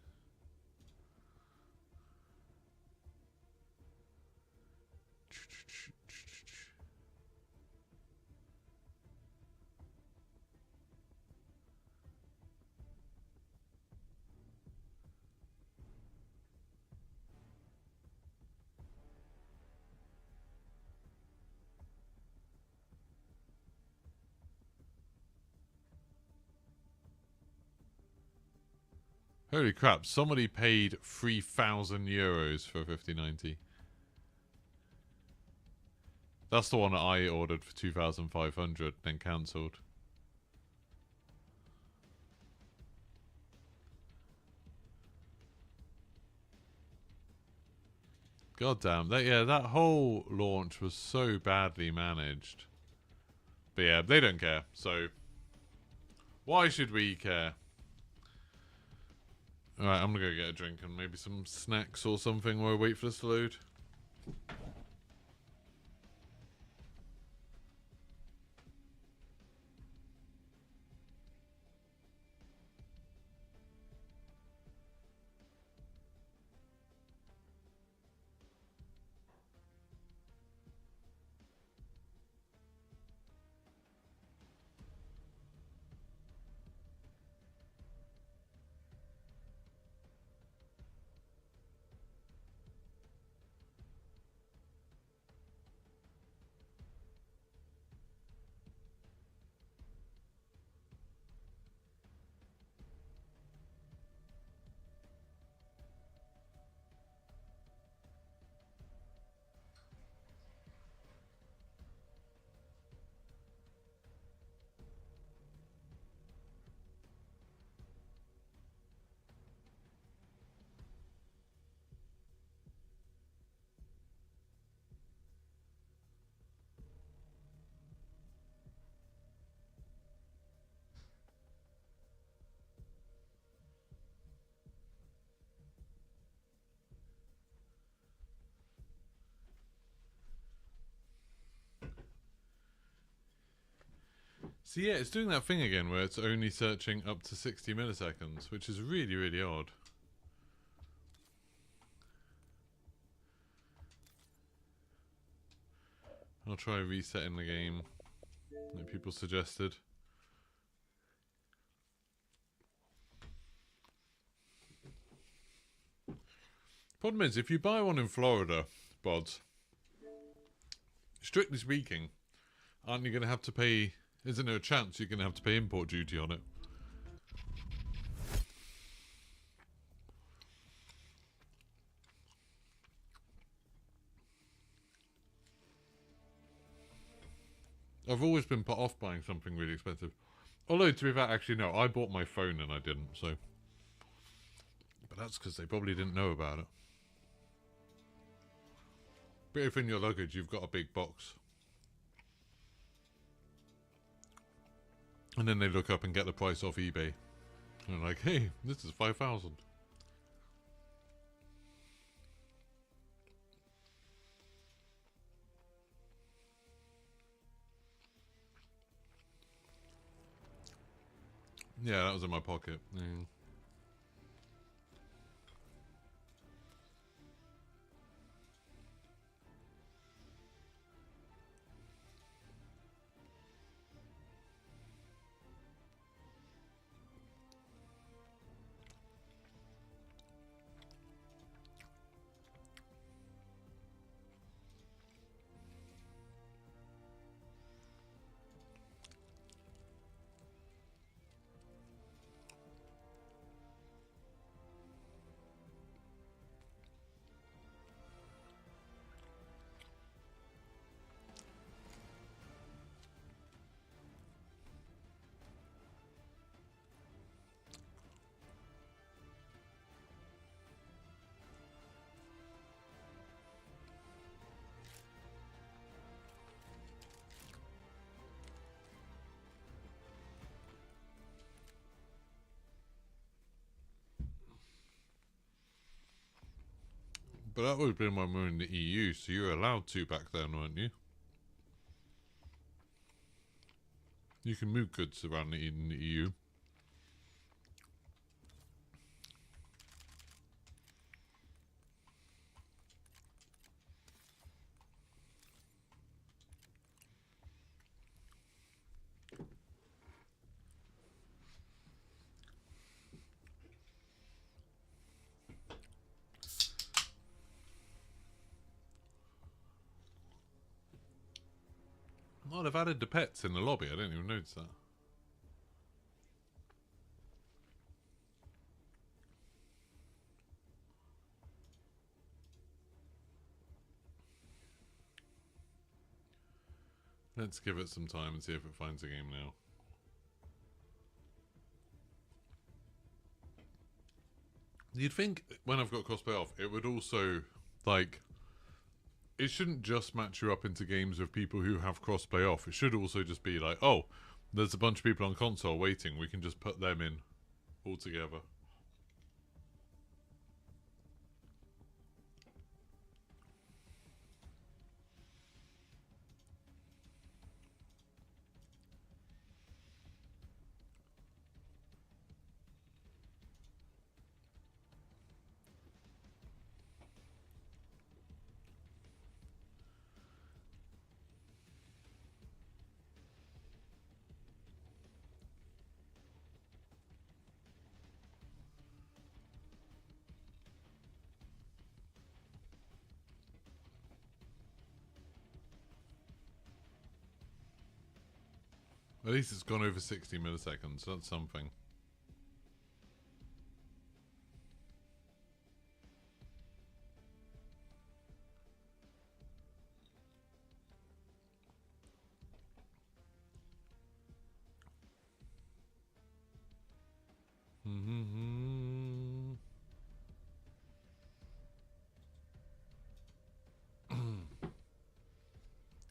Holy crap, somebody paid 3,000 euros for 5090. That's the one that I ordered for 2,500, then cancelled. God damn, that whole launch was so badly managed. But yeah, they don't care, so why should we care? Alright, I'm gonna go get a drink and maybe some snacks or something while I wait for this to load. So yeah, it's doing that thing again where it's only searching up to 60 milliseconds, which is really, really odd. I'll try resetting the game like people suggested. Problem is, if you buy one in Florida, Bods, strictly speaking, aren't you going to have to pay... Isn't there a chance you're going to have to pay import duty on it? I've always been put off buying something really expensive. Although, to be fair, actually, no. I bought my phone and I didn't, so... But that's because they probably didn't know about it. But if in your luggage you've got a big box... And then they look up and get the price off eBay. And they're like, hey, this is 5,000. Yeah, that was in my pocket. Yeah. But that would have been when we were in the EU, so you were allowed to back then, weren't you? You can move goods around in the EU. Oh, they've added the pets in the lobby. I didn't even notice that. Let's give it some time and see if it finds a game now. You'd think when I've got crossplay off, it would also, like... It shouldn't just match you up into games with people who have crossplay off. It should also just be like, oh, there's a bunch of people on console waiting. We can just put them in all together. At least it's gone over 60 milliseconds. That's something.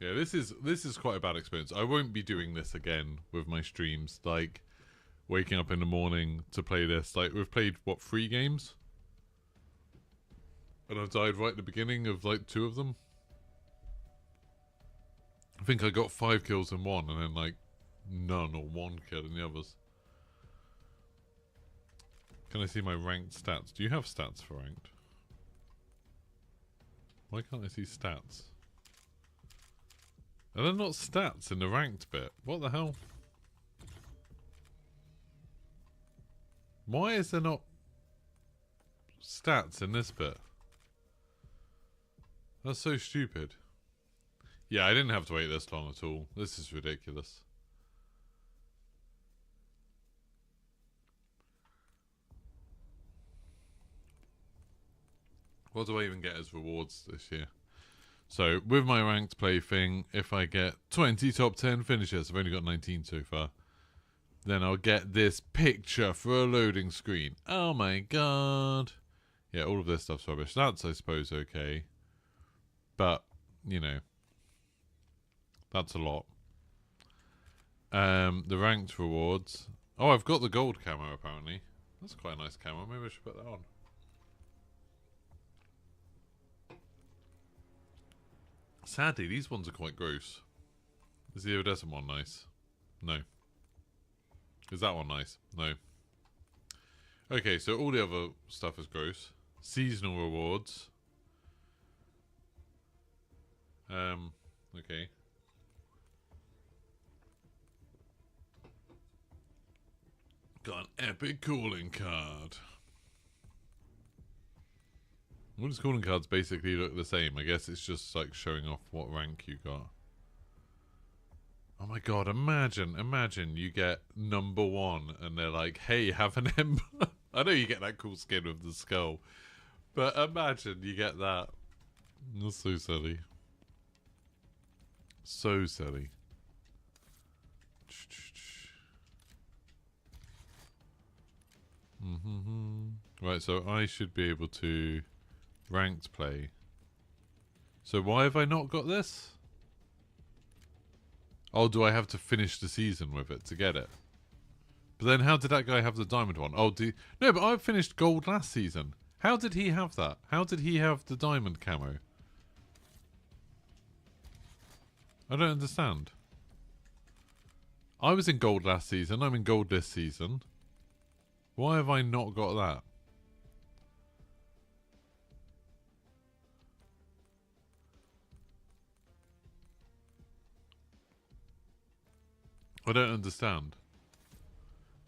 Yeah, this is quite a bad experience. I won't be doing this again with my streams. Like, waking up in the morning to play this. Like, we've played, what, 3 games? And I've died right at the beginning of, like, 2 of them. I think I got 5 kills in 1 and then, like, none or 1 kill in the others. Can I see my ranked stats? Do you have stats for ranked? Why can't I see stats? Are there not stats in the ranked bit? What the hell? Why is there not stats in this bit? That's so stupid. Yeah, I didn't have to wait this long at all. This is ridiculous. What do I even get as rewards this year? So, with my ranked play thing, if I get 20 top 10 finishes, I've only got 19 so far, then I'll get this picture for a loading screen. Oh my god. Yeah, all of this stuff's rubbish. That's, I suppose, okay. But, you know, that's a lot. The ranked rewards. Oh, I've got the gold camo, apparently. That's quite a nice camo. Maybe I should put that on. Sadly, these ones are quite gross. Is the iridescent one nice? No. Is that one nice? No. Okay, so all the other stuff is gross. Seasonal rewards. Okay. Got an epic calling card. All these calling cards basically look the same. I guess it's just like showing off what rank you got. Oh my god, imagine you get number 1 and they're like, hey, have an ember. I know you get that cool skin with the skull, but imagine you get that. That's so silly. So silly. Right, so I should be able to ranked play. So why have I not got this? Oh, do I have to finish the season with it to get it? But then how did that guy have the diamond one? Oh, no, but I finished gold last season. How did he have that? How did he have the diamond camo? I don't understand. I was in gold last season. I'm in gold this season. Why have I not got that? I don't understand.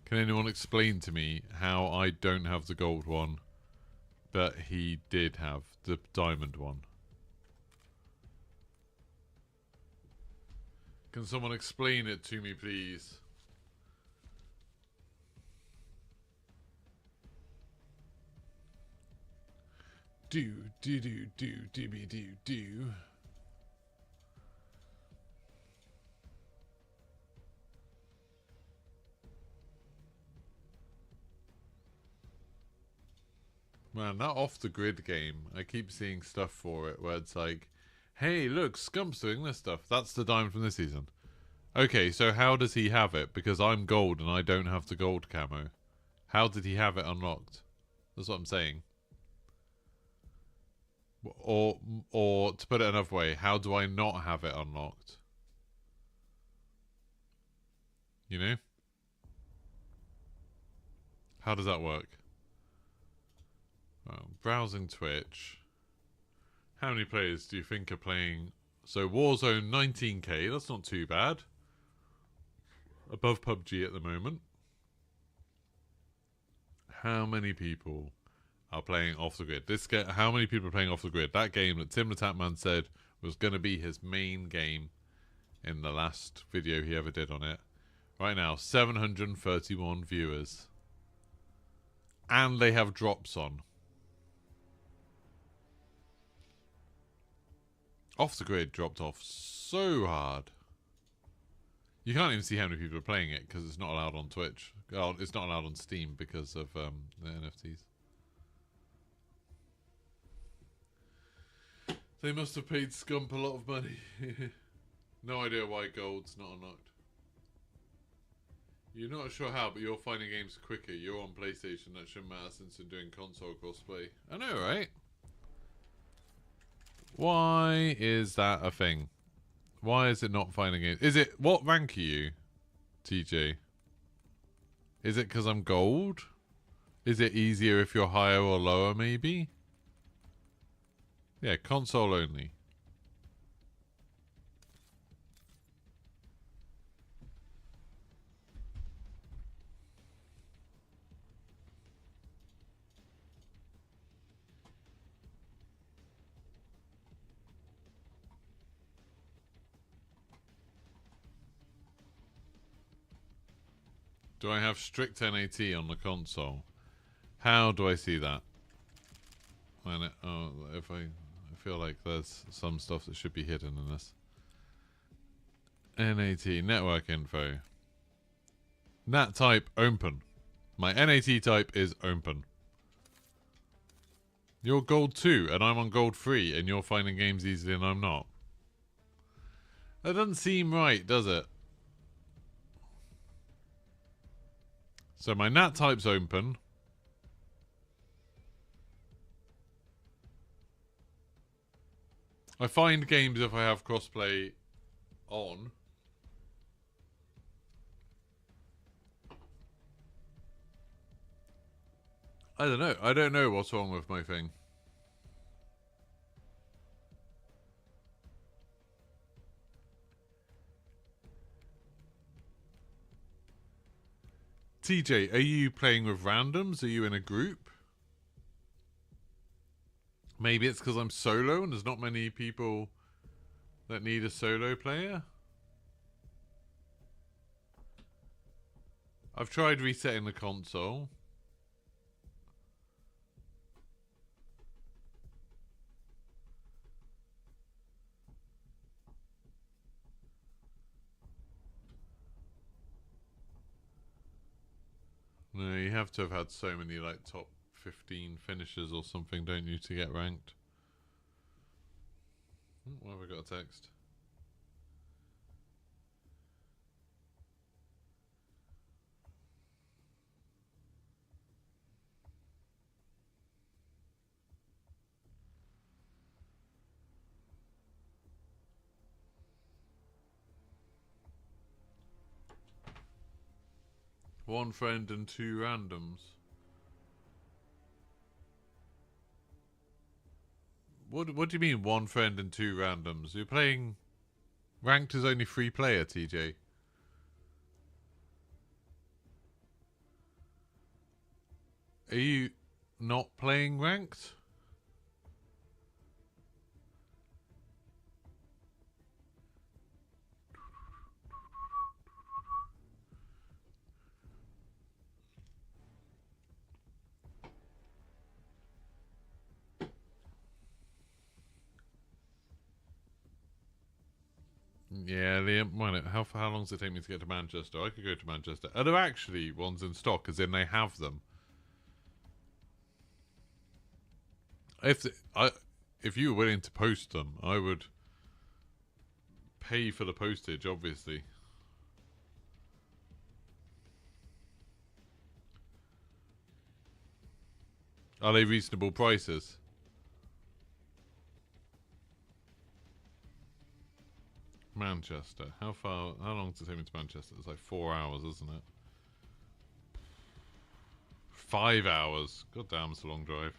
Can anyone explain to me how I don't have the gold one, but he did have the diamond one? Can someone explain it to me, please? Do. Man, that off the grid game, I keep seeing stuff for it where it's like, hey, look, Scump's doing this stuff. That's the diamond from this season. Okay, so how does he have it? Because I'm gold and I don't have the gold camo. How did he have it unlocked? That's what I'm saying. Or to put it another way, how do I not have it unlocked? You know? How does that work? Browsing Twitch. How many players do you think are playing? So Warzone 19k, that's not too bad. Above PUBG at the moment. How many people are playing off the grid? How many people are playing off the grid? That game that Tim the Tapman said was going to be his main game in the last video he ever did on it. Right now, 731 viewers. And they have drops on. Off the grid dropped off so hard. You can't even see how many people are playing it because it's not allowed on Twitch. Oh, it's not allowed on Steam because of the NFTs. They must have paid Scump a lot of money. No idea why gold's not unlocked. You're not sure how, but you're finding games quicker. You're on PlayStation. That shouldn't matter since you're doing console crossplay. I know, right? Why is that a thing? Why is it not finding it? Is it... What rank are you? TJ? Is it because I'm gold? Is it easier if you're higher or lower, maybe? Yeah, console only. Do I have strict NAT on the console? How do I see that? If I feel like there's some stuff that should be hidden in this. NAT, network info. NAT type, open. My NAT type is open. You're gold 2 and I'm on gold 3 and you're finding games easily and I'm not. That doesn't seem right, does it? So my NAT type's open. I find games if I have crossplay on. I don't know. I don't know what's wrong with my thing. TJ, are you playing with randoms? Are you in a group? Maybe it's because I'm solo and there's not many people that need a solo player. I've tried resetting the console. No, you have to have had so many like top 15 finishes or something, don't you, to get ranked? Why have I got a text? One friend and 2 randoms. What do you mean, one friend and 2 randoms? You're playing ranked as only 3 player, TJ. Are you not playing ranked? Yeah, Liam, how long does it take me to get to Manchester? I could go to Manchester. Are there actually ones in stock, as in they have them? If you were willing to post them, I would pay for the postage, obviously. Are they reasonable prices? Manchester. How long does it take me to Manchester? It's like 4 hours, isn't it? 5 hours. God damn, it's a long drive.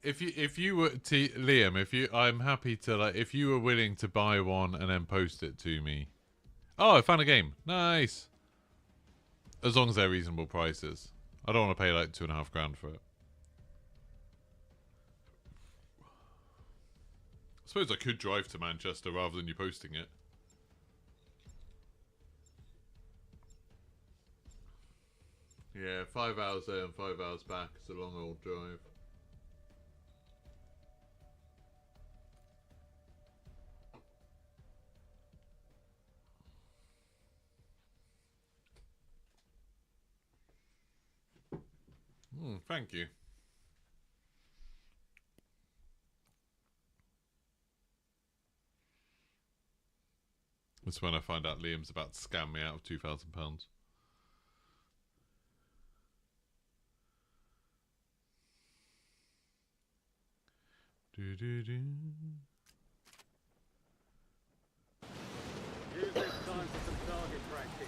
If you were Liam, I'm happy to, like, if you were willing to buy one and then post it to me. Oh, I found a game. Nice. As long as they're reasonable prices. I don't want to pay like $2.5 grand for it. I suppose I could drive to Manchester rather than you posting it. Yeah, 5 hours there and 5 hours back. It's a long old drive. Thank you. That's when I find out Liam's about to scam me out of £2,000. Do do do. Use this time for some target practice.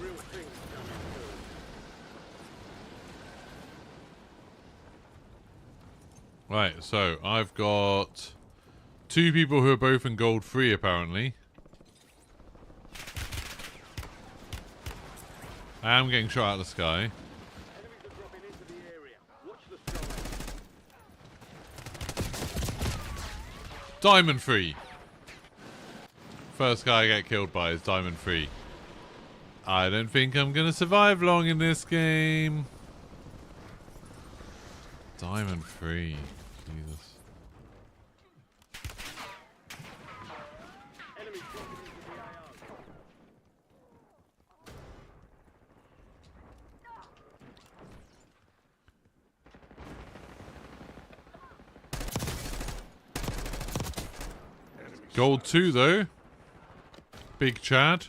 Real things coming through. Right, so I've got 2 people who are both in gold 3 apparently. I am getting shot out of the sky. Enemies are dropping into the area. Watch the sky. Diamond 3. First guy I get killed by is Diamond 3. I don't think I'm gonna survive long in this game. Diamond 3. Jesus. Enemies dropping into the AO. Gold 2 though. Big Chad.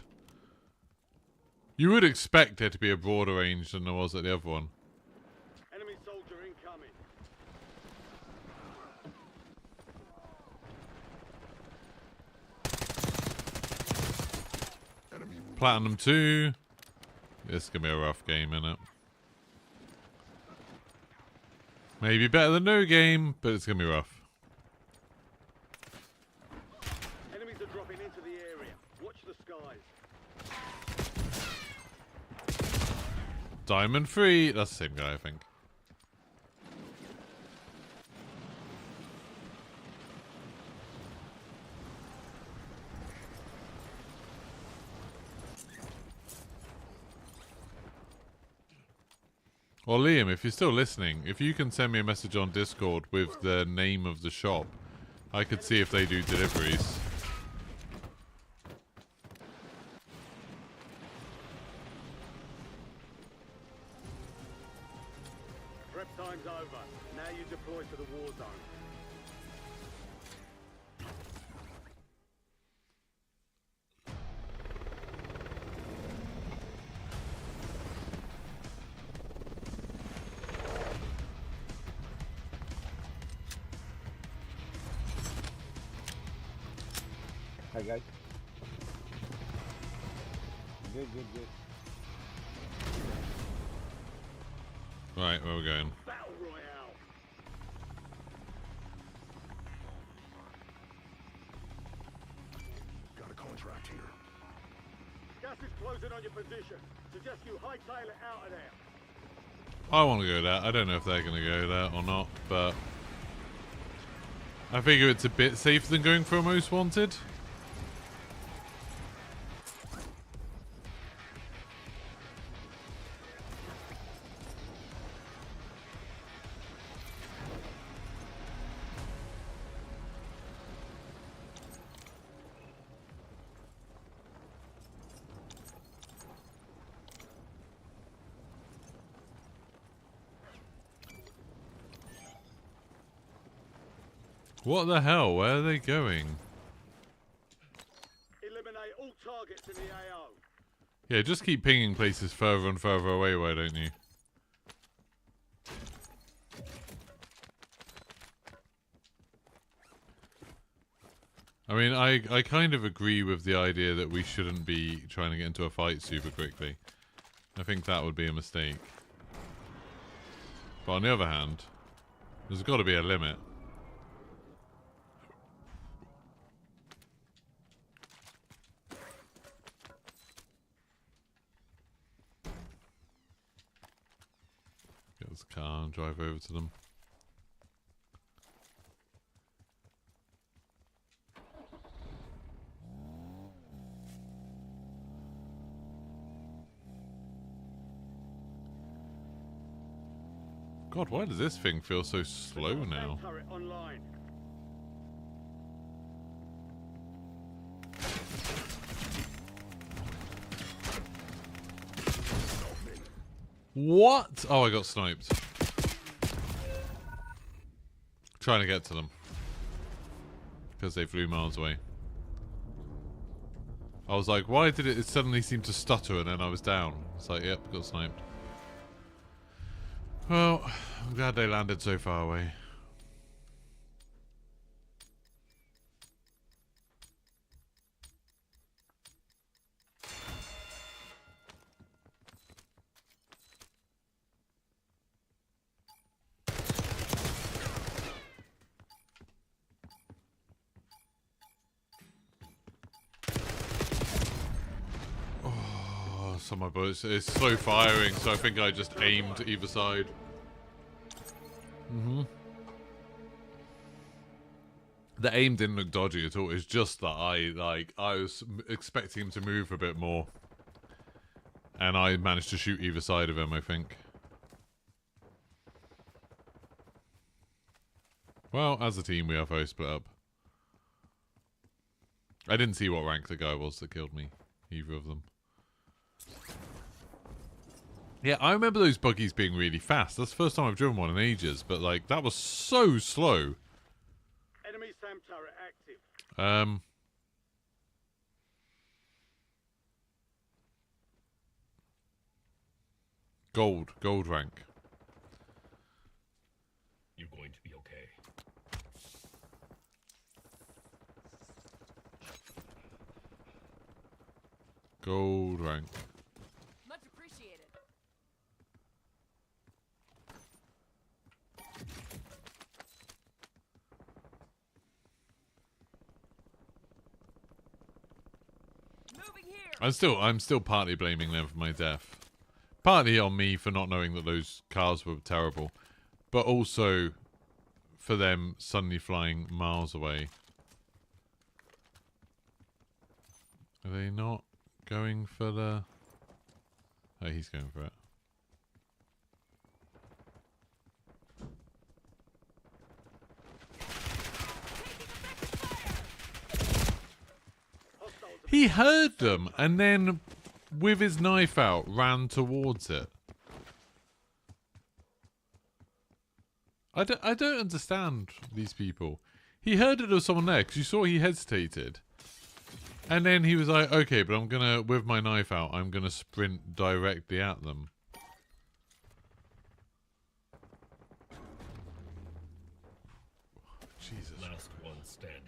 You would expect there to be a broader range than there was at the other one. Enemy soldier incoming. Platinum 2. This is going to be a rough game, innit? Maybe better than no game, but it's going to be rough. Enemies are dropping into the area. Watch the skies. Diamond 3. That's the same guy, I think. Well, Liam, if you're still listening, if you can send me a message on Discord with the name of the shop, I could see if they do deliveries. Prep time's over. Now you deploy to the war zone. Hi guys. Good, good, good. Right, where are we going? Battle Royale. Got a contract here. Gas is closing on your position. Suggest you hightail it out of there. I want to go there. I don't know if they're going to go there or not, but I figure it's a bit safer than going for a most wanted. What the hell? Where are they going? Eliminate all targets in the AO. Yeah, just keep pinging places further and further away, why don't you? I mean, I kind of agree with the idea that we shouldn't be trying to get into a fight super quickly. I think that would be a mistake. But on the other hand, there's got to be a limit. Get this car and drive over to them. God, why does this thing feel so slow now? Turret online. What? Oh, I got sniped. Trying to get to them. Because they flew miles away. I was like, why did it suddenly seem to stutter and then I was down? It's like, yep, got sniped. Well, I'm glad they landed so far away. some of my bullets. It's slow firing, so I think I just aimed either side. The aim didn't look dodgy at all. It's just that I was expecting him to move a bit more, and I managed to shoot either side of him, I think. Well, as a team, we are very split up. I didn't see what rank the guy was that killed me, either of them. Yeah, I remember those buggies being really fast. That's the first time I've driven one in ages, but like that was so slow. Enemy SAM turret active. Gold rank. You're going to be okay. Gold rank. Much appreciated. Moving here. I'm still partly blaming them for my death. Partly on me for not knowing that those cars were terrible, but also for them suddenly flying miles away. Are they not going for the... Oh, he's going for it. He heard them and then, with his knife out, ran towards it. I don't understand these people. He heard that there was someone there because you saw he hesitated. And then he was like, okay, but I'm gonna, with my knife out, I'm gonna sprint directly at them. Jesus. Last one standing.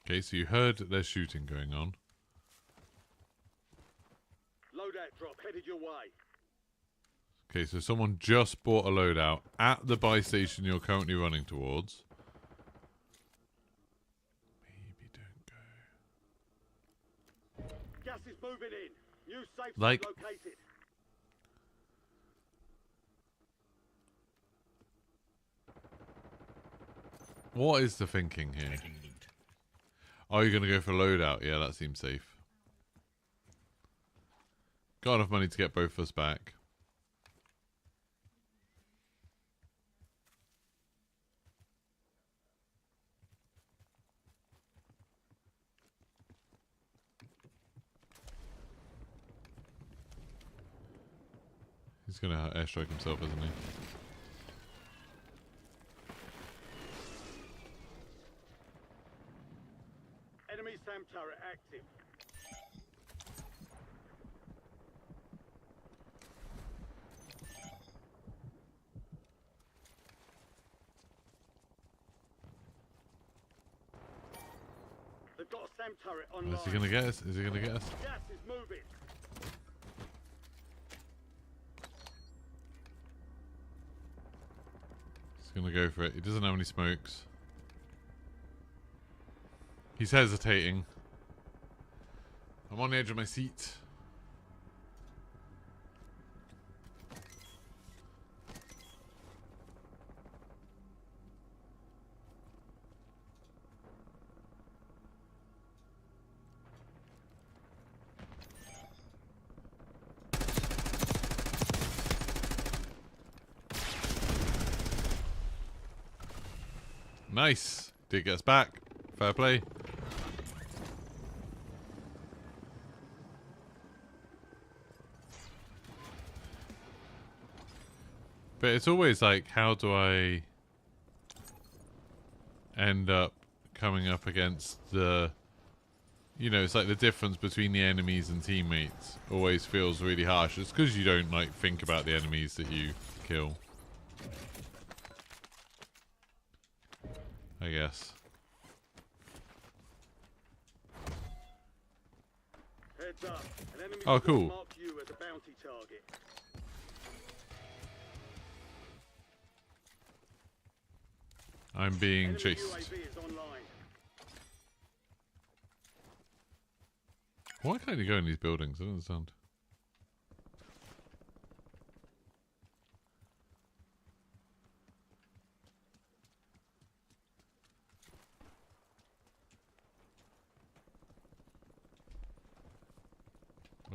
Okay, so you heard there's shooting going on. Loadout drop headed your way. Okay, so someone just bought a loadout at the buy station you're currently running towards. Maybe don't go. Gas is moving in. New safe Like- zone located. What is the thinking here? Taking loot. Oh, you're going to go for loadout? Yeah, that seems safe. Got enough money to get both of us back. He's going to airstrike himself, isn't he? Enemy SAM turret active. They've got a SAM turret online. Is he going to get us? Is he going to get us? Gas is moving. He's going to go for it. He doesn't have any smokes. He's hesitating. I'm on the edge of my seat. Nice. Did get us back. Fair play. But it's always like, how do I end up coming up against the... You know, it's like the difference between the enemies and teammates always feels really harsh. It's because you don't, like, think about the enemies that you kill. I guess. Heads up. An enemy Oh, squad cool. marked you as a bounty target. I'm being Enemy chased. UAV is online. Why can't you go in these buildings? I don't understand.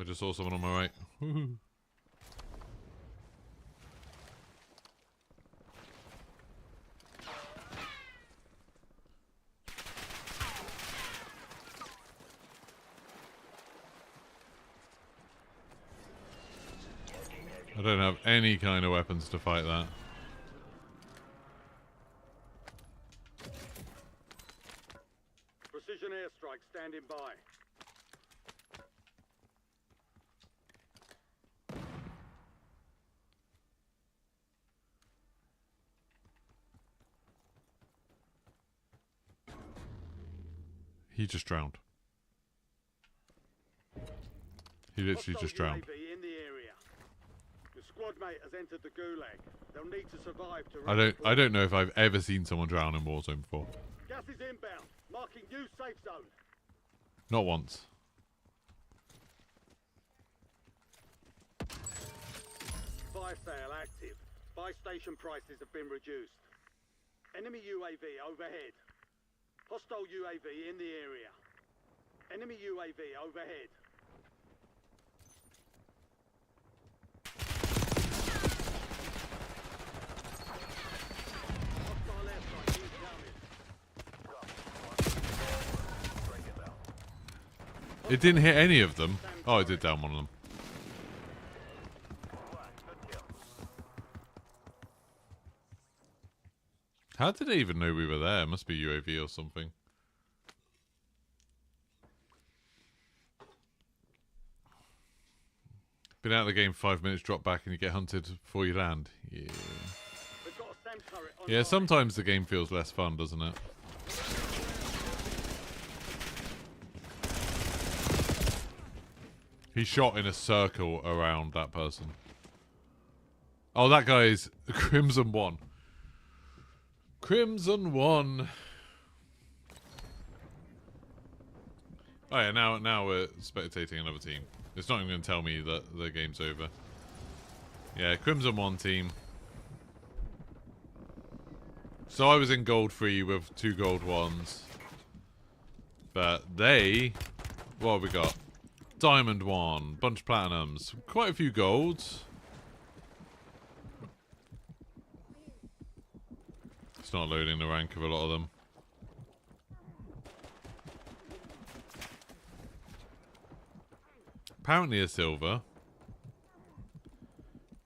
I just saw someone on my right. Woohoo. I don't have any kind of weapons to fight that. Precision airstrike standing by. He just drowned. He literally Hostile just drowned. UAV in the area. Your squad mate has entered the gulag. They'll need to survive to I don't know if I've ever seen someone drown in Warzone before. Gas is inbound. Marking new safe zone. Not once. Fire sale active. Buy station prices have been reduced. Enemy UAV overhead. Hostile UAV in the area. Enemy UAV overhead. Hostile airstrike incoming. It didn't hit any of them. Oh, it did down one of them. How did they even know we were there? Must be UAV or something. Been out of the game 5 minutes, drop back and you get hunted before you land. Yeah. We've got a SAM turret on Yeah, sometimes the game feels less fun, doesn't it? He shot in a circle around that person. Oh, that guy's Crimson 1. Crimson 1. Oh yeah, now we're spectating another team. It's not even going to tell me that the game's over. Yeah, Crimson 1 team. So I was in gold 3 with 2 gold 1s. But they... What have we got? Diamond 1, bunch of platinums, quite a few golds. It's not loading the rank of a lot of them. Apparently a silver.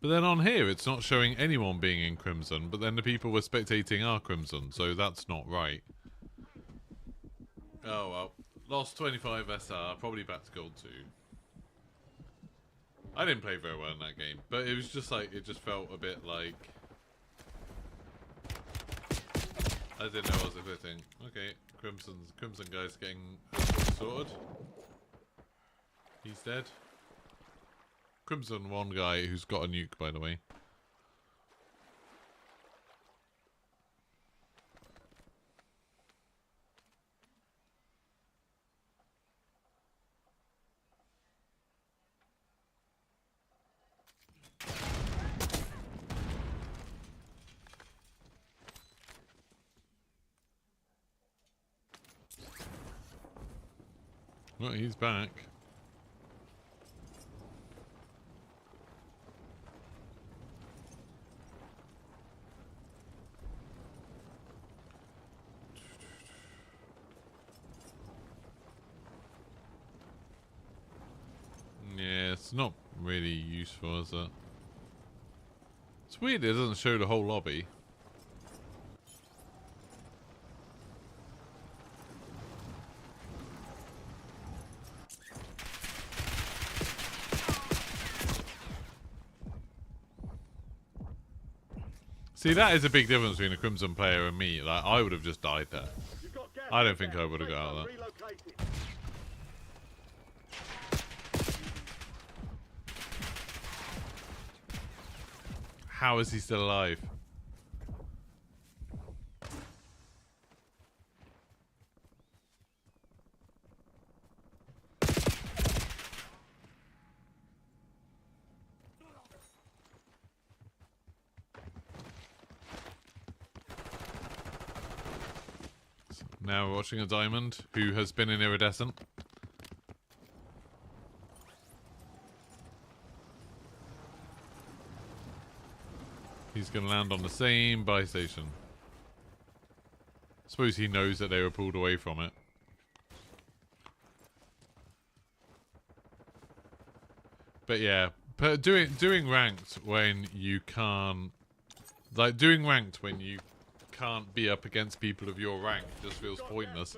But then on here it's not showing anyone being in Crimson, but then the people we're spectating are Crimson, so that's not right. Oh well. Lost 25 SR, probably back to gold 2. I didn't play very well in that game, but it was just like, it just felt a bit like... I didn't know I was equipping. Okay, Crimson guy's getting sorted. He's dead. Crimson 1 guy who's got a nuke, by the way. Well, he's back. Yeah, it's not really useful, is it? It's weird it doesn't show the whole lobby. See, that is a big difference between a Crimson player and me. Like, I would have just died there. I don't think I would have got out of that. How is he still alive? Now we're watching a diamond who has been in iridescent. He's going to land on the same buy station. Suppose he knows that they were pulled away from it. But yeah, doing ranked when you can't, like doing ranked when you can't be up against people of your rank just feels pointless.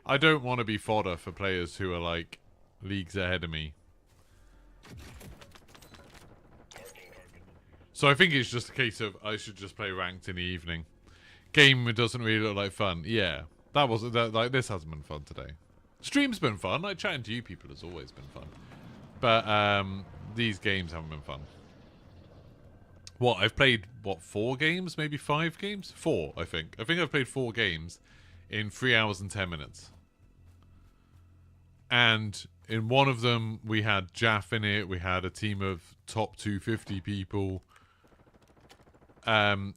I don't want to be fodder for players who are like leagues ahead of me. So I think it's just a case of I should just play ranked in the evening. Game doesn't really look like fun. Yeah, that wasn't that. Like this hasn't been fun today. Stream's been fun. Like chatting to you people has always been fun. But these games haven't been fun. What, I've played, what, 4 games? Maybe 5 games? 4, I think. I think I've played 4 games in 3 hours and 10 minutes. And in one of them, we had Jaff in it. We had a team of top 250 people.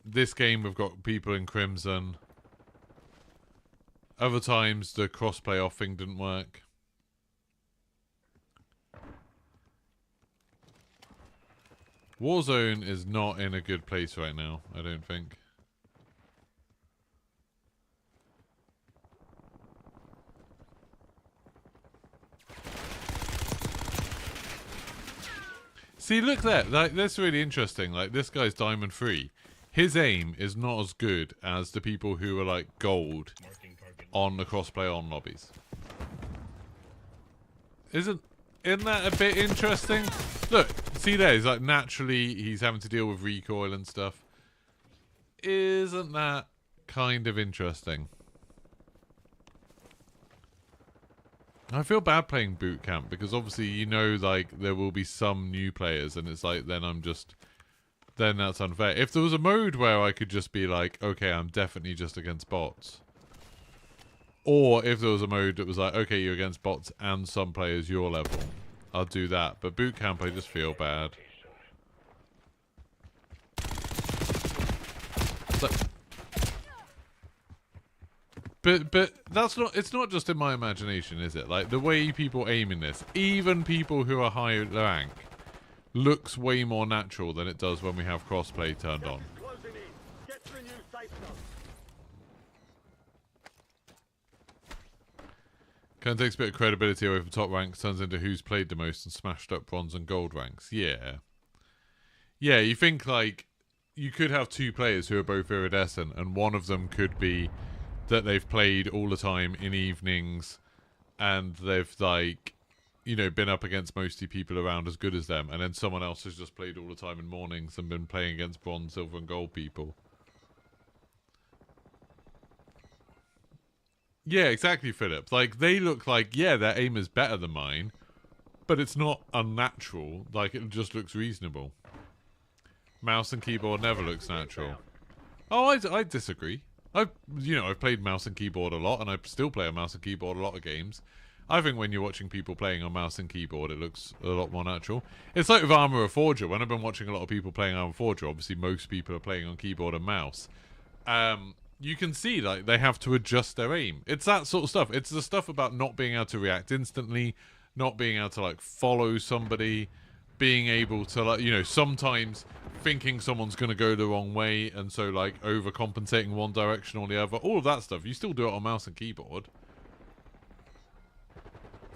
This game, we've got people in Crimson. Other times, the crossplay off thing didn't work. Warzone is not in a good place right now, I don't think. See, look there. Like, that's really interesting. Like, this guy's Diamond 3. His aim is not as good as the people who are, like, gold on the crossplay on lobbies. Isn't that a bit interesting? Look, see there, he's like naturally he's having to deal with recoil and stuff. Isn't that kind of interesting? I feel bad playing boot camp because obviously you know like there will be some new players and it's like then that's unfair. If there was a mode where I could just be like, okay, I'm definitely just against bots. Or if there was a mode that was like, okay, you're against bots and some players your level, I'll do that. But boot camp, I just feel bad. But that's not. It's not just in my imagination, is it? Like the way people aim in this, even people who are high rank, looks way more natural than it does when we have crossplay turned on. Kind of takes a bit of credibility away from top ranks, turns into who's played the most and smashed up bronze and gold ranks. Yeah. Yeah, you think, like, you could have 2 players who are both iridescent, and one of them could be that they've played all the time in evenings, and they've, like, you know, been up against mostly people around as good as them, and then someone else has just played all the time in mornings and been playing against bronze, silver, and gold people. Yeah, exactly, Philip. Like, they look like, yeah, their aim is better than mine, but it's not unnatural. Like, it just looks reasonable. Mouse and keyboard never looks natural. Oh, I disagree. I've played mouse and keyboard a lot, and I still play a mouse and keyboard a lot of games. I think when you're watching people playing on mouse and keyboard, it looks a lot more natural. It's like with Armour of Forger. When I've been watching a lot of people playing Armour of Forger, obviously most people are playing on keyboard and mouse. You can see like they have to adjust their aim. It's that sort of stuff. It's the stuff about not being able to react instantly, not being able to like follow somebody, being able to like, you know, sometimes thinking someone's going to go the wrong way and so like overcompensating one direction or the other. All of that stuff. You still do it on mouse and keyboard.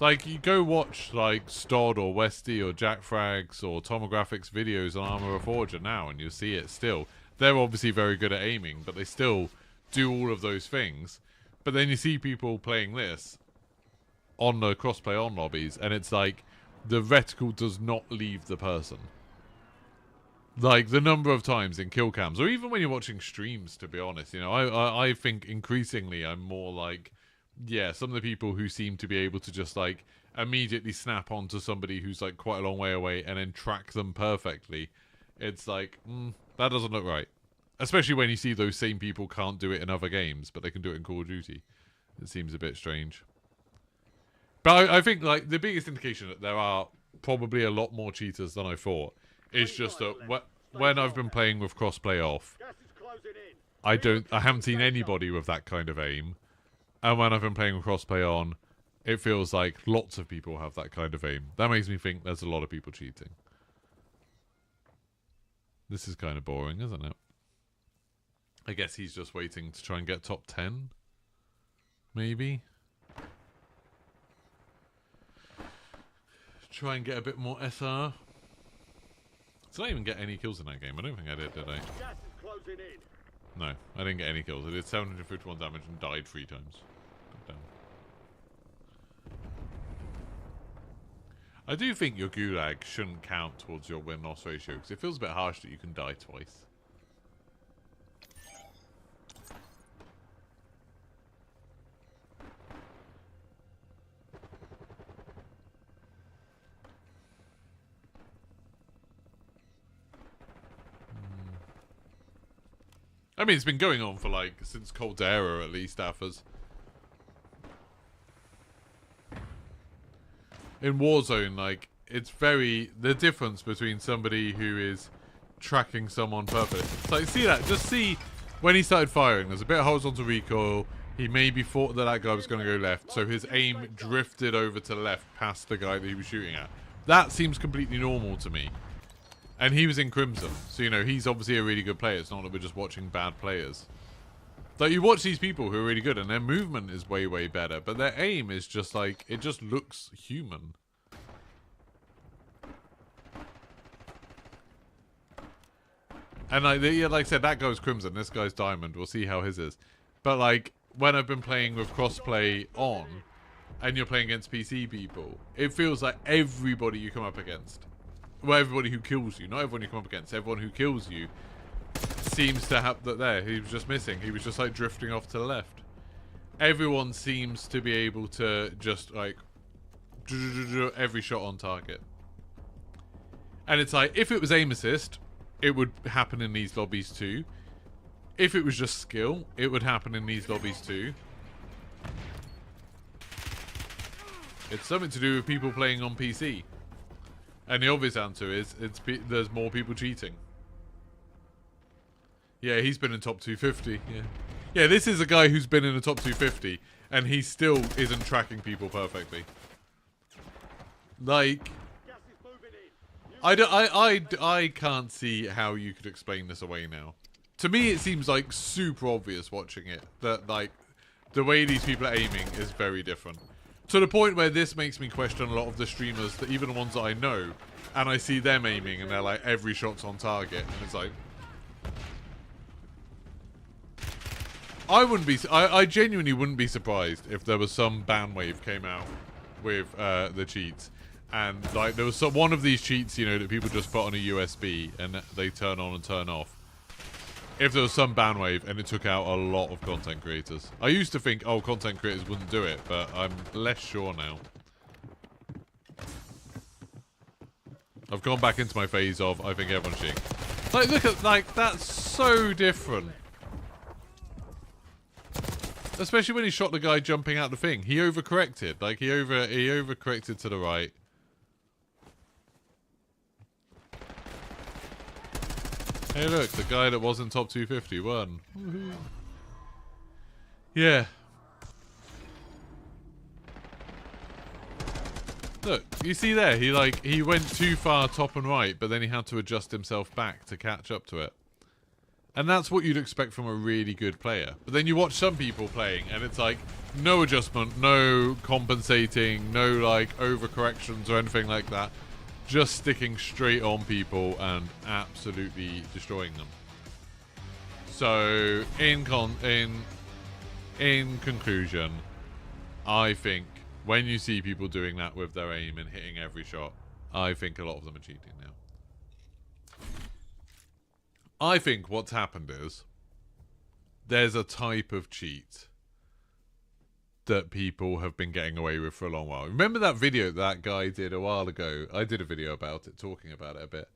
Like you go watch like Stod or Westy or Jack Frags or Tomographics videos on Armour of Forger now and you'll see it still. They're obviously very good at aiming, but they still do all of those things. But then you see people playing this on the crossplay on lobbies and it's like the reticle does not leave the person. Like the number of times in kill cams or even when you're watching streams, to be honest, you know, I think increasingly I'm more like, yeah, some of the people who seem to be able to just like immediately snap onto somebody who's like quite a long way away and then track them perfectly. It's like, That doesn't look right. Especially when you see those same people can't do it in other games, but they can do it in Call of Duty. It seems a bit strange. But I think like the biggest indication that there are probably a lot more cheaters than I thought is just that when I've been playing with crossplay off, I haven't seen anybody with that kind of aim. And when I've been playing with crossplay on, it feels like lots of people have that kind of aim. That makes me think there's a lot of people cheating. This is kind of boring, isn't it? I guess he's just waiting to try and get top 10. Maybe. Try and get a bit more SR. Did I even get any kills in that game? I don't think I did I? No, I didn't get any kills. I did 751 damage and died 3 times. Damn. I do think your gulag shouldn't count towards your win-loss ratio, because it feels a bit harsh that you can die twice. I mean, it's been going on for, like, since Cold Era, at least, Affers. In Warzone, like, it's very... The difference between somebody who is tracking someone perfectly. It's like, see that? Just see when he started firing. There's a bit of horizontal recoil. He maybe thought that that guy was going to go left, so his aim drifted over to the left past the guy that he was shooting at. That seems completely normal to me. And he was in Crimson, so, you know, he's obviously a really good player. It's not that we're just watching bad players. Like, you watch these people who are really good, and their movement is way, way better, but their aim is just, like, it just looks human. And, like, like I said, that guy's Crimson, this guy's Diamond. We'll see how his is. But, like, when I've been playing with crossplay on, and you're playing against PC people, it feels like everybody you come up against... Well, everybody who kills you. Not everyone you come up against. Everyone who kills you seems to have that there. He was just missing. He was just, like, drifting off to the left. Everyone seems to be able to just, like, every shot on target. And it's like, if it was aim assist, it would happen in these lobbies too. If it was just skill, it would happen in these lobbies too. It's something to do with people playing on PC. And the obvious answer is there's more people cheating. Yeah, he's been in top 250. Yeah. Yeah, this is a guy who's been in the top 250, and he still isn't tracking people perfectly. Like, I can't see how you could explain this away now. To me, it seems like super obvious watching it that, like, the way these people are aiming is very different. To the point where this makes me question a lot of the streamers, that even the ones that I know, and I see them aiming and they're like, every shot's on target, and it's like... I genuinely wouldn't be surprised if there was some ban wave came out with the cheats. And, like, there was one of these cheats, you know, that people just put on a USB and they turn on and turn off. If there was some ban wave and it took out a lot of content creators. I used to think, oh, content creators wouldn't do it, but I'm less sure now. I've gone back into my phase of, I think everyone's cheating. Like, look at, like, that's so different. Especially when he shot the guy jumping out the thing. He overcorrected. Like, he overcorrected to the right. Hey, look, the guy that was in top 250 won. Woohoo. Yeah. Look, you see there, he went too far top and right, but then he had to adjust himself back to catch up to it. And that's what you'd expect from a really good player. But then you watch some people playing, and it's like, no adjustment, no compensating, no, like, overcorrections or anything like that. Just sticking straight on people and absolutely destroying them. So, in conclusion, I think when you see people doing that with their aim and hitting every shot, I think a lot of them are cheating now. I think what's happened is there's a type of cheat that people have been getting away with for a long while. Remember that video that guy did a while ago? I did a video about it, talking about it a bit.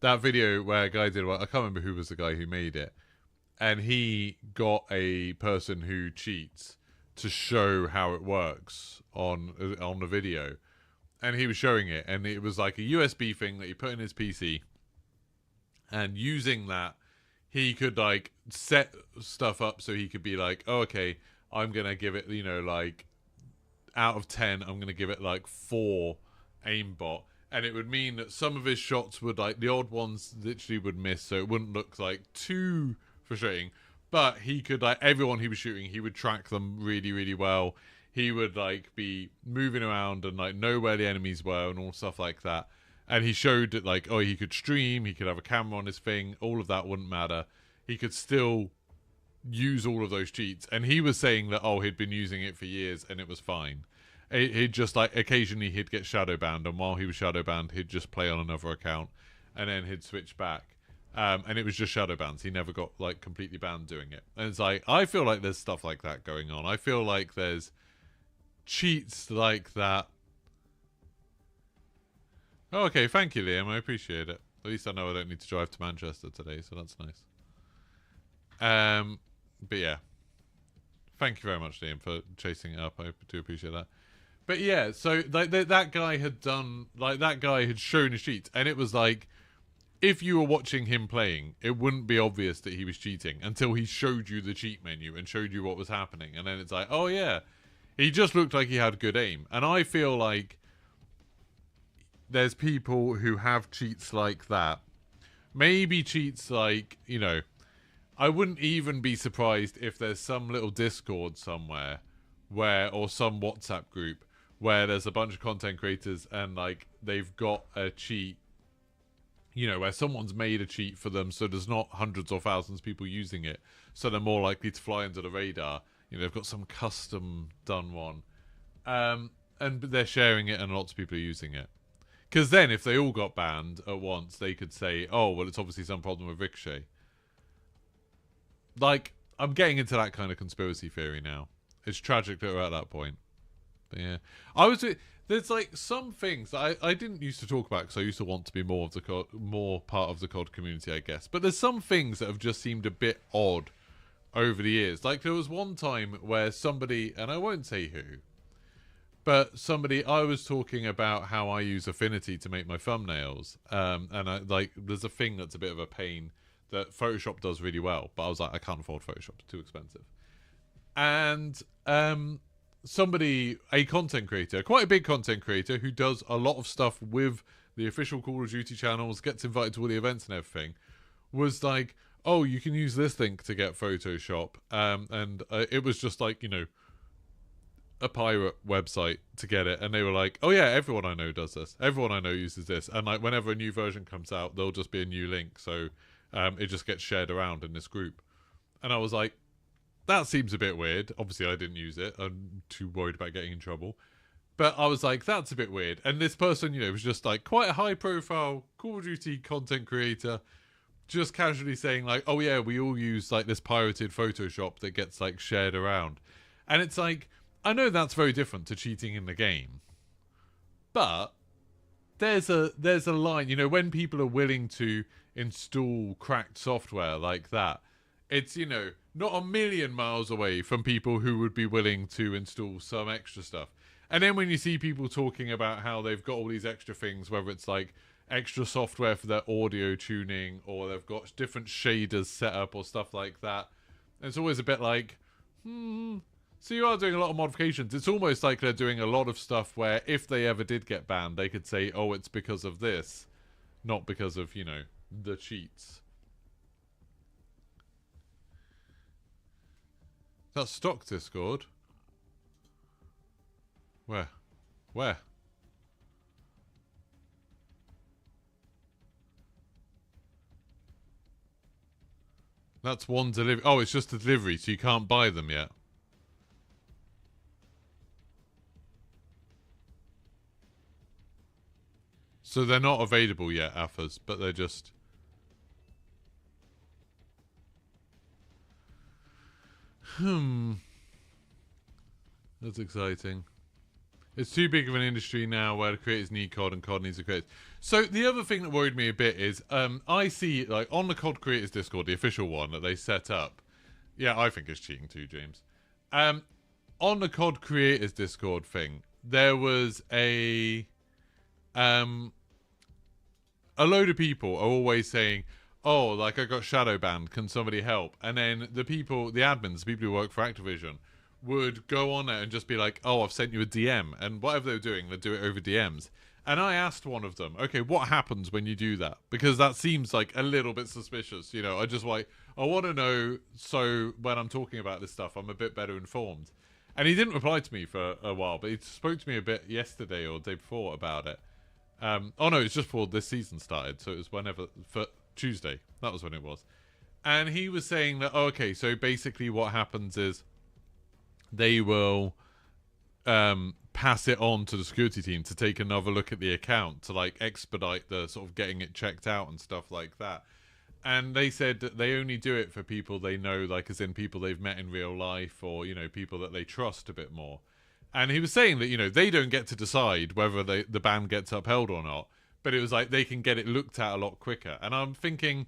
that video where a guy did, well, I can't remember who was the guy who made it, and he got a person who cheats to show how it works on the video, and he was showing it, and it was like a USB thing that he put in his PC, and using that, he could like set stuff up so he could be like, oh, okay, I'm gonna give it, you know, like out of 10, I'm gonna give it like 4 aimbot, and it would mean that some of his shots would, like, the odd ones literally would miss, so it wouldn't look like too frustrating. But he could, like, everyone he was shooting, he would track them really, really well. He would like be moving around and like know where the enemies were and all stuff like that. And he showed that, like, oh, he could stream, he could have a camera on his thing, all of that wouldn't matter. He could still use all of those cheats. And he was saying that, oh, he'd been using it for years and it was fine. He'd just, like, occasionally he'd get shadow banned, and while he was shadow banned, he'd just play on another account, and then he'd switch back. And it was just shadow bans. He never got, like, completely banned doing it. And it's like, I feel like there's stuff like that going on. I feel like there's cheats like that. Oh, okay, thank you, Liam. I appreciate it. At least I know I don't need to drive to Manchester today, so that's nice. But yeah. Thank you very much, Liam, for chasing it up. I do appreciate that. But yeah, so like that guy had done, like, that guy had shown his cheats, and it was like, if you were watching him playing, it wouldn't be obvious that he was cheating until he showed you the cheat menu and showed you what was happening, and then it's like, oh yeah, he just looked like he had good aim. And I feel like there's people who have cheats like that. Maybe cheats like, you know, I wouldn't even be surprised if there's some little Discord somewhere where, or some WhatsApp group where there's a bunch of content creators and like they've got a cheat, you know, where someone's made a cheat for them, so there's not hundreds or thousands of people using it, so they're more likely to fly under the radar. You know, they've got some custom done one, and they're sharing it and lots of people are using it. Because then if they all got banned at once, they could say, oh, well, it's obviously some problem with Ricochet. Like, I'm getting into that kind of conspiracy theory now. It's tragic that we're at that point. But yeah, there's like some things I didn't used to talk about because I used to want to be more of the more part of the COD community, I guess. But there's some things that have just seemed a bit odd over the years. Like, there was one time where somebody, and I won't say who, but somebody, I was talking about how I use Affinity to make my thumbnails, and I, like, there's a thing that's a bit of a pain that Photoshop does really well, but I was like, I can't afford Photoshop, it's too expensive. And somebody, a content creator, quite a big content creator who does a lot of stuff with the official Call of Duty channels, gets invited to all the events and everything, was like, oh, you can use this link to get Photoshop. And it was just like, you know, a pirate website to get it. And they were like, oh yeah, everyone I know does this. Everyone I know uses this. And like, whenever a new version comes out, there'll just be a new link. So it just gets shared around in this group. And I was like, that seems a bit weird. Obviously, I didn't use it. I'm too worried about getting in trouble. But I was like, that's a bit weird. And this person, you know, was just like quite a high-profile Call of Duty content creator, just casually saying like, oh yeah, we all use like this pirated Photoshop that gets like shared around. And it's like, I know that's very different to cheating in the game. But there's a line, you know, when people are willing to install cracked software like that, it's, you know, not a million miles away from people who would be willing to install some extra stuff. And then when you see people talking about how they've got all these extra things, whether it's like extra software for their audio tuning, or they've got different shaders set up or stuff like that, it's always a bit like, so you are doing a lot of modifications. It's almost like they're doing a lot of stuff where if they ever did get banned, they could say, oh, it's because of this, not because of, you know, the cheats. That's stock Discord. Where? Where? That's one delivery. Oh, it's just a delivery, so you can't buy them yet. So they're not available yet, AFAs, but they're just... That's exciting. It's too big of an industry now where the creators need COD and COD needs the creators. So the other thing that worried me a bit is I see, like, on the COD creators Discord, the official one that they set up. Yeah, I think it's cheating too, James. On the COD creators Discord thing, there was a load of people are always saying, oh, like, I got shadow banned, can somebody help? And then the people, the admins, the people who work for Activision, would go on there and just be like, oh, I've sent you a DM. And whatever they're doing, they'd do it over DMs. And I asked one of them, okay, what happens when you do that? Because that seems like a little bit suspicious, you know. I just like, I want to know, so when I'm talking about this stuff, I'm a bit better informed. And he didn't reply to me for a while, but he spoke to me a bit yesterday or the day before about it. Oh no, it's just before this season started, so it was whenever, for Tuesday, that was when it was. And he was saying that, oh, okay, so basically what happens is they will pass it on to the security team to take another look at the account to, like, expedite the sort of getting it checked out and stuff like that. And they said that they only do it for people they know, like, as in people they've met in real life, or, you know, people that they trust a bit more. And he was saying that, you know, they don't get to decide whether the ban gets upheld or not, but it was like they can get it looked at a lot quicker. And I'm thinking,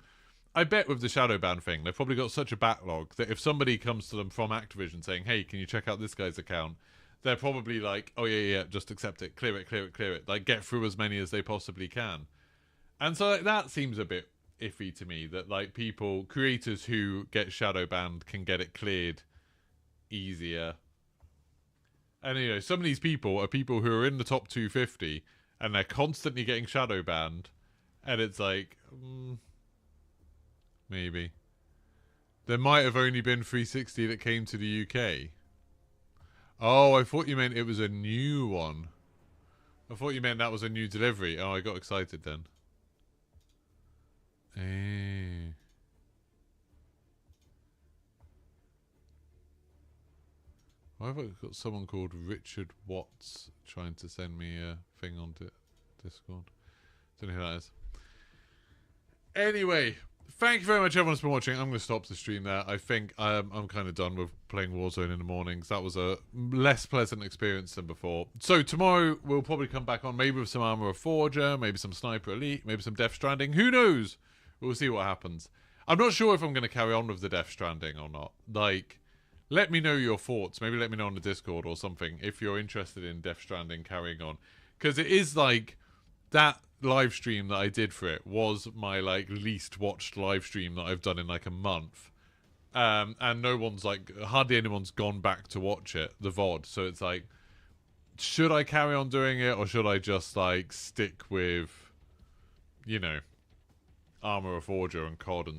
I bet with the shadow ban thing, they've probably got such a backlog that if somebody comes to them from Activision saying, hey, can you check out this guy's account? They're probably like, oh, yeah, just accept it, clear it, clear it, clear it. Like, get through as many as they possibly can. And so, like, that seems a bit iffy to me, that, like, people, creators who get shadow banned can get it cleared easier. And, you know, some of these people are people who are in the top 250 and they're constantly getting shadow banned. And it's like, maybe. There might have only been 360 that came to the UK. Oh, I thought you meant it was a new one. I thought you meant that was a new delivery. Oh, I got excited then. Why have I got someone called Richard Watts trying to send me a thing on Discord? Don't know who that is. Anyway, thank you very much, everyone who's been watching. I'm going to stop the stream there. I think I'm kind of done with playing Warzone in the mornings. That was a less pleasant experience than before. So tomorrow we'll probably come back on, maybe with some Armor of Forger, maybe some Sniper Elite, maybe some Death Stranding. Who knows? We'll see what happens. I'm not sure if I'm going to carry on with the Death Stranding or not. Like, let me know your thoughts. Maybe let me know on the Discord or something if you're interested in Death Stranding carrying on. Because it is like, that live stream that I did for it was my, like, least watched live stream that I've done in, like, a month. And no one's, like, hardly anyone's gone back to watch it, the VOD. So it's like, should I carry on doing it, or should I just, like, stick with, you know, Armor of Forger and COD and